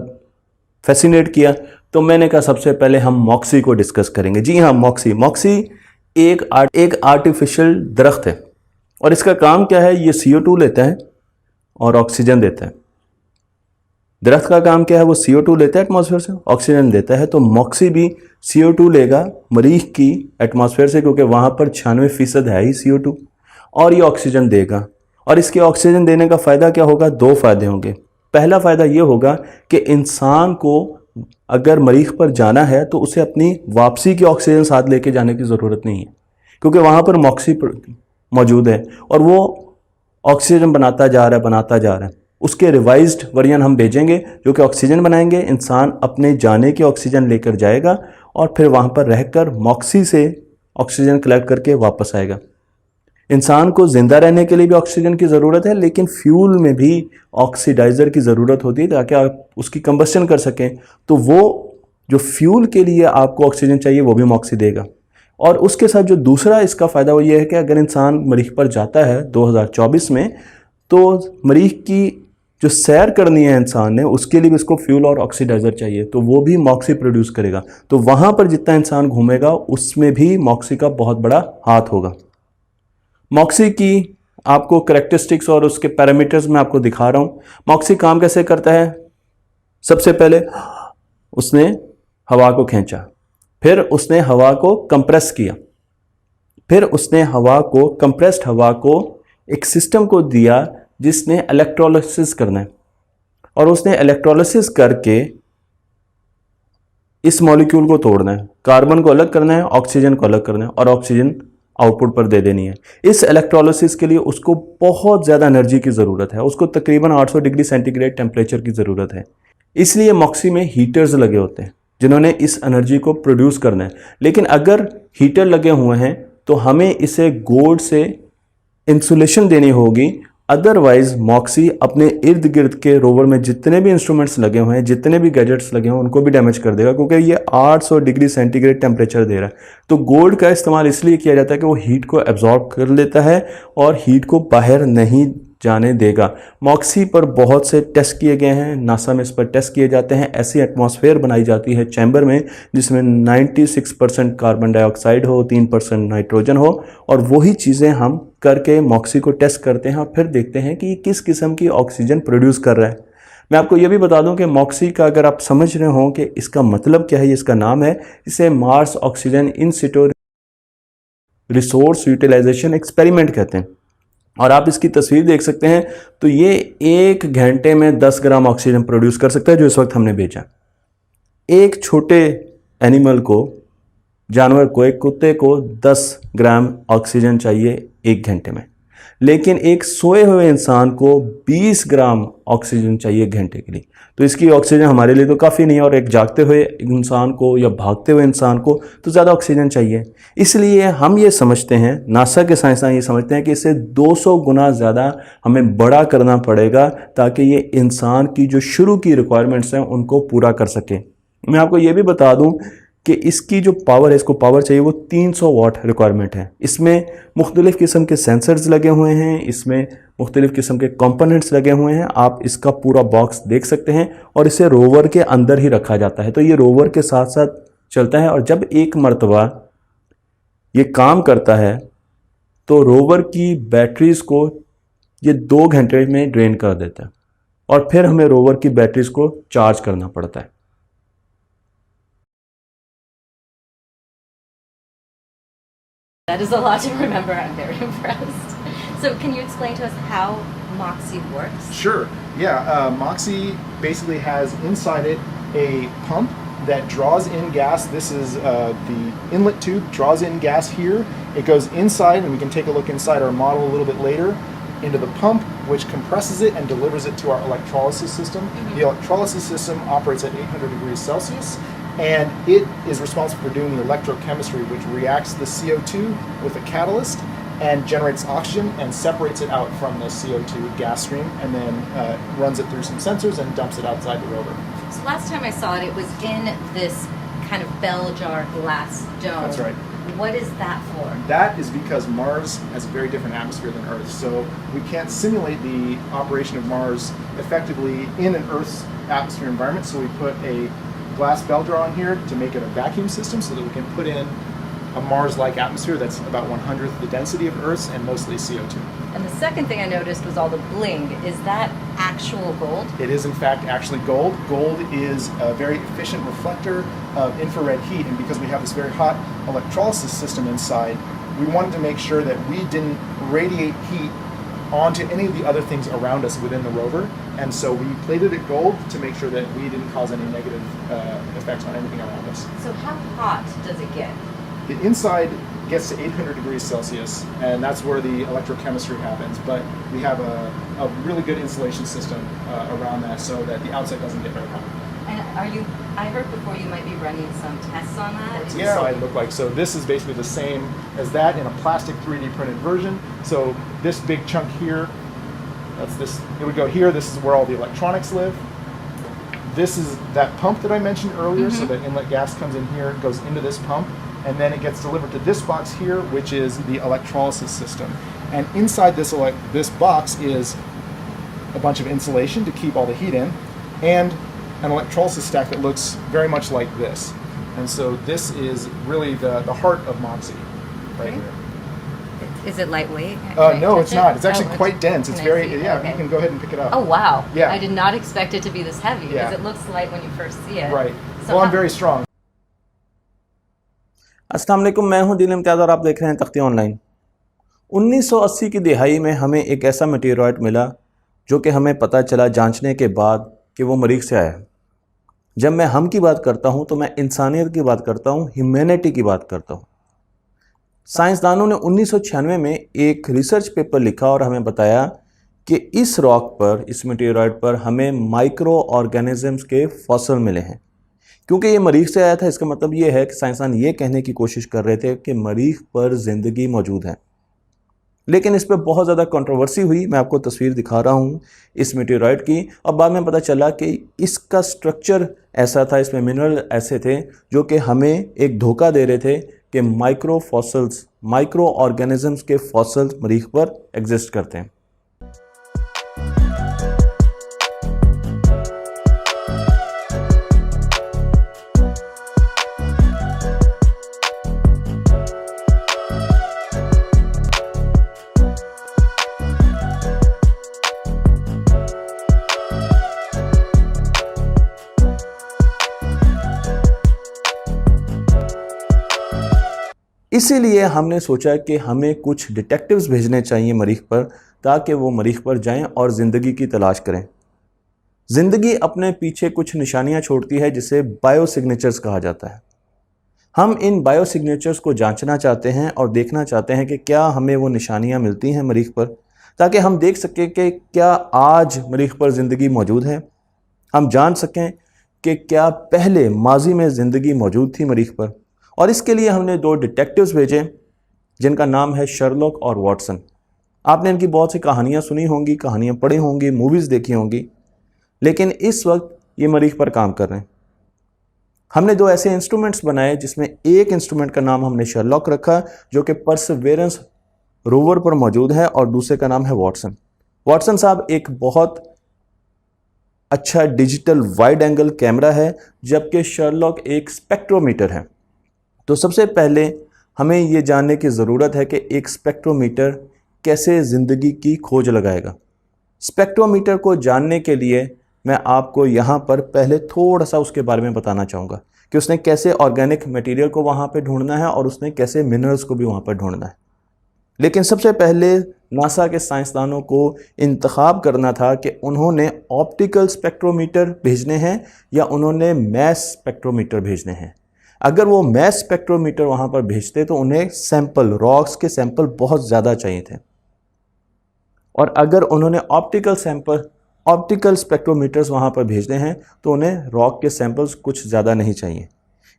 फैसिनेट किया। तो मैंने कहा सबसे पहले हम मॉक्सी को डिस्कस करेंगे। जी हाँ, मॉक्सी एक आर्टिफिशियल दरख्त है और इसका काम क्या है, ये CO2 लेता है और ऑक्सीजन देता है। दरख्त का काम क्या है, वो CO2 लेता है एटमॉस्फेयर से, ऑक्सीजन देता है। तो मॉक्सी भी CO2 लेगा मरीख की एटमॉस्फेयर से क्योंकि वहाँ पर 96% है ही CO2 और ये ऑक्सीजन देगा। और इसके ऑक्सीजन देने का फ़ायदा क्या होगा, दो फायदे होंगे। पहला फ़ायदा ये होगा कि इंसान को अगर मरीख पर जाना है तो उसे अपनी वापसी की ऑक्सीजन साथ लेके जाने की ज़रूरत नहीं है क्योंकि वहाँ पर मॉक्सी मौजूद है और वो ऑक्सीजन बनाता जा रहा है। उसके रिवाइज्ड वर्जन हम भेजेंगे जो कि ऑक्सीजन बनाएंगे। इंसान अपने जाने की ऑक्सीजन लेकर जाएगा और फिर वहाँ पर रहकर मॉक्सी से ऑक्सीजन कलेक्ट करके वापस आएगा। इंसान को ज़िंदा रहने के लिए भी ऑक्सीजन की ज़रूरत है, लेकिन फ्यूल में भी ऑक्सीडाइज़र की ज़रूरत होती है ताकि आप उसकी कंबस्शन कर सकें। तो वो जो फ्यूल के लिए आपको ऑक्सीजन चाहिए वो भी मॉक्सी देगा। और उसके साथ जो दूसरा इसका फ़ायदा वो ये है कि अगर इंसान मरीख पर जाता है 2024 में, तो मरीख की जो सैर करनी है इंसान ने, उसके लिए भी इसको फ्यूल और ऑक्सीडाइज़र चाहिए, तो वो भी मॉक्सी प्रोड्यूस करेगा। तो वहाँ पर जितना इंसान घूमेगा उसमें भी मॉक्सी का बहुत बड़ा हाथ होगा। मॉक्सी की आपको करेक्टरिस्टिक्स और उसके पैरामीटर्स मैं आपको दिखा रहा हूँ। मॉक्सी काम कैसे करता है, सबसे पहले उसने हवा को खींचा, फिर उसने हवा को कंप्रेस किया, फिर उसने कंप्रेस्ड हवा को एक सिस्टम को दिया जिसने इलेक्ट्रोलिसिस करना है और उसने इलेक्ट्रोलिसिस करके इस मॉलिक्यूल को तोड़ना है, कार्बन को अलग करना है, ऑक्सीजन को अलग करना है और ऑक्सीजन आउटपुट पर दे देनी है। इस इलेक्ट्रोलिसिस के लिए उसको बहुत ज़्यादा एनर्जी की ज़रूरत है, उसको तकरीबन 800 डिग्री सेंटीग्रेड टेम्परेचर की ज़रूरत है। इसलिए मॉक्सी में हीटर्स लगे होते हैं जिन्होंने इस एनर्जी को प्रोड्यूस करना है। लेकिन अगर हीटर लगे हुए हैं तो हमें इसे गोल्ड से इंसुलेशन देनी होगी, अदरवाइज मॉक्सी अपने इर्द गिर्द के रोवर में जितने भी इंस्ट्रूमेंट्स लगे हुए हैं, जितने भी गैजेट्स लगे हुए हैं, उनको भी डैमेज कर देगा क्योंकि ये 800 डिग्री सेंटीग्रेड टेम्परेचर दे रहा है। तो गोल्ड का इस्तेमाल इसलिए किया जाता है कि वो हीट को एब्जॉर्ब कर लेता है और हीट को बाहर नहीं जाने देगा। मॉक्सी पर बहुत से टेस्ट किए गए हैं, नासा में इस पर टेस्ट किए जाते हैं। ऐसी एटमॉस्फेयर बनाई जाती है चैम्बर में जिसमें 96% कार्बन डाइऑक्साइड हो, 3% नाइट्रोजन हो और वही चीज़ें हम करके मॉक्सी को टेस्ट करते हैं और फिर देखते हैं कि किस किस्म की ऑक्सीजन प्रोड्यूस कर रहा है। मैं आपको यह भी बता दूं कि मॉक्सी का अगर आप समझ रहे हो कि इसका मतलब क्या है, इसका नाम है, इसे Mars oxygen in situ resource utilization experiment कहते हैं। और आप इसकी तस्वीर देख सकते हैं, तो ये 1 घंटे में 10 ग्राम ऑक्सीजन प्रोड्यूस कर सकता है जो इस वक्त हमने भेजा। एक छोटे एनिमल को, जानवर को, एक कुत्ते को 10 ग्राम ऑक्सीजन चाहिए 1 घंटे में, लेकिन एक सोए हुए इंसान को 20 ग्राम ऑक्सीजन चाहिए 1 घंटे के लिए। तो इसकी ऑक्सीजन हमारे लिए तो काफ़ी नहीं है और एक जागते हुए इंसान को या भागते हुए इंसान को तो ज़्यादा ऑक्सीजन चाहिए। इसलिए हम ये समझते हैं, नासा के साइंसदान ये समझते हैं कि इसे 200 गुना ज़्यादा हमें बड़ा करना पड़ेगा ताकि ये इंसान की जो शुरू की रिक्वायरमेंट्स हैं उनको पूरा कर सके। मैं आपको ये भी बता दूं कि इसकी जो पावर है, इसको पावर चाहिए वो 300 वाट रिक्वायरमेंट है। इसमें मुख्तलिफ़ किस्म के सेंसर्स लगे हुए हैं, इसमें मुख्तलिफ़ किस्म के कंपोनेंट्स लगे हुए हैं। आप इसका पूरा बॉक्स देख सकते हैं और इसे रोवर के अंदर ही रखा जाता है, तो ये रोवर के साथ साथ चलता है। और जब एक मरतबा ये काम करता है तो रोवर की बैटरीज को ये 2 घंटे में ड्रेन कर देता है और फिर हमें रोवर की बैटरीज को चार्ज करना पड़ता है। That is a lot to remember. I'm very impressed. So can you explain to us how MOXIE works? Sure. Yeah. MOXIE basically has inside it a pump that draws in gas. This is the inlet tube, draws in gas here. It goes inside, and we can take a look inside our model a little bit later, into the pump, which compresses it and delivers it to our electrolysis system. The electrolysis system operates at 800 degrees Celsius, and it is responsible for doing the electrochemistry, which reacts the CO2 with a catalyst and generates oxygen and separates it out from the CO2 gas stream, and then runs it through some sensors and dumps it outside the rover. So last time I saw it, it was in this kind of bell jar glass dome. That's right. What is that for? That is because Mars has a very different atmosphere than Earth, so we can't simulate the operation of Mars effectively in an Earth's atmosphere environment, so we put a glass bell jar on here to make it a vacuum system so that we can put in a Mars-like atmosphere that's about 1/100th the density of Earth's and mostly CO2. And the second thing I noticed was all the bling. Is that actual gold? It is in fact actually gold. Gold is a very efficient reflector of infrared heat, and because we have this very hot electrolysis system inside, we wanted to make sure that we didn't radiate heat onto any of the other things around us within the rover, and so we plated it gold to make sure that we didn't cause any negative effects on anything around us. So how hot does it get? The inside gets to 800 degrees Celsius, and that's where the electrochemistry happens, but we have a really good insulation system around that so that the outside doesn't get very hot. And I heard before you might be running some tests on that. What's the inside look like? So this is basically the same as that in a plastic 3D printed version. So this big chunk here, that's this, it would go here, this is where all the electronics live. This is that pump that I mentioned earlier, so that inlet gas comes in here, goes into this pump, and then it gets delivered to this box here, which is the electrolysis system. And inside this box is a bunch of insulation to keep all the heat in, and an electrolysis stack that looks very much like this. And so this is really the heart of MOXIE right here. Is it lightweight? No, it's not. It's actually quite dense. It's very, okay. you can go ahead and pick it up. Oh, wow. Yeah. I did not expect it to be this heavy because Yeah. it looks light when you first see it. Right. So Well, I'm very strong. अस्सलाम वालेकुम, मैं हूं दिल इम्तियाज़ और आप देख रहे हैं तख्ती ऑनलाइन। 1980 की दिहाई में हमें एक ऐसा मेटेरॉइड मिला जो कि हमें पता चला जांचने के बाद कि वो मरीख से आया है। जब मैं हम की बात करता हूं तो मैं इंसानियत की बात करता हूं, ह्यूमैनिटी की बात करता हूं। साइंसदानों ने 1996 में एक रिसर्च पेपर लिखा और हमें बताया कि इस रॉक पर, इस मेटेरॉइड पर हमें माइक्रो ऑर्गेनिजम्स के फॉसिल मिले हैं। क्योंकि ये मरीख से आया था, इसका मतलब ये है कि साइंसदान ये कहने की कोशिश कर रहे थे कि मरीख पर ज़िंदगी मौजूद है। लेकिन इस पर बहुत ज़्यादा कंट्रोवर्सी हुई। मैं आपको तस्वीर दिखा रहा हूँ इस मेटेरॉइड की, और बाद में पता चला कि इसका स्ट्रक्चर ऐसा था, इसमें मिनरल ऐसे थे जो कि हमें एक धोखा दे रहे थे कि माइक्रो फॉसिल्स, माइक्रो ऑर्गेनिजम्स के फॉसिल्स मरीख पर एग्जिस्ट करते हैं। इसीलिए हमने सोचा कि हमें कुछ डिटेक्टिव्स भेजने चाहिए मरीख पर, ताकि वो मरीख पर जाएं और ज़िंदगी की तलाश करें। ज़िंदगी अपने पीछे कुछ निशानियां छोड़ती है जिसे बायो सिग्नेचर्स कहा जाता है। हम इन बायो सिग्नेचर्स को जांचना चाहते हैं और देखना चाहते हैं कि क्या हमें वो निशानियां मिलती हैं मरीख पर, ताकि हम देख सकें कि क्या आज मरीख पर ज़िंदगी मौजूद है। हम जान सकें कि क्या पहले माजी में ज़िंदगी मौजूद थी मरीख पर। और इसके लिए हमने दो डिटेक्टिव्स भेजे जिनका नाम है शर्लॉक और वॉटसन। आपने इनकी बहुत सी कहानियाँ सुनी होंगी, कहानियाँ पढ़ी होंगी, मूवीज़ देखी होंगी, लेकिन इस वक्त ये मरीख पर काम कर रहे हैं। हमने दो ऐसे इंस्ट्रूमेंट्स बनाए जिसमें एक इंस्ट्रूमेंट का नाम हमने शर्लॉक रखा जो कि परसेवेरेंस रोवर पर मौजूद है, और दूसरे का नाम है वॉटसन। वॉटसन साहब एक बहुत अच्छा डिजिटल वाइड एंगल कैमरा है, जबकि शर्लॉक एक स्पेक्ट्रोमीटर है। तो सबसे पहले हमें ये जानने की ज़रूरत है कि एक स्पेक्ट्रोमीटर कैसे ज़िंदगी की खोज लगाएगा। स्पेक्ट्रोमीटर को जानने के लिए मैं आपको यहाँ पर पहले थोड़ा सा उसके बारे में बताना चाहूँगा कि उसने कैसे ऑर्गेनिक मटेरियल को वहाँ पे ढूंढना है और उसने कैसे मिनरल्स को भी वहाँ पर ढूंढना है। लेकिन सबसे पहले नासा के साइंसदानों को इंतखाब करना था कि उन्होंने ऑप्टिकल स्पेक्ट्रोमीटर भेजने हैं या उन्होंने मैस स्पेक्ट्रोमीटर भेजने हैं। अगर वो मैस स्पेक्ट्रोमीटर वहाँ पर भेजते तो उन्हें सैंपल, रॉक्स के सैंपल बहुत ज़्यादा चाहिए थे, और अगर उन्होंने ऑप्टिकल स्पेक्ट्रोमीटर्स वहाँ पर भेजने हैं तो उन्हें रॉक के सैंपल्स कुछ ज़्यादा नहीं चाहिए।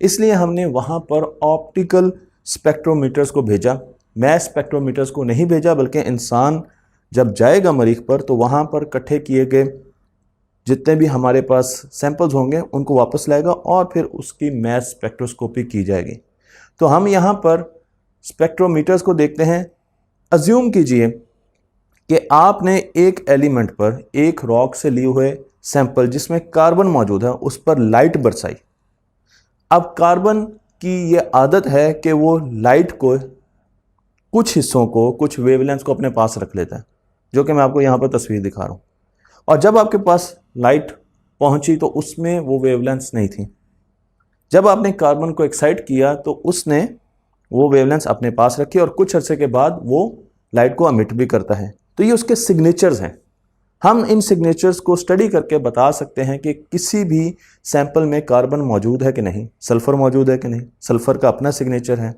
इसलिए हमने वहाँ पर ऑप्टिकल स्पेक्ट्रोमीटर्स को भेजा, मैस स्पेक्ट्रोमीटर्स को नहीं भेजा, बल्कि इंसान जब जाएगा मरीख पर तो वहाँ पर इकट्ठे किए गए जितने भी हमारे पास सैंपल्स होंगे उनको वापस लाएगा और फिर उसकी मैस स्पेक्ट्रोस्कोपी की जाएगी। तो हम यहाँ पर स्पेक्ट्रोमीटर्स को देखते हैं। अज्यूम कीजिए कि आपने एक एलिमेंट पर, एक रॉक से लिए हुए सैंपल जिसमें कार्बन मौजूद है, उस पर लाइट बरसाई। अब कार्बन की ये आदत है कि वो लाइट को, कुछ हिस्सों को, कुछ वेवलेंथ को अपने पास रख लेता है, जो कि मैं आपको यहाँ पर तस्वीर दिखा रहा हूँ। और जब आपके पास लाइट पहुँची तो उसमें वो वेवलेंथ नहीं थी। जब आपने कार्बन को एक्साइट किया तो उसने वो वेवलेंथ अपने पास रखी और कुछ अर्से के बाद वो लाइट को अमिट भी करता है। तो ये उसके सिग्नेचर्स हैं। हम इन सिग्नेचर्स को स्टडी करके बता सकते हैं कि किसी भी सैंपल में कार्बन मौजूद है कि नहीं, सल्फ़र मौजूद है कि नहीं। सल्फ़र का अपना सिग्नेचर है,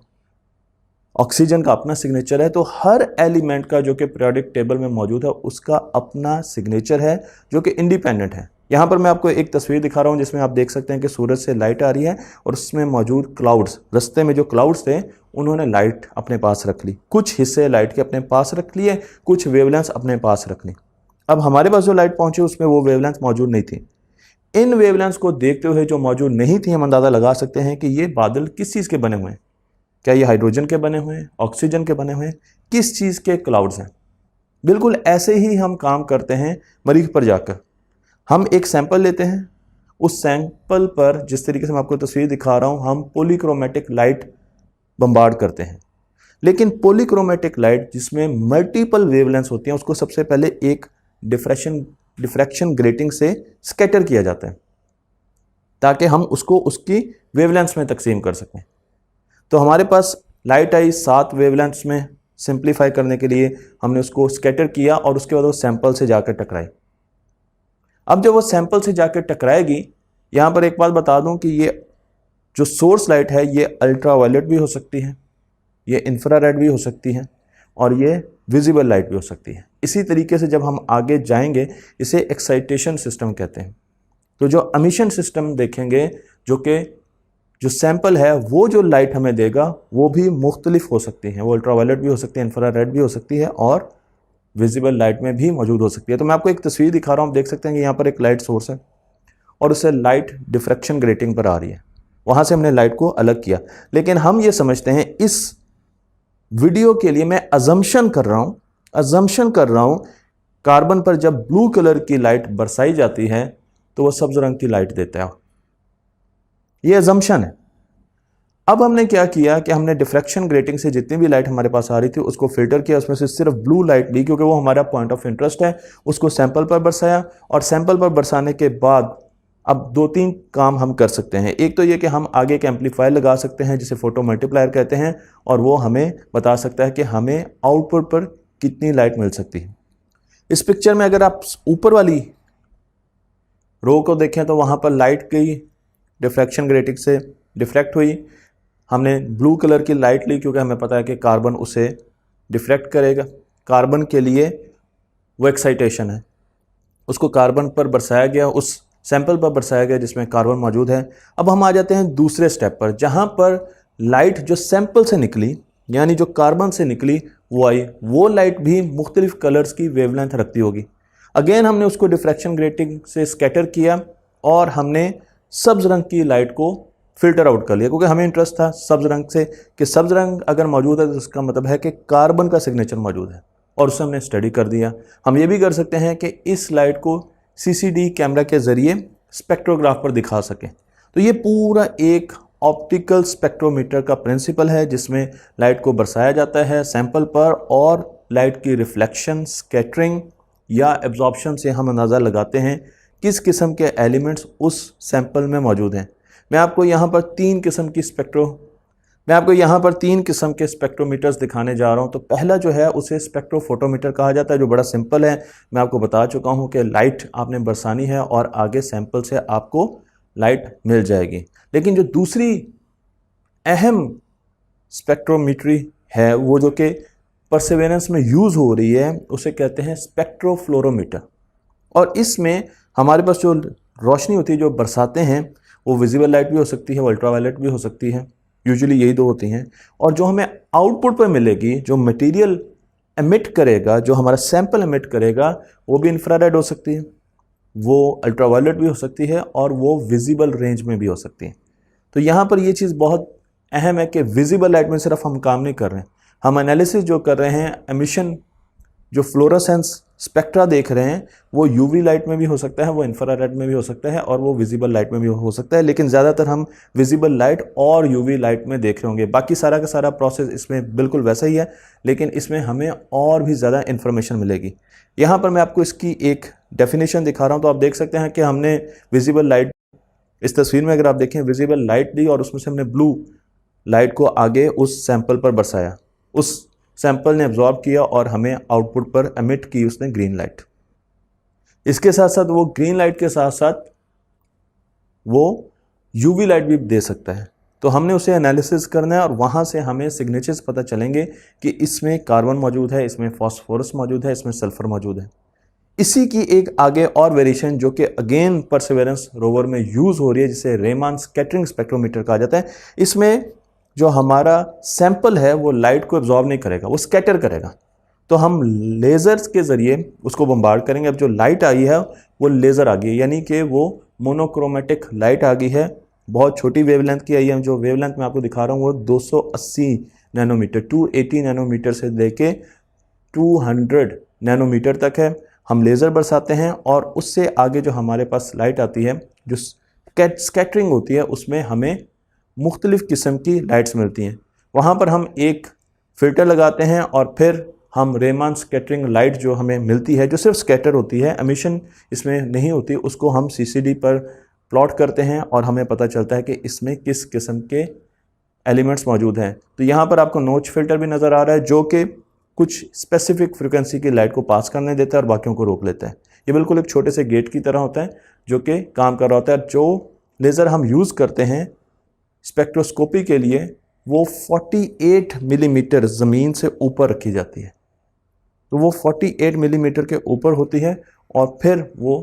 ऑक्सीजन का अपना सिग्नेचर है। तो हर एलिमेंट का जो कि पीरियोडिक टेबल में मौजूद है उसका अपना सिग्नेचर है जो कि इंडिपेंडेंट है। यहाँ पर मैं आपको एक तस्वीर दिखा रहा हूँ जिसमें आप देख सकते हैं कि सूरज से लाइट आ रही है और उसमें मौजूद क्लाउड्स, रास्ते में जो क्लाउड्स थे उन्होंने लाइट अपने पास रख ली, कुछ हिस्से लाइट के अपने पास रख लिए, कुछ वेवलेंथ अपने पास रख ली। अब हमारे पास जो लाइट पहुंची उसमें वो वेवलेंथ मौजूद नहीं थी। इन वेवलेंथ को देखते हुए जो मौजूद नहीं थी, हम अंदाज़ा लगा सकते हैं कि ये बादल किस चीज़ के बने हुए हैं। क्या ये हाइड्रोजन के बने हुए हैं, ऑक्सीजन के बने हुए हैं, किस चीज़ के क्लाउड्स हैं। बिल्कुल ऐसे ही हम काम करते हैं मरीख पर जाकर। हम एक सैंपल लेते हैं, उस सैंपल पर जिस तरीके से मैं आपको तस्वीर दिखा रहा हूँ, हम पॉलीक्रोमेटिक लाइट बम्बार्ड करते हैं। लेकिन पॉलीक्रोमेटिक लाइट जिसमें मल्टीपल वेवलेंथ्स होती हैं उसको सबसे पहले एक डिफ्रैक्शन ग्रेटिंग से स्कैटर किया जाता है ताकि हम उसको उसकी वेवलेंथ्स में तकसीम कर सकें। तो हमारे पास लाइट आई 7 वेवलेंथ्स में, सिंप्लीफाई करने के लिए हमने उसको स्कैटर किया और उसके बाद वो सैंपल से जाकर टकराई। अब जब वो सैंपल से जाकर टकराएगी, यहाँ पर एक बात बता दूं कि ये जो सोर्स लाइट है ये अल्ट्रावायलेट भी हो सकती है, ये इंफ्रारेड भी हो सकती है और ये विजिबल लाइट भी हो सकती है। इसी तरीके से जब हम आगे जाएंगे इसे एक्साइटेशन सिस्टम कहते हैं। तो जो एमिशन सिस्टम देखेंगे, जो सैंपल है वो जो लाइट हमें देगा वो भी मुख्तलिफ हो सकती हैं। वो अल्ट्रावायलेट भी हो सकती है, इंफ्रारेड भी हो सकती है और विजिबल लाइट में भी मौजूद हो सकती है। तो मैं आपको एक तस्वीर दिखा रहा हूँ, आप देख सकते हैं कि यहाँ पर एक लाइट सोर्स है और उससे लाइट डिफ्रैक्शन ग्रेटिंग पर आ रही है, वहाँ से हमने लाइट को अलग किया। लेकिन हम ये समझते हैं, इस वीडियो के लिए मैं अजम्पशन कर रहा हूँ कार्बन पर जब ब्लू कलर की लाइट बरसाई जाती है तो वह सब्ज रंग की लाइट देता है। ये अजम्पशन है। अब हमने क्या किया कि हमने डिफ्रैक्शन ग्रेटिंग से जितनी भी लाइट हमारे पास आ रही थी उसको फिल्टर किया, उसमें से सिर्फ ब्लू लाइट ली क्योंकि वो हमारा पॉइंट ऑफ इंटरेस्ट है। उसको सैंपल पर बरसाया और सैंपल पर बरसाने के बाद अब 2-3 काम हम कर सकते हैं। एक तो ये कि हम आगे एक एम्पलीफायर लगा सकते हैं जिसे फोटो मल्टीप्लायर कहते हैं और वो हमें बता सकता है कि हमें आउटपुट पर कितनी लाइट मिल सकती है। इस पिक्चर में अगर आप ऊपर वाली रो को देखें तो वहाँ पर लाइट की डिफ्रैक्शन ग्रेटिंग से डिफ्रैक्ट हुई। हमने ब्लू कलर की लाइट ली क्योंकि हमें पता है कि कार्बन उसे डिफ्रैक्ट करेगा। कार्बन के लिए वो एक्साइटेशन है, उसको कार्बन पर बरसाया गया, उस सैंपल पर बरसाया गया जिसमें कार्बन मौजूद है। अब हम आ जाते हैं दूसरे स्टेप पर, जहाँ पर लाइट जो सैंपल से निकली यानी जो कार्बन से निकली वो आई, वो लाइट भी मुख्तलिफ कलर्स की वेवलेंथ रखती होगी। अगेन हमने उसको डिफ्रैक्शन ग्रेटिंग से स्कैटर किया और हमने सब्ज रंग की लाइट को फिल्टर आउट कर लिया क्योंकि हमें इंटरेस्ट था सब्ज रंग से कि सब्ज रंग अगर मौजूद है तो उसका मतलब है कि कार्बन का सिग्नेचर मौजूद है और उसे हमने स्टडी कर दिया। हम ये भी कर सकते हैं कि इस लाइट को CCD कैमरा के ज़रिए स्पेक्ट्रोग्राफ पर दिखा सकें। तो ये पूरा एक ऑप्टिकल स्पेक्ट्रोमीटर का प्रिंसिपल है जिसमें लाइट को बरसाया जाता है सैंपल पर और लाइट की रिफ्लेक्शन, स्कैटरिंग या एब्जॉर्प्शन से हम अंदाज़ा लगाते हैं किस किस्म के एलिमेंट्स उस सैंपल में मौजूद हैं। मैं आपको यहाँ पर 3 किस्म की मैं आपको यहाँ पर 3 किस्म के स्पेक्ट्रोमीटर्स दिखाने जा रहा हूँ। तो पहला जो है उसे स्पेक्ट्रोफोटोमीटर कहा जाता है, जो बड़ा सिंपल है। मैं आपको बता चुका हूँ कि लाइट आपने बरसानी है और आगे सैंपल से आपको लाइट मिल जाएगी। लेकिन जो दूसरी अहम स्पेक्ट्रोमीट्री है वो जो कि परसेवेरेंस में यूज़ हो रही है, उसे कहते हैं स्पेक्ट्रोफ्लोरोमीटर। और इसमें हमारे पास जो रोशनी होती है जो बरसाते हैं वो विजिबल लाइट भी हो सकती है, वो अल्ट्रावायलेट भी हो सकती है, यूजुअली यही दो होती हैं। और जो हमें आउटपुट पर मिलेगी, जो मटेरियल एमिट करेगा, जो हमारा सैंपल एमिट करेगा, वो भी इंफ्रारेड हो सकती है, वो अल्ट्रावायलेट भी हो सकती है और वो विजिबल रेंज में भी हो सकती है। तो यहाँ पर ये चीज़ बहुत अहम है कि विजिबल लाइट में सिर्फ हम काम नहीं कर रहे हैं, हम एनालिसिस जो कर रहे हैं, एमिशन जो फ्लोरोसेंस स्पेक्ट्रा देख रहे हैं, वो यूवी लाइट में भी हो सकता है, वो इंफ्रारेड में भी हो सकता है और वो विजिबल लाइट में भी हो सकता है। लेकिन ज़्यादातर हम विजिबल लाइट और यूवी लाइट में देख रहे होंगे। बाकी सारा का सारा प्रोसेस इसमें बिल्कुल वैसा ही है, लेकिन इसमें हमें और भी ज़्यादा इन्फॉर्मेशन मिलेगी। यहाँ पर मैं आपको इसकी एक डेफिनेशन दिखा रहा हूँ। तो आप देख सकते हैं कि हमने विजिबल लाइट, इस तस्वीर में अगर आप देखें, विजिबल लाइट ली और उसमें से हमने ब्लू लाइट को आगे उस सैंपल पर बरसाया, उस सैंपल ने एब्जॉर्ब किया और हमें आउटपुट पर एमिट की उसने ग्रीन लाइट। इसके साथ साथ वो ग्रीन लाइट के साथ साथ वो यूवी लाइट भी दे सकता है। तो हमने उसे एनालिसिस करना है और वहाँ से हमें सिग्नेचर्स पता चलेंगे कि इसमें कार्बन मौजूद है, इसमें फास्फोरस मौजूद है, इसमें सल्फर मौजूद है। इसी की एक आगे और वेरिएशन जो कि अगेन परसेवेरेंस रोवर में यूज़ हो रही है, जिसे रेमान स्कैटरिंग स्पेक्ट्रोमीटर कहा जाता है। इसमें जो हमारा सैंपल है वो लाइट को एब्जॉर्ब नहीं करेगा, वो स्कैटर करेगा। तो हम लेज़र्स के ज़रिए उसको बम्बार्ड करेंगे। अब जो लाइट आई है वो लेज़र आ गई है, यानी कि वो मोनोक्रोमेटिक लाइट आ गई है। बहुत छोटी वेवलेंथ की आई है। जो वेवलेंथ मैं आपको दिखा रहा हूँ वो 280 नैनोमीटर, 280 नैनोमीटर से लेके 200 नैनोमीटर तक है। हम लेज़र बरसाते हैं और उससे आगे जो हमारे पास लाइट आती है, जो स्कैटरिंग होती है, उसमें हमें मुख्तलिफ़ किस्म की लाइट्स मिलती हैं। वहाँ पर हम एक फ़िल्टर लगाते हैं और फिर हम रेमान स्कैटरिंग लाइट जो हमें मिलती है, जो सिर्फ स्कैटर होती है, एमिशन इसमें नहीं होती, उसको हम सीसीडी पर प्लॉट करते हैं और हमें पता चलता है कि इसमें किस किस्म के एलिमेंट्स मौजूद हैं। तो यहाँ पर आपको नोच फिल्टर भी नज़र आ रहा है, जो कि कुछ स्पेसिफिक फ्रिक्वेंसी की लाइट को पास करने देता है और बाकियों को रोक लेता है। ये बिल्कुल एक छोटे से गेट की तरह होता है जो कि काम कर रहा होता है। जो लेज़र हम यूज़ करते हैं स्पेक्ट्रोस्कोपी के लिए, वो 48 मिलीमीटर ज़मीन से ऊपर रखी जाती है। तो वो 48 मिलीमीटर के ऊपर होती है और फिर वो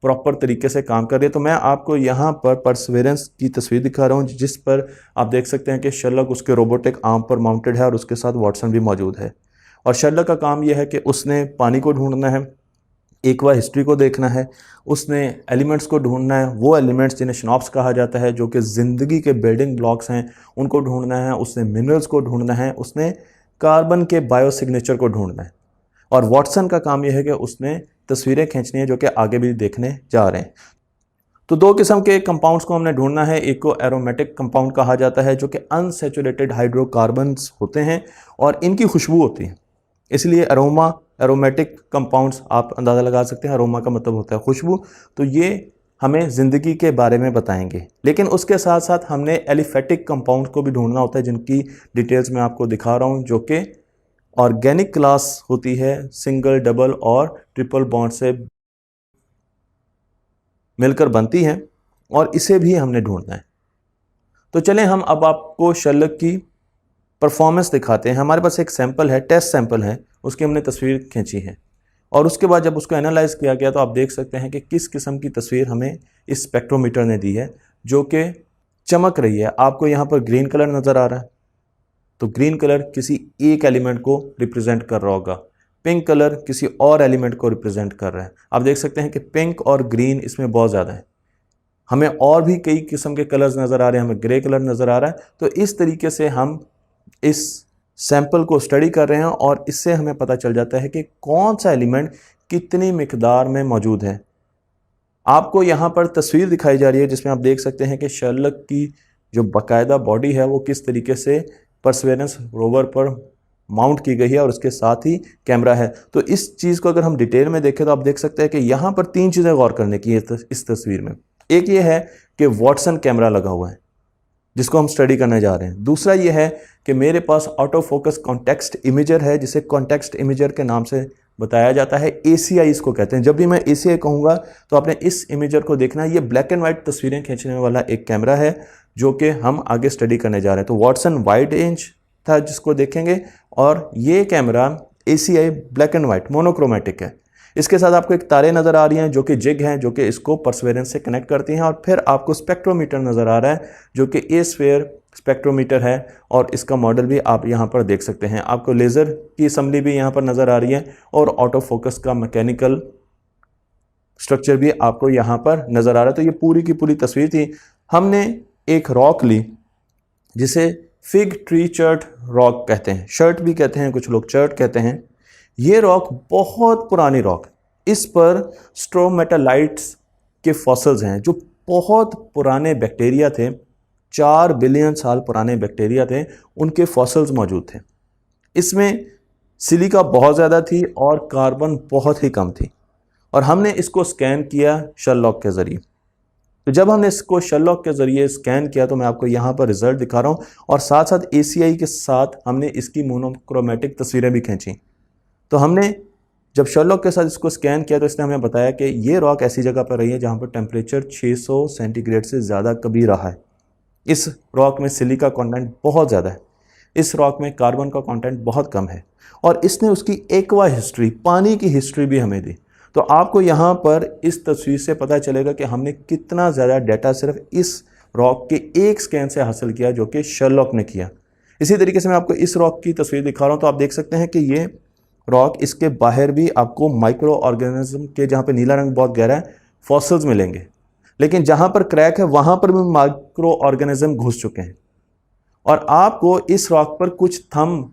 प्रॉपर तरीके से काम कर रही है। तो मैं आपको यहाँ पर परसेवेरेंस की तस्वीर दिखा रहा हूँ, जिस पर आप देख सकते हैं कि शर्लक उसके रोबोटिक आर्म पर माउंटेड है और उसके साथ वाटसन भी मौजूद है। और शर्लक का काम यह है कि उसने पानी को ढूंढना है, एक्वा हिस्ट्री को देखना है, उसने एलिमेंट्स को ढूंढना है, वो एलिमेंट्स जिन्हें शनॉप्स कहा जाता है, जो कि ज़िंदगी के बिल्डिंग ब्लॉक्स हैं, उनको ढूंढना है, उसने मिनरल्स को ढूंढना है, उसने कार्बन के बायो सिग्नेचर को ढूंढना है। और वाटसन का काम यह है कि उसने तस्वीरें खींचनी है, जो कि आगे भी देखने जा रहे हैं। तो दो किस्म के कंपाउंड्स को हमने ढूंढना है। एक को एरोमेटिक कंपाउंड कहा जाता है, जो कि अनसैचुरेटेड हाइड्रोकार्बन्स होते हैं और इनकी खुशबू होती है, इसलिए एरोमेटिक कंपाउंड्स आप अंदाज़ा लगा सकते हैं। अरोमा का मतलब होता है खुशबू। तो ये हमें ज़िंदगी के बारे में बताएंगे। लेकिन उसके साथ साथ हमने एलिफेटिक कंपाउंड को भी ढूंढना होता है, जिनकी डिटेल्स मैं आपको दिखा रहा हूँ, जो कि ऑर्गेनिक क्लास होती है, सिंगल, डबल और ट्रिपल बॉन्ड से मिलकर बनती हैं, और इसे भी हमने ढूंढना है। तो चलें हम अब आपको शर्लक की परफॉर्मेंस दिखाते हैं। हमारे पास एक सैंपल है, टेस्ट सैंपल है, उसकी हमने तस्वीर खींची है और उसके बाद जब उसको एनालाइज किया गया तो आप देख सकते हैं कि किस किस्म की तस्वीर हमें इस स्पेक्ट्रोमीटर ने दी है, जो कि चमक रही है। आपको यहाँ पर ग्रीन कलर नज़र आ रहा है, तो ग्रीन कलर किसी एक एलिमेंट को रिप्रेजेंट कर रहा होगा, पिंक कलर किसी और एलिमेंट को रिप्रेजेंट कर रहा है। आप देख सकते हैं कि पिंक और ग्रीन इसमें बहुत ज़्यादा है। हमें और भी कई किस्म के कलर्स नज़र आ रहे हैं, हमें ग्रे कलर नज़र आ रहा है। तो इस तरीके से हम इस सैंपल को स्टडी कर रहे हैं और इससे हमें पता चल जाता है कि कौन सा एलिमेंट कितनी मिकदार में मौजूद है। आपको यहाँ पर तस्वीर दिखाई जा रही है जिसमें आप देख सकते हैं कि शर्लक की जो बाकायदा बॉडी है वो किस तरीके से परसेवेरेंस रोवर पर माउंट की गई है और उसके साथ ही कैमरा है। तो इस चीज़ को अगर हम डिटेल में देखें तो आप देख सकते हैं कि यहाँ पर तीन चीज़ें गौर करने की है इस तस्वीर में। एक ये है कि वाटसन कैमरा लगा हुआ है, जिसको हम स्टडी करने जा रहे हैं। दूसरा ये है कि मेरे पास ऑटो फोकस कॉन्टेक्स्ट इमेजर है, जिसे कॉन्टेक्स्ट इमेजर के नाम से बताया जाता है, ACI इसको कहते हैं। जब भी मैं ACI कहूँगा तो आपने इस इमेजर को देखना है। ये ब्लैक एंड वाइट तस्वीरें खींचने वाला एक कैमरा है जो कि हम आगे स्टडी करने जा रहे हैं। तो वॉटसन वाइड रेंज था जिसको देखेंगे, और ये camera ACI black and white monochromatic है। इसके साथ आपको एक तारे नज़र आ रही हैं जो कि जिग हैं, जो कि इसको परसेवरेंस से कनेक्ट करती हैं, और फिर आपको स्पेक्ट्रोमीटर नज़र आ रहा है जो कि A-स्फीयर स्पेक्ट्रोमीटर है, और इसका मॉडल भी आप यहाँ पर देख सकते हैं। आपको लेज़र की असम्बली भी यहाँ पर नज़र आ रही है, और ऑटो फोकस का मैकेनिकल स्ट्रक्चर भी आपको यहाँ पर नज़र आ रहा है। तो ये पूरी की पूरी तस्वीर थी। हमने एक रॉक ली जिसे फिग ट्री चर्ट रॉक कहते हैं, शर्ट भी कहते हैं कुछ लोग, चर्ट कहते हैं। ये रॉक बहुत पुरानी रॉक, इस पर स्ट्रोमेटालाइट्स के फॉसिल्स हैं जो बहुत पुराने बैक्टीरिया थे, 4 बिलियन साल पुराने बैक्टीरिया थे, उनके फॉसिल्स मौजूद थे। इसमें सिलिका बहुत ज़्यादा थी और कार्बन बहुत ही कम थी, और हमने इसको स्कैन किया शेरलॉक के ज़रिए। तो जब हमने इसको शेरलॉक के ज़रिए स्कैन किया तो मैं आपको यहाँ पर रिज़ल्ट दिखा रहा हूँ, और साथ साथ ACI के साथ हमने इसकी मोनोक्रोमेटिक तस्वीरें भी खींची। तो हमने जब शेरलॉक के साथ इसको स्कैन किया तो इसने हमें बताया कि ये रॉक ऐसी जगह पर रही है जहाँ पर टेम्परेचर 600 सेंटीग्रेड से ज़्यादा कभी रहा है। इस रॉक में सिलिका कंटेंट बहुत ज़्यादा है, इस रॉक में कार्बन का कंटेंट बहुत कम है, और इसने उसकी एक्वा हिस्ट्री, पानी की हिस्ट्री भी हमें दी। तो आपको यहाँ पर इस तस्वीर से पता चलेगा कि हमने कितना ज़्यादा डाटा सिर्फ इस रॉक के एक स्कैन से हासिल किया जो कि शेरलॉक ने किया। इसी तरीके से मैं आपको इस रॉक की तस्वीर दिखा रहा हूँ। तो आप देख सकते हैं कि ये रॉक, इसके बाहर भी आपको माइक्रो ऑर्गेनिज्म के, जहाँ पे नीला रंग बहुत गहरा है, फॉसिल्स मिलेंगे, लेकिन जहाँ पर क्रैक है वहाँ पर भी माइक्रो ऑर्गेनिज्म घुस चुके हैं। और आपको इस रॉक पर कुछ थंब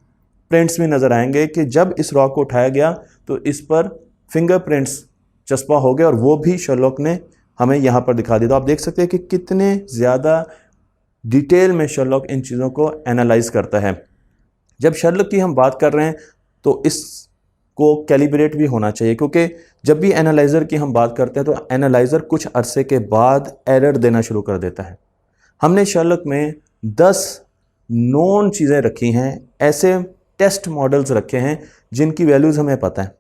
प्रिंट्स भी नज़र आएंगे कि जब इस रॉक को उठाया गया तो इस पर फिंगरप्रिंट्स चस्पा हो गए, और वो भी शेरलॉक ने हमें यहाँ पर दिखा दिया। तो आप देख सकते हैं कि कितने ज़्यादा डिटेल में शेरलॉक इन चीज़ों को एनालाइज करता है। जब शेरलॉक की हम बात कर रहे हैं तो इसको कैलिब्रेट भी होना चाहिए, क्योंकि जब भी एनालाइज़र की हम बात करते हैं तो एनालाइज़र कुछ अरसे के बाद एरर देना शुरू कर देता है। हमने शेरलॉक में 10 नोन चीज़ें रखी हैं, ऐसे टेस्ट मॉडल्स रखे हैं जिनकी वैल्यूज़ हमें पता है।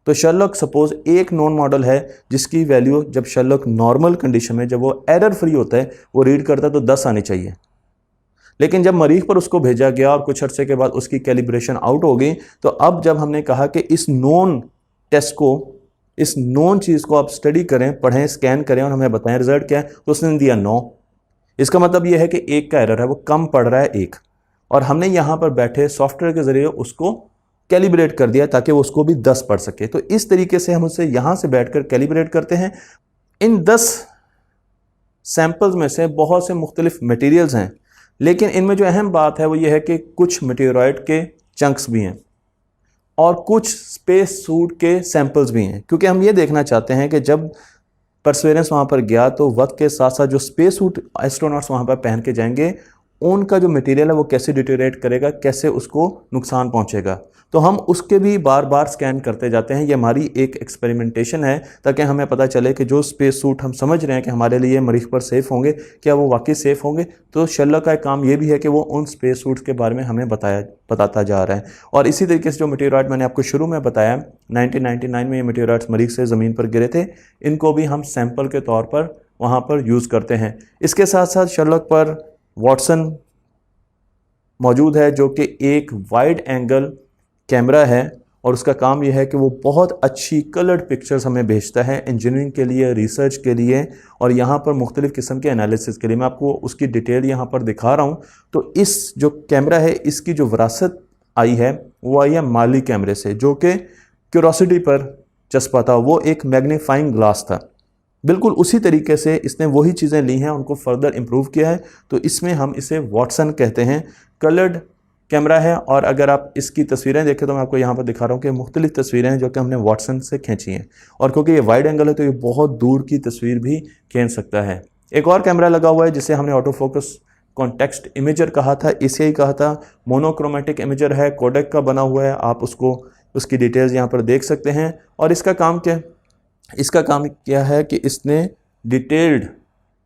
तो शेरलॉक सपोज एक नोन मॉडल है जिसकी वैल्यू जब शेरलॉक नॉर्मल कंडीशन में, जब वो एरर फ्री होता है, वो रीड करता है तो 10 आनी चाहिए। लेकिन जब मरीज पर उसको भेजा गया और कुछ अर्से के बाद उसकी कैलिब्रेशन आउट हो गई, तो अब जब हमने कहा कि इस नोन टेस्ट को, इस नोन चीज़ को आप स्टडी करें, पढ़ें, स्कैन करें और हमें बताएं रिजल्ट क्या है, तो उसने दिया 9। इसका मतलब यह है कि 1 का एरर है, वो कम पढ़ रहा है 1, और हमने यहाँ पर बैठे सॉफ्टवेयर के ज़रिए उसको कैलिब्रेट कर दिया ताकि वो उसको भी 10 पढ़ सके। तो इस तरीके से हम उसे यहाँ से बैठकर कैलिब्रेट करते हैं। इन 10 सैंपल्स में से बहुत से मुख्तलिफ मटेरियल्स हैं, लेकिन इनमें जो अहम बात है वो ये है कि कुछ मेटेओराइड के चंक्स भी हैं और कुछ स्पेस सूट के सैंपल्स भी हैं, क्योंकि हम ये देखना चाहते हैं कि जब परसेवरेंस वहाँ पर गया तो वक्त के साथ साथ जो स्पेस सूट एस्ट्रोनॉट्स वहाँ पर पहन के जाएंगे, उनका जो मटेरियल है वो कैसे डिटेरियोरेट करेगा, कैसे उसको नुकसान पहुँचेगा। तो हम उसके भी बार बार स्कैन करते जाते हैं। ये हमारी एक एक्सपेरिमेंटेशन है ताकि हमें पता चले कि जो स्पेस सूट हम समझ रहे हैं कि हमारे लिए मरीख पर सेफ़ होंगे, क्या वो वाकई सेफ़ होंगे। तो शेरलॉक का काम ये भी है कि वो उन स्पेस सूट्स के बारे में हमें बताता जा रहा है। और इसी तरीके से जो मेटेओराइड मैंने आपको शुरू में बताया, 1999 में ये मेटेओराइड्स मरीख से ज़मीन पर गिरे थे, इनको भी हम सैंपल के तौर पर वहाँ पर यूज़ करते हैं। इसके साथ साथ शेरलॉक पर वॉटसन मौजूद है जो कि एक वाइड एंगल कैमरा है, और उसका काम यह है कि वो बहुत अच्छी कलर्ड पिक्चर्स हमें भेजता है इंजीनियरिंग के लिए, रिसर्च के लिए और यहाँ पर मुख्तलिफ़ किस्म के एनालिसिस के लिए। मैं आपको उसकी डिटेल यहाँ पर दिखा रहा हूँ। तो इस जो कैमरा है, इसकी जो विरासत आई है वो आई है माली कैमरे से, जो कि क्यूरोसिटी पर चस्पा था। वो एक मैग्नीफाइंग ग्लास था। बिल्कुल उसी तरीके से इसने वही चीज़ें ली हैं, उनको फर्दर इम्प्रूव किया है। तो इसमें हम इसे वॉटसन कहते हैं। कलर्ड कैमरा है, और अगर आप इसकी तस्वीरें देखें तो मैं आपको यहाँ पर दिखा रहा हूँ कि मुख्तलिफ तस्वीरें हैं जो कि हमने वॉटसन से खींची हैं, और क्योंकि ये वाइड एंगल है तो ये बहुत दूर की तस्वीर भी खींच सकता है। एक और कैमरा लगा हुआ है जिसे हमने ऑटो फोकस कॉन्टेक्स्ट इमेजर कहा था, ACI कहा था। मोनोक्रोमेटिक इमेजर है, कोडेक का बना हुआ है, आप उसकी डिटेल्स यहाँ पर देख सकते हैं। और इसका काम क्या है? इसका काम क्या है कि इसने डिटेल्ड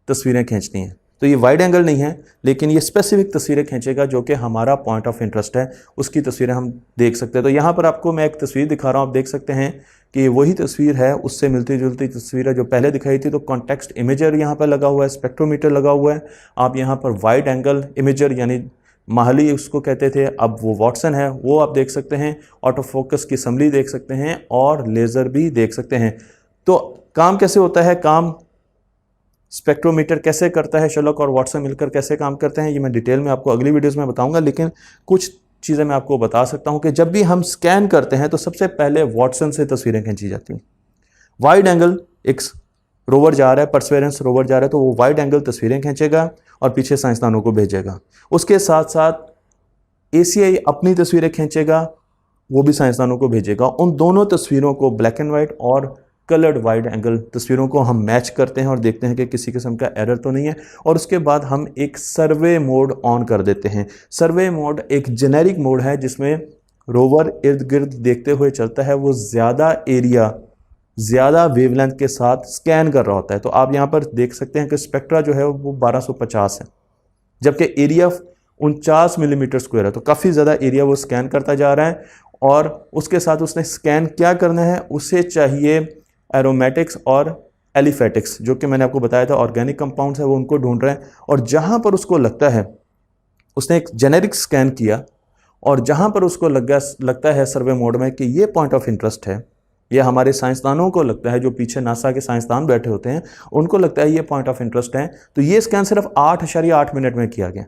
तस्वीरें खींचनी हैं। तो ये वाइड एंगल नहीं है, लेकिन ये स्पेसिफिक तस्वीरें खींचेगा जो कि हमारा पॉइंट ऑफ इंटरेस्ट है, उसकी तस्वीरें हम देख सकते हैं। तो यहाँ पर आपको मैं एक तस्वीर दिखा रहा हूँ, आप देख सकते हैं कि वही तस्वीर है, उससे मिलती जुलती तस्वीर है जो पहले दिखाई थी। तो कॉन्टेक्स्ट इमेजर यहाँ पर लगा हुआ है, स्पेक्ट्रोमीटर लगा हुआ है। आप यहाँ पर वाइड एंगल इमेजर यानी माहली उसको कहते थे, अब वो वॉटसन है, वो आप देख सकते हैं। ऑटो फोकस की असम्बली देख सकते हैं और लेज़र भी देख सकते हैं। तो काम कैसे होता है, काम स्पेक्ट्रोमीटर कैसे करता है, शर्लॉक और वाटसन मिलकर कैसे काम करते हैं, ये मैं डिटेल में आपको अगली वीडियोस में बताऊंगा। लेकिन कुछ चीज़ें मैं आपको बता सकता हूं कि जब भी हम स्कैन करते हैं तो सबसे पहले वाटसन से तस्वीरें खींची जाती हैं। वाइड एंगल एक रोवर जा रहा है, परसेवरेंस रोवर जा रहा है, तो वो वाइड एंगल तस्वीरें खींचेगा और पीछे साइंसदानों को भेजेगा। उसके साथ साथ ACI अपनी तस्वीरें खींचेगा, वो भी साइंसदानों को भेजेगा। उन दोनों तस्वीरों को ब्लैक एंड वाइट और कलर्ड वाइड एंगल तस्वीरों को हम मैच करते हैं और देखते हैं कि किसी किस्म का एरर तो नहीं है। और उसके बाद हम एक सर्वे मोड ऑन कर देते हैं। सर्वे मोड एक जेनेरिक मोड है जिसमें रोवर इर्द गिर्द देखते हुए चलता है, वो ज़्यादा एरिया ज़्यादा वेवलेंथ के साथ स्कैन कर रहा होता है। तो आप यहाँ पर देख सकते हैं कि स्पेक्ट्रा जो है वो 1250 है, जबकि एरिया 49 मिलीमीटर स्क्वायर है। तो काफ़ी ज़्यादा एरिया वो स्कैन करता जा रहा है। और उसके साथ उसने स्कैन क्या करना है, उसे चाहिए एरोमेटिक्स और एलिफेटिक्स, जो कि मैंने आपको बताया था ऑर्गेनिक कंपाउंड्स है, वो उनको ढूंढ रहे हैं। और जहाँ पर उसको लगता है, उसने एक जेनेरिक स्कैन किया और जहाँ पर उसको लगता है सर्वे मोड में कि ये पॉइंट ऑफ इंटरेस्ट है, ये हमारे साइंसदानों को लगता है, जो पीछे नासा के साइंसदान बैठे होते हैं उनको लगता है ये पॉइंट ऑफ इंटरेस्ट है, तो ये स्कैन सिर्फ 8.8 मिनट में किया गया।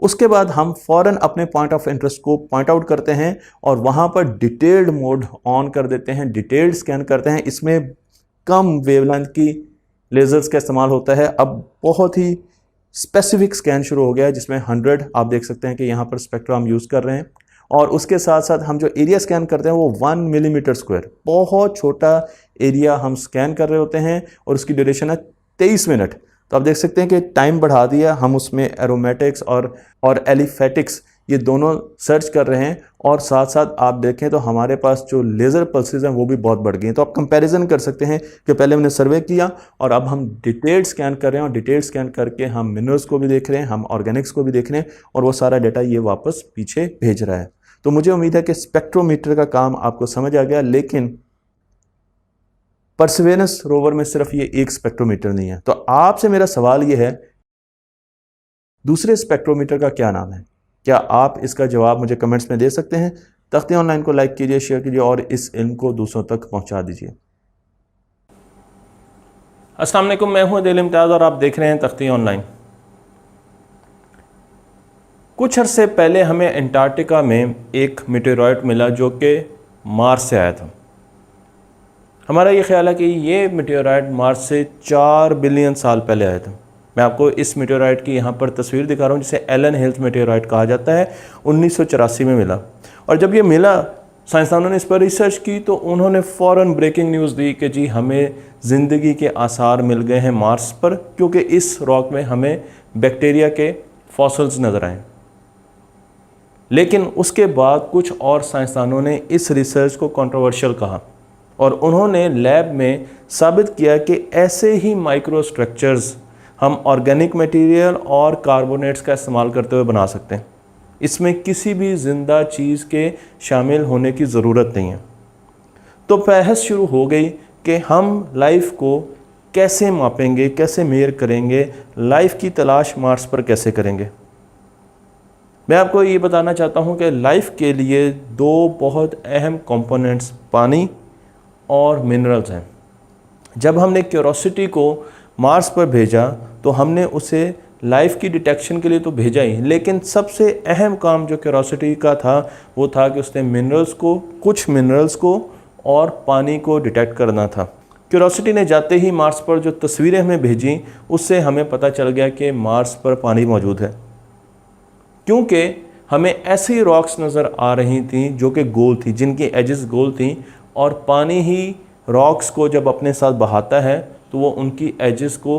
उसके बाद हम फ़ौरन अपने पॉइंट ऑफ इंटरेस्ट को पॉइंट आउट करते हैं और वहाँ पर डिटेल्ड मोड ऑन कर देते हैं, डिटेल्ड स्कैन करते हैं। इसमें कम वेवलेंथ की लेज़र्स का इस्तेमाल होता है। अब बहुत ही स्पेसिफिक स्कैन शुरू हो गया है जिसमें 100 आप देख सकते हैं कि यहाँ पर स्पेक्ट्रा हम यूज़ कर रहे हैं। और उसके साथ साथ हम जो एरिया स्कैन करते हैं वो 1 मिलीमीटर स्क्वायर, बहुत छोटा एरिया हम स्कैन कर रहे होते हैं और उसकी ड्यूरेशन है 23 मिनट। तो आप देख सकते हैं कि टाइम बढ़ा दिया, हम उसमें एरोमेटिक्स और एलिफेटिक्स ये दोनों सर्च कर रहे हैं। और साथ साथ आप देखें तो हमारे पास जो लेज़र पल्सेस हैं वो भी बहुत बढ़ गई हैं। तो आप कंपैरिजन कर सकते हैं कि पहले हमने सर्वे किया और अब हम डिटेल्ड स्कैन कर रहे हैं, और डिटेल्ड स्कैन करके हम मिनरल्स को भी देख रहे हैं, हम ऑर्गेनिक्स को भी देख रहे हैं, और वो सारा डाटा ये वापस पीछे भेज रहा है। तो मुझे उम्मीद है कि स्पेक्ट्रोमीटर का काम आपको समझ आ गया। लेकिन परसेवरेंस रोवर में सिर्फ ये एक स्पेक्ट्रोमीटर नहीं है। तो आपसे मेरा सवाल ये है, दूसरे स्पेक्ट्रोमीटर का क्या नाम है? क्या आप इसका जवाब मुझे कमेंट्स में दे सकते हैं? तख्ती ऑनलाइन को लाइक कीजिए, शेयर कीजिए और इस इल्म को दूसरों तक पहुंचा दीजिए। अस्सलाम वालेकुम, मैं हूं अदील इम्तियाज़ और आप देख रहे हैं तख्ती ऑनलाइन। कुछ अरसे पहले हमें अंटार्कटिका में एक मेटेरॉइड मिला जो कि मार्स से आया था। हमारा ये ख्याल है कि ये मेटेरॉइड मार्स से 4 बिलियन साल पहले आया था। मैं आपको इस मेटेरॉइड की यहाँ पर तस्वीर दिखा रहा हूँ जिसे एलन हिल्स मेटेरॉइड कहा जाता है। 1984 में मिला, और जब ये मिला साइंसदानों ने इस पर रिसर्च की तो उन्होंने फ़ौरन ब्रेकिंग न्यूज़ दी कि जी हमें ज़िंदगी के आसार मिल गए हैं मार्स पर, क्योंकि इस रॉक में हमें बैक्टीरिया के फॉसिल्स नज़र आए। लेकिन उसके बाद कुछ और साइंसदानों ने इस रिसर्च को कंट्रोवर्शियल कहा और उन्होंने लैब में साबित किया कि ऐसे ही माइक्रो स्ट्रक्चर्स हम ऑर्गेनिक मटेरियल और कार्बोनेट्स का इस्तेमाल करते हुए बना सकते हैं। इसमें किसी भी ज़िंदा चीज़ के शामिल होने की ज़रूरत नहीं है। तो बहस शुरू हो गई कि हम लाइफ को कैसे मापेंगे, कैसे मेयर करेंगे, लाइफ की तलाश मार्स पर कैसे करेंगे। मैं आपको ये बताना चाहता हूँ कि लाइफ के लिए 2 बहुत अहम कंपोनेंट्स पानी और मिनरल्स हैं। जब हमने क्यूरोसिटी को मार्स पर भेजा तो हमने उसे लाइफ की डिटेक्शन के लिए तो भेजा ही, लेकिन सबसे अहम काम जो क्यूरोसिटी का था वो था कि उसने मिनरल्स को, कुछ मिनरल्स को और पानी को डिटेक्ट करना था। क्यूरोसिटी ने जाते ही मार्स पर जो तस्वीरें हमें भेजी उससे हमें पता चल गया कि मार्स पर पानी मौजूद है, क्योंकि हमें ऐसी रॉक्स नज़र आ रही थी जो कि गोल थी, जिनकी एजेस गोल थी, और पानी ही रॉक्स को जब अपने साथ बहाता है तो वो उनकी एजेस को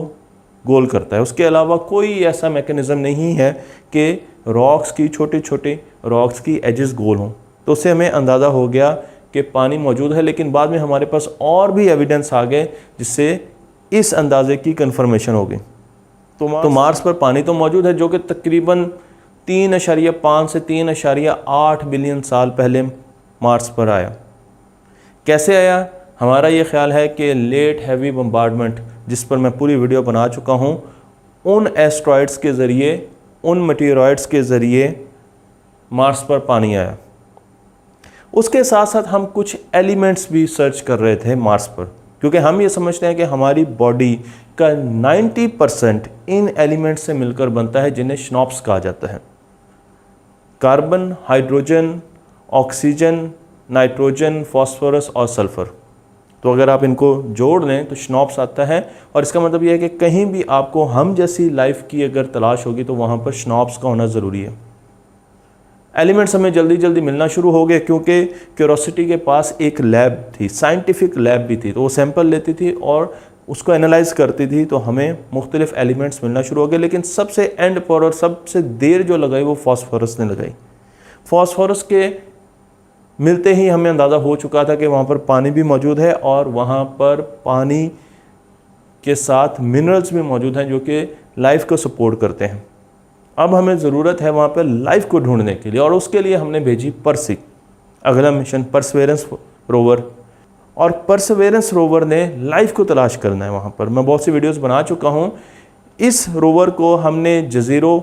गोल करता है। उसके अलावा कोई ऐसा मैकेनिज़्म नहीं है कि रॉक्स की, छोटे छोटे रॉक्स की एजेस गोल हों। तो उससे हमें अंदाज़ा हो गया कि पानी मौजूद है। लेकिन बाद में हमारे पास और भी एविडेंस आ गए जिससे इस अंदाज़े की कन्फर्मेशन हो गई। तो मार्स पर पानी तो मौजूद है, जो कि तकरीबन 3.5 से 3.8 बिलियन साल पहले मार्स पर आया। कैसे आया? हमारा ये ख्याल है कि लेट हैवी बम्बार्डमेंट, जिस पर मैं पूरी वीडियो बना चुका हूँ, उन एस्ट्रॉइड्स के ज़रिए, उन मटीरॉइड्स के ज़रिए मार्स पर पानी आया। उसके साथ साथ हम कुछ एलिमेंट्स भी सर्च कर रहे थे मार्स पर, क्योंकि हम ये समझते हैं कि हमारी बॉडी का 90% इन एलिमेंट्स से मिलकर बनता है, जिन्हें स्नॉप्स कहा जाता है। Carbon, hydrogen, oxygen, nitrogen, phosphorus और सल्फ़र। तो अगर आप इनको जोड़ लें तो स्नॉप्स आता है, और इसका मतलब यह है कि कहीं भी आपको हम जैसी लाइफ की अगर तलाश होगी तो वहाँ पर स्नॉप्स का होना ज़रूरी है। एलिमेंट्स हमें जल्दी जल्दी मिलना शुरू हो गए, क्योंकि क्यूरोसिटी के पास एक लैब थी, साइंटिफिक लैब भी थी। तो वो सैंपल लेती थी और उसको एनालाइज करती थी, तो हमें मुख्तलिफ एलिमेंट्स मिलना शुरू हो गए। लेकिन सबसे एंड पर और सबसे देर जो लगाई वो फास्फोरस ने लगाई। फास्फोरस के मिलते ही हमें अंदाज़ा हो चुका था कि वहाँ पर पानी भी मौजूद है, और वहाँ पर पानी के साथ मिनरल्स भी मौजूद हैं जो कि लाइफ को सपोर्ट करते हैं। अब हमें ज़रूरत है वहाँ पर लाइफ को ढूंढने के लिए, और उसके लिए हमने भेजी परसी, अगला मिशन परसेवरेंस रोवर। और परसेवरेंस रोवर ने लाइफ को तलाश करना है वहाँ पर। मैं बहुत सी वीडियोस बना चुका हूँ। इस रोवर को हमने जज़ीरो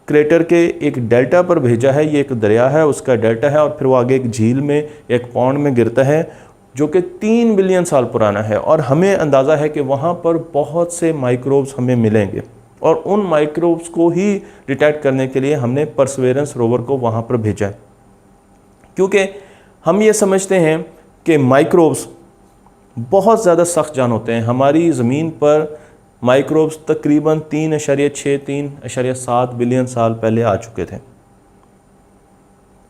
क्रेटर के एक डेल्टा पर भेजा है। ये एक दरिया है, उसका डेल्टा है, और फिर वो आगे एक झील में, एक पॉन्ड में गिरता है, जो कि 3 बिलियन साल पुराना है। और हमें अंदाज़ा है कि वहाँ पर बहुत से माइक्रोब्स हमें मिलेंगे, और उन माइक्रोब्स को ही डिटेक्ट करने के लिए हमने परसेवरेंस रोवर को वहाँ पर भेजा है। क्योंकि हम ये समझते हैं कि माइक्रोब्स बहुत ज़्यादा सख्त जान होते हैं। हमारी ज़मीन पर माइक्रोब्स तकरीबन 3.7 बिलियन साल पहले आ चुके थे,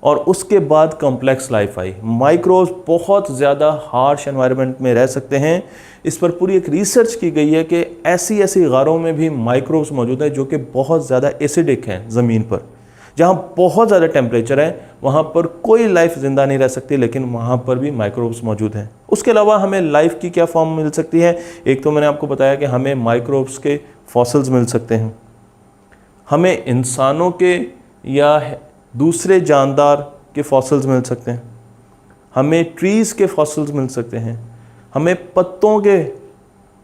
और उसके बाद कॉम्प्लेक्स लाइफ आई। माइक्रोब्स बहुत ज़्यादा हार्श एनवायरनमेंट में रह सकते हैं। इस पर पूरी एक रिसर्च की गई है कि ऐसी ऐसी गारों में भी माइक्रोब्स मौजूद हैं जो कि बहुत ज़्यादा एसिडिक हैं। ज़मीन पर जहाँ बहुत ज़्यादा टेम्परेचर है, वहाँ पर कोई लाइफ ज़िंदा नहीं रह सकती, लेकिन वहाँ पर भी माइक्रोब्स मौजूद हैं। उसके अलावा हमें लाइफ की क्या फॉर्म मिल सकती है? एक तो मैंने आपको बताया कि हमें माइक्रोब्स के फॉसिल्स मिल सकते हैं, हमें इंसानों के या दूसरे जानदार के फॉसिल्स मिल सकते हैं, हमें ट्रीज़ के फॉसिल्स मिल सकते हैं, हमें पत्तों के,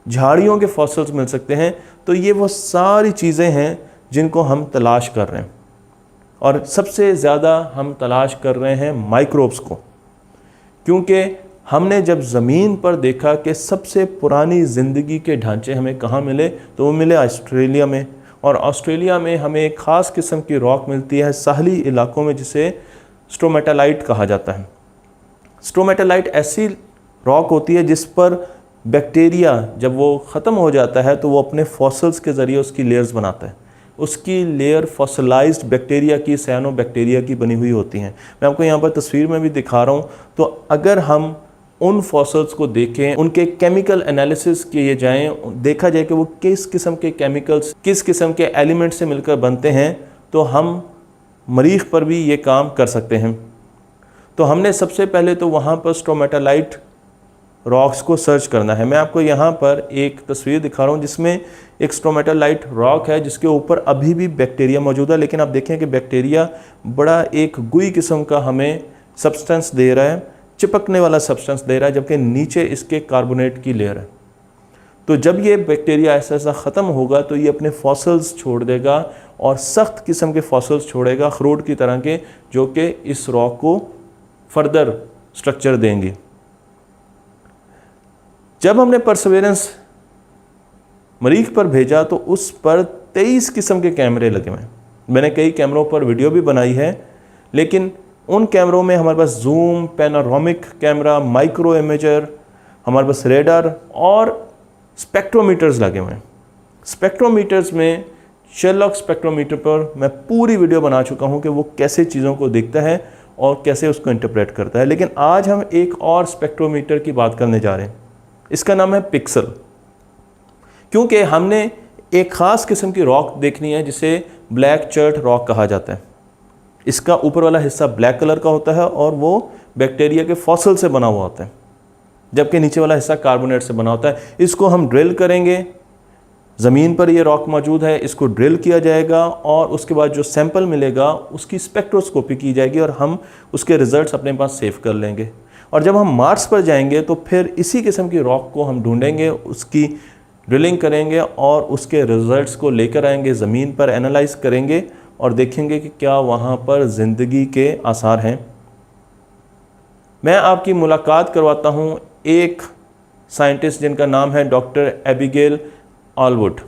झाड़ियों के फॉसिल्स मिल सकते हैं। तो ये वो सारी चीज़ें हैं जिनको हम तलाश कर रहे हैं, और सबसे ज़्यादा हम तलाश कर रहे हैं माइक्रोब्स को, क्योंकि हमने जब ज़मीन पर देखा कि सबसे पुरानी ज़िंदगी के ढांचे हमें कहाँ मिले, तो वो मिले ऑस्ट्रेलिया में। और ऑस्ट्रेलिया में हमें एक ख़ास किस्म की रॉक मिलती है साहली इलाकों में, जिसे स्ट्रोमेटालाइट कहा जाता है। स्ट्रोमेटालाइट ऐसी रॉक होती है जिस पर बैक्टीरिया जब वो ख़त्म हो जाता है तो वो अपने फॉसिल्स के ज़रिए उसकी लेयर्स बनाता है। उसकी लेयर फॉसिलाइज्ड बैक्टीरिया की, साइनो बैक्टीरिया की बनी हुई होती हैं। मैं आपको यहाँ पर तस्वीर में भी दिखा रहा हूँ। तो अगर हम उन फॉसिल्स को देखें, उनके केमिकल एनालिसिस किए जाएँ, देखा जाए कि वो किस किस्म के केमिकल्स, किस किस्म के एलिमेंट से मिलकर बनते हैं, तो हम मरीख पर भी ये काम कर सकते हैं। तो हमने सबसे पहले तो वहाँ पर स्ट्रोमेटालाइट रॉक्स को सर्च करना है। मैं आपको यहाँ पर एक तस्वीर दिखा रहा हूँ जिसमें एक स्ट्रोमेटालाइट रॉक है जिसके ऊपर अभी भी बैक्टीरिया मौजूद है, लेकिन आप देखें कि बैक्टीरिया बड़ा एक गुई किस्म का हमें सब्सटेंस दे रहा है, चिपकने वाला सब्सटेंस दे रहा है, जबकि नीचे इसके कार्बोनेट की लेयर है। तो जब ये बैक्टीरिया ऐसा ऐसा ख़त्म होगा तो ये अपने फॉसिल्स छोड़ देगा, और सख्त किस्म के फॉसिल्स छोड़ेगा, अखरोट की तरह के, जो कि इस रॉक को फर्दर स्ट्रक्चर देंगे। जब हमने परसेवरेंस मरीख पर भेजा तो उस पर 23 किस्म के कैमरे लगे हुए हैं। मैंने कई कैमरों पर वीडियो भी बनाई है, लेकिन उन कैमरों में हमारे पास zoom, panoramic camera, micro imager, हमारे पास रेडार और स्पेक्ट्रोमीटर्स लगे हुए हैं। स्पेक्ट्रोमीटर्स में शेरलॉक स्पेक्ट्रोमीटर पर मैं पूरी वीडियो बना चुका हूँ कि वो कैसे चीज़ों को देखता है और कैसे उसको इंटरप्रेट करता है। लेकिन आज हम एक और स्पेक्ट्रोमीटर की बात करने जा रहे हैं। इसका नाम है पिक्सल, क्योंकि हमने एक ख़ास किस्म की रॉक देखनी है जिसे ब्लैक चर्ट रॉक कहा जाता है। इसका ऊपर वाला हिस्सा ब्लैक कलर का होता है और वो बैक्टीरिया के फॉसिल से बना हुआ होता है, जबकि नीचे वाला हिस्सा कार्बोनेट से बना होता है। इसको हम ड्रिल करेंगे, ज़मीन पर ये रॉक मौजूद है, इसको ड्रिल किया जाएगा और उसके बाद जो सैंपल मिलेगा उसकी स्पेक्ट्रोस्कोपी की जाएगी और हम उसके रिजल्ट्स अपने पास सेव कर लेंगे। और जब हम मार्स पर जाएंगे तो फिर इसी किस्म की रॉक को हम ढूंढेंगे, उसकी ड्रिलिंग करेंगे और उसके रिजल्ट्स को लेकर आएंगे ज़मीन पर, एनालाइज करेंगे और देखेंगे कि क्या वहाँ पर ज़िंदगी के आसार हैं। मैं आपकी मुलाकात करवाता हूँ एक साइंटिस्ट जिनका नाम है डॉक्टर एबिगेल ऑलवुड।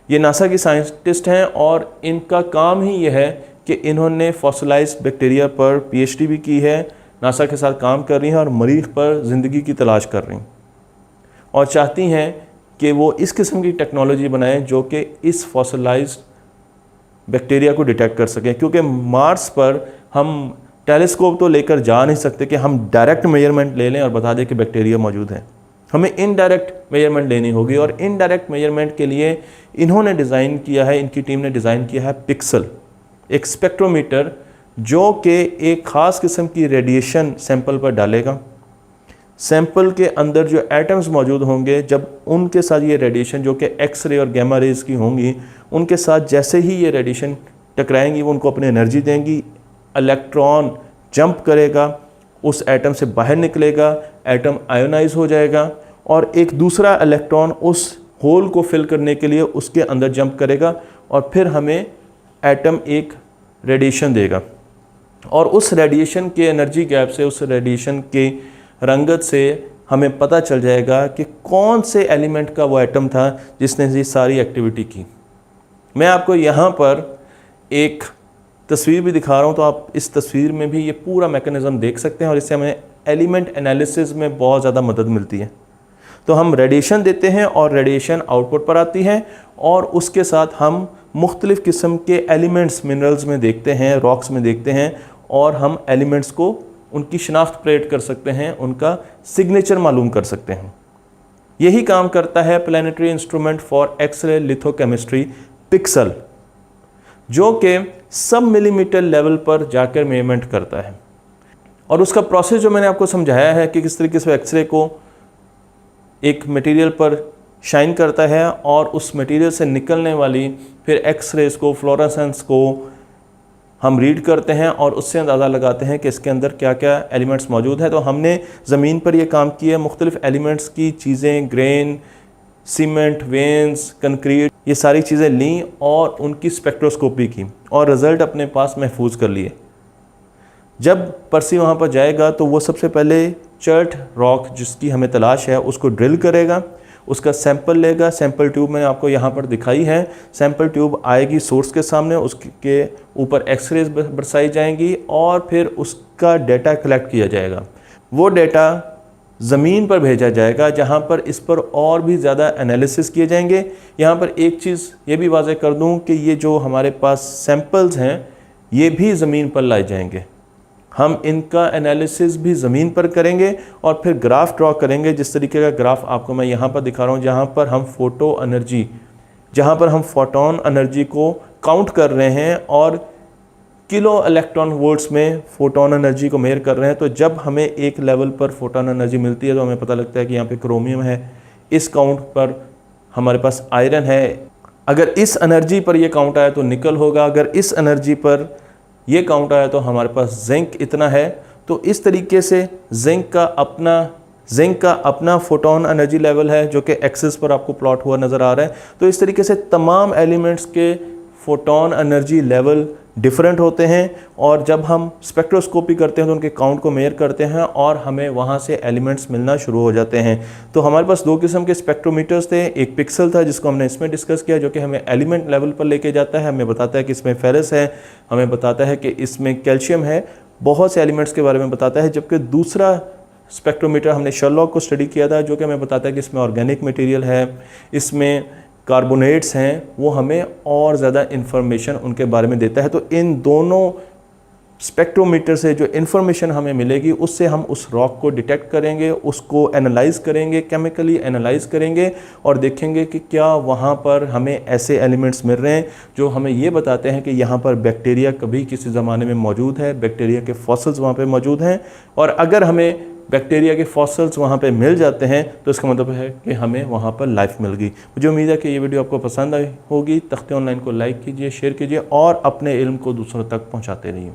ये नासा की साइंटिस्ट हैं और इनका काम ही यह है कि इन्होंने फॉसिलाइज्ड बैक्टीरिया पर पीएचडी भी की है, नासा के साथ काम कर रही हैं और मरीख पर ज़िंदगी की तलाश कर रही हैं और चाहती हैं कि वो इस किस्म की टेक्नोलॉजी बनाएं जो कि इस फॉसिलाइज्ड बैक्टीरिया को डिटेक्ट कर सकें। क्योंकि मार्स पर हम टेलीस्कोप तो लेकर जा नहीं सकते कि हम डायरेक्ट मेजरमेंट ले लें और बता दें कि बैक्टीरिया मौजूद है। हमें इनडायरेक्ट मेजरमेंट लेनी होगी और इनडायरेक्ट मेजरमेंट के लिए इन्होंने डिज़ाइन किया है, इनकी टीम ने डिज़ाइन किया है पिक्सल, एक स्पेक्ट्रोमीटर जो कि एक ख़ास किस्म की रेडिएशन सैंपल पर डालेगा। सैंपल के अंदर जो एटम्स मौजूद होंगे, जब उनके साथ ये रेडिएशन जो कि एक्स-रे और गैमा रेज की होंगी, उनके साथ जैसे ही ये रेडिएशन टकराएंगी वो उनको अपनी एनर्जी देंगी, इलेक्ट्रॉन जंप करेगा, उस एटम से बाहर निकलेगा, एटम आयोनाइज हो जाएगा और एक दूसरा इलेक्ट्रॉन उस होल को फिल करने के लिए उसके अंदर जंप करेगा और फिर हमें एटम एक रेडिएशन देगा। और उस रेडिएशन के एनर्जी गैप से, उस रेडिएशन के रंगत से हमें पता चल जाएगा कि कौन से एलिमेंट का वो एटम था जिसने ये सारी एक्टिविटी की। मैं आपको यहाँ पर एक तस्वीर भी दिखा रहा हूँ, तो आप इस तस्वीर में भी ये पूरा मैकेनिज़्म देख सकते हैं और इससे हमें एलिमेंट एनालिसिस में बहुत ज़्यादा मदद मिलती है। तो हम रेडिएशन देते हैं और रेडिएशन आउटपुट पर आती है और उसके साथ हम मुख्तलिफ़ किस्म के एलिमेंट्स मिनरल्स में देखते हैं, रॉक्स में देखते हैं और हम एलिमेंट्स को उनकी शनाख्त प्रेड कर सकते हैं, उनका सिग्नेचर मालूम कर सकते हैं। यही काम करता है planetary instrument for x-ray lithochemistry pixel, जो कि सब मिलीमीटर लेवल पर जाकर मेजरमेंट करता है। और उसका प्रोसेस जो मैंने आपको समझाया है कि किस तरीके से एक्सरे को एक मटेरियल पर शाइन करता है और उस मटेरियल से निकलने वाली फिर एक्सरेज को, फ्लोरेसेंस को हम रीड करते हैं और उससे अंदाज़ा लगाते हैं कि इसके अंदर क्या क्या एलिमेंट्स मौजूद है। तो हमने ज़मीन पर यह काम किया, मुख्तलिफ़ एलिमेंट्स की चीज़ें, ग्रेन, सीमेंट, वेन्स, कंक्रीट, ये सारी चीज़ें लीं और उनकी स्पेक्ट्रोस्कोपी की और रिज़ल्ट अपने पास महफूज कर लिए। जब पर्सी वहाँ पर जाएगा तो वो सबसे पहले चर्ट रॉक जिसकी हमें तलाश है उसको ड्रिल करेगा, उसका सैंपल लेगा। सैंपल ट्यूब मैंने आपको यहाँ पर दिखाई है। सैंपल ट्यूब आएगी सोर्स के सामने, उसके ऊपर एक्सरेज बरसाई जाएंगी और फिर उसका डेटा कलेक्ट किया जाएगा। वो डेटा ज़मीन पर भेजा जाएगा जहाँ पर इस पर और भी ज़्यादा एनालिसिस किए जाएंगे। यहाँ पर एक चीज़ ये भी वाज़ेह कर दूँ कि ये जो हमारे पास सैंपल्स हैं ये भी ज़मीन पर लाए जाएंगे। हम इनका एनालिसिस भी ज़मीन पर करेंगे और फिर ग्राफ ड्रॉ करेंगे। जिस तरीके का ग्राफ आपको मैं यहाँ पर दिखा रहा हूँ, जहाँ पर हम फोटोन एनर्जी को काउंट कर रहे हैं और किलो इलेक्ट्रॉन वोल्ट्स में फोटोन एनर्जी को मेजर कर रहे हैं। तो जब हमें एक लेवल पर फोटोन एनर्जी मिलती है तो हमें पता लगता है कि यहाँ पे क्रोमियम है, इस काउंट पर हमारे पास आयरन है, अगर इस एनर्जी पर ये काउंट आया तो निकल होगा, अगर इस एनर्जी पर ये काउंट आया तो हमारे पास जिंक इतना है। तो इस तरीके से जिंक का अपना फोटोन एनर्जी लेवल है जो कि एक्सिस पर आपको प्लॉट हुआ नज़र आ रहा है। तो इस तरीके से तमाम एलिमेंट्स के फोटोन एनर्जी लेवल डिफरेंट होते हैं और जब हम स्पेक्ट्रोस्कोपी करते हैं तो उनके काउंट को मेजर करते हैं और हमें वहाँ से एलिमेंट्स मिलना शुरू हो जाते हैं। तो हमारे पास दो किस्म के स्पेक्ट्रोमीटर्स थे। एक पिक्सल था जिसको हमने इसमें डिस्कस किया जो कि हमें एलिमेंट लेवल पर लेके जाता है, हमें बताता है कि इसमें फेरस है, हमें बताता है कि इसमें कैल्शियम है, बहुत से एलिमेंट्स के बारे में बताता है। जबकि दूसरा स्पेक्ट्रोमीटर हमने शर्लॉक को स्टडी किया था जो कि हमें बताता है कि इसमें ऑर्गेनिक मटेरियल है, इसमें कार्बोनेट्स हैं, वो हमें और ज़्यादा इन्फॉर्मेशन उनके बारे में देता है। तो इन दोनों स्पेक्ट्रोमीटर से जो इन्फॉर्मेशन हमें मिलेगी उससे हम उस रॉक को डिटेक्ट करेंगे, उसको एनालाइज करेंगे, केमिकली एनालाइज करेंगे और देखेंगे कि क्या वहाँ पर हमें ऐसे एलिमेंट्स मिल रहे हैं जो हमें ये बताते हैं कि यहाँ पर बैक्टीरिया कभी किसी ज़माने में मौजूद है, बैक्टीरिया के फॉसिल्स वहाँ पर मौजूद हैं। और अगर हमें बैक्टीरिया के फॉसिल्स वहाँ पे मिल जाते हैं तो इसका मतलब है कि हमें वहाँ पर लाइफ मिल गई। मुझे उम्मीद है कि ये वीडियो आपको पसंद आई होगी। तख्ती ऑनलाइन को लाइक कीजिए, शेयर कीजिए और अपने इल्म को दूसरों तक पहुँचाते रहिए।